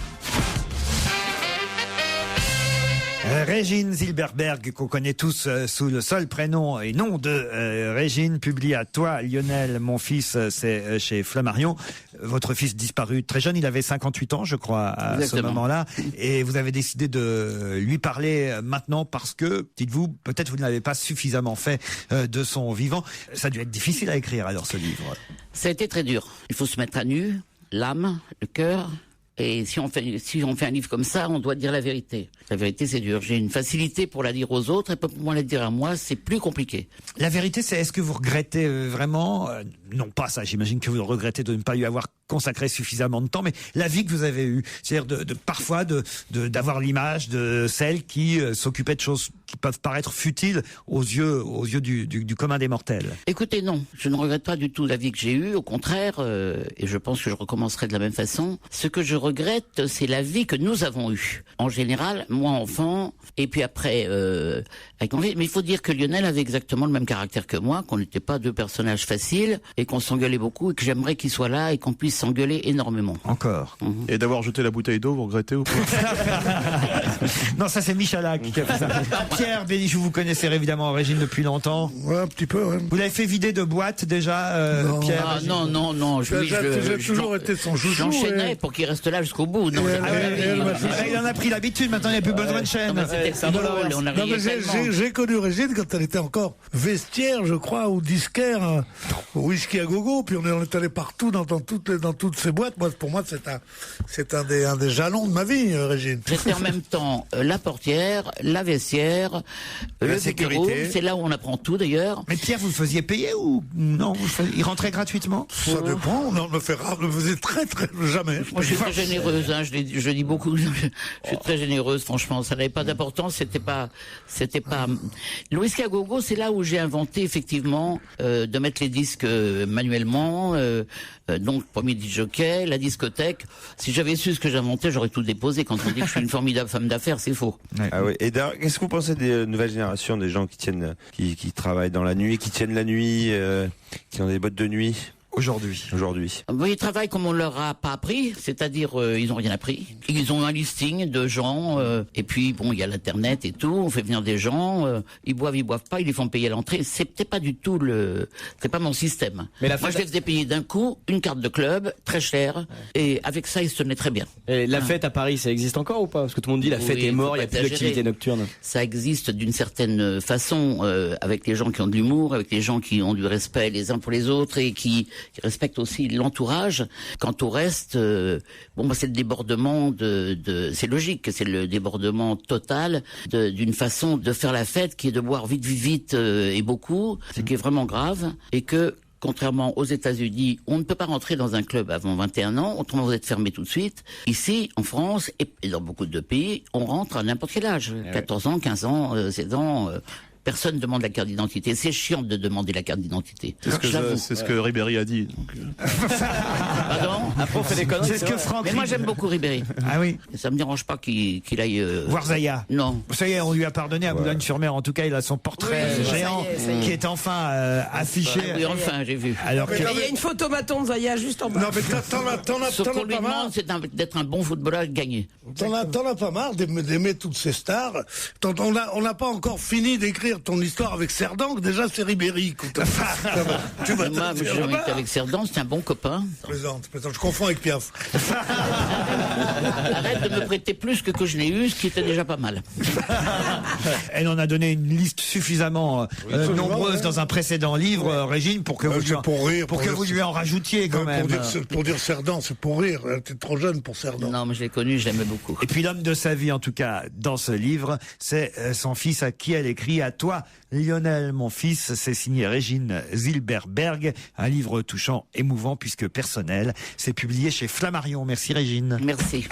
Régine Zilberberg, qu'on connaît tous sous le seul prénom et nom de Régine, publie à toi, Lionel, mon fils, c'est chez Flammarion. Votre fils disparu très jeune, il avait 58 ans, je crois, à ce moment-là. Et vous avez décidé de lui parler maintenant parce que, dites-vous, peut-être vous ne l'avez pas suffisamment fait de son vivant. Ça a dû être difficile à écrire alors, ce livre. Ça a été très dur. Il faut se mettre à nu, l'âme, le cœur. Et si on fait un livre comme ça, on doit dire la vérité. La vérité, c'est dur. J'ai une facilité pour la dire aux autres et pour moi la dire à moi, c'est plus compliqué. La vérité, c'est est-ce que vous regrettez vraiment, non pas ça, j'imagine que vous regrettez de ne pas lui avoir consacré suffisamment de temps, mais la vie que vous avez eue, c'est-à-dire parfois d'avoir l'image de celle qui s'occupait de choses qui peuvent paraître futiles aux yeux du commun des mortels. Écoutez, non, je ne regrette pas du tout la vie que j'ai eue, au contraire, et je pense que je recommencerai de la même façon. Ce que je regrette, c'est la vie que nous avons eue. En général, moi enfant, et puis après avec mon fils. Mais il faut dire que Lionel avait exactement le même caractère que moi, qu'on n'était pas deux personnages faciles, et qu'on s'engueulait beaucoup, et que j'aimerais qu'il soit là, et qu'on puisse s'engueuler énormément. Encore. Et d'avoir jeté la bouteille d'eau, vous regrettez ou pas? Non, ça c'est Michalak qui a fait ça. Pierre Bénichou, vous connaissez évidemment Régine depuis longtemps. Ouais, un petit peu, ouais. Vous l'avez fait vider de boîte déjà, non. Pierre? Non. J'ai toujours été son chouchou. J'enchaînais pour qu'il reste là jusqu'au bout. Non, il en a pris l'habitude, maintenant il n'y a plus besoin de chaîne. J'ai connu Régine quand elle était encore vestiaire, je crois, ou disquaire, au Whisky à Gogo, puis on est allé partout dans toutes ces boîtes. Pour moi, c'est un des jalons de ma vie, Régine. J'étais en même temps la portière, la vestiaire, la sécurité. C'est là où on apprend tout d'ailleurs. Mais Pierre, vous le faisiez payer ou non? Il rentrait gratuitement? Ça dépend. On me faisait très jamais. Moi, je suis très généreuse. Hein, je dis beaucoup. Je suis très généreuse, franchement. Ça n'avait pas d'importance. C'était pas. Le Whisky à Gogo, c'est là où j'ai inventé effectivement de mettre les disques manuellement. Donc premier disjockey, la discothèque. Si j'avais su ce que j'inventais, j'aurais tout déposé. Quand on dit que je suis une formidable femme d'affaires, c'est faux. Ah oui. Et d'ailleurs, qu'est-ce que vous pensez des nouvelles générations, des gens qui travaillent dans la nuit, qui tiennent la nuit, qui ont des bottes de nuit? Aujourd'hui. Ils travaillent comme on leur a pas appris, c'est-à-dire ils ont rien appris. Ils ont un listing de gens et puis bon, il y a l'internet et tout, on fait venir des gens, ils boivent pas, ils les font payer à l'entrée. C'est peut-être pas du tout c'est pas mon système. Mais moi je les faisais payer d'un coup une carte de club très chère et avec ça ils se tenaient très bien. Et la fête à Paris, ça existe encore ou pas? Parce que tout le monde dit la fête est morte, il y a plus d'activité nocturne. Ça existe d'une certaine façon avec les gens qui ont de l'humour, avec les gens qui ont du respect les uns pour les autres et qui respectent aussi l'entourage. Quant au reste, c'est le débordement c'est logique, c'est le débordement total d'une façon de faire la fête qui est de boire vite et beaucoup, ce qui est vraiment grave, et que contrairement aux États-Unis, on ne peut pas rentrer dans un club avant 21 ans, autrement vous êtes fermé tout de suite. Ici, en France, et dans beaucoup de pays, on rentre à n'importe quel âge. 14 ans, 15 ans, 16 ans... Personne ne demande la carte d'identité. C'est chiant de demander la carte d'identité. C'est ce que Ribéry a dit. Pardon? Après, on fait des conneries. C'est ce que Franck. Mais moi, j'aime beaucoup Ribéry. Ah oui. Et ça me dérange pas qu'il aille voir Zaya. Non. Ça y est, on lui a pardonné à Boulogne-sur-Mer. En tout cas, il a son portrait géant qui est enfin affiché. Oui, enfin, j'ai vu. Alors il y a une photomaton de Zaya juste en bas. Non, mais Ce qu'on lui demande, c'est d'être un bon footballeur et de gagner. T'en as pas marre d'aimer toutes ces stars. On n'a pas encore fini d'écrire ton histoire avec Cerdan, que déjà c'est Ribéry. Moi, j'ai jamais été avec Cerdan, c'est un bon copain. Plaisante, je confonds avec Piaf. Arrête de me prêter plus que je n'ai eu, ce qui était déjà pas mal. Elle en a donné une liste suffisamment nombreuse dans un précédent livre, Régine, pour que vous lui en rajoutiez quand même. Pour dire Cerdan, c'est pour rire. T'es trop jeune pour Cerdan. Non, mais je l'ai connu, je l'aimais beaucoup. Et puis l'homme de sa vie, en tout cas, dans ce livre, c'est son fils à qui elle écrit: à toi, Lionel, mon fils. C'est signé Régine Zilberberg. Un livre touchant, émouvant, puisque personnel. C'est publié chez Flammarion. Merci Régine. Merci.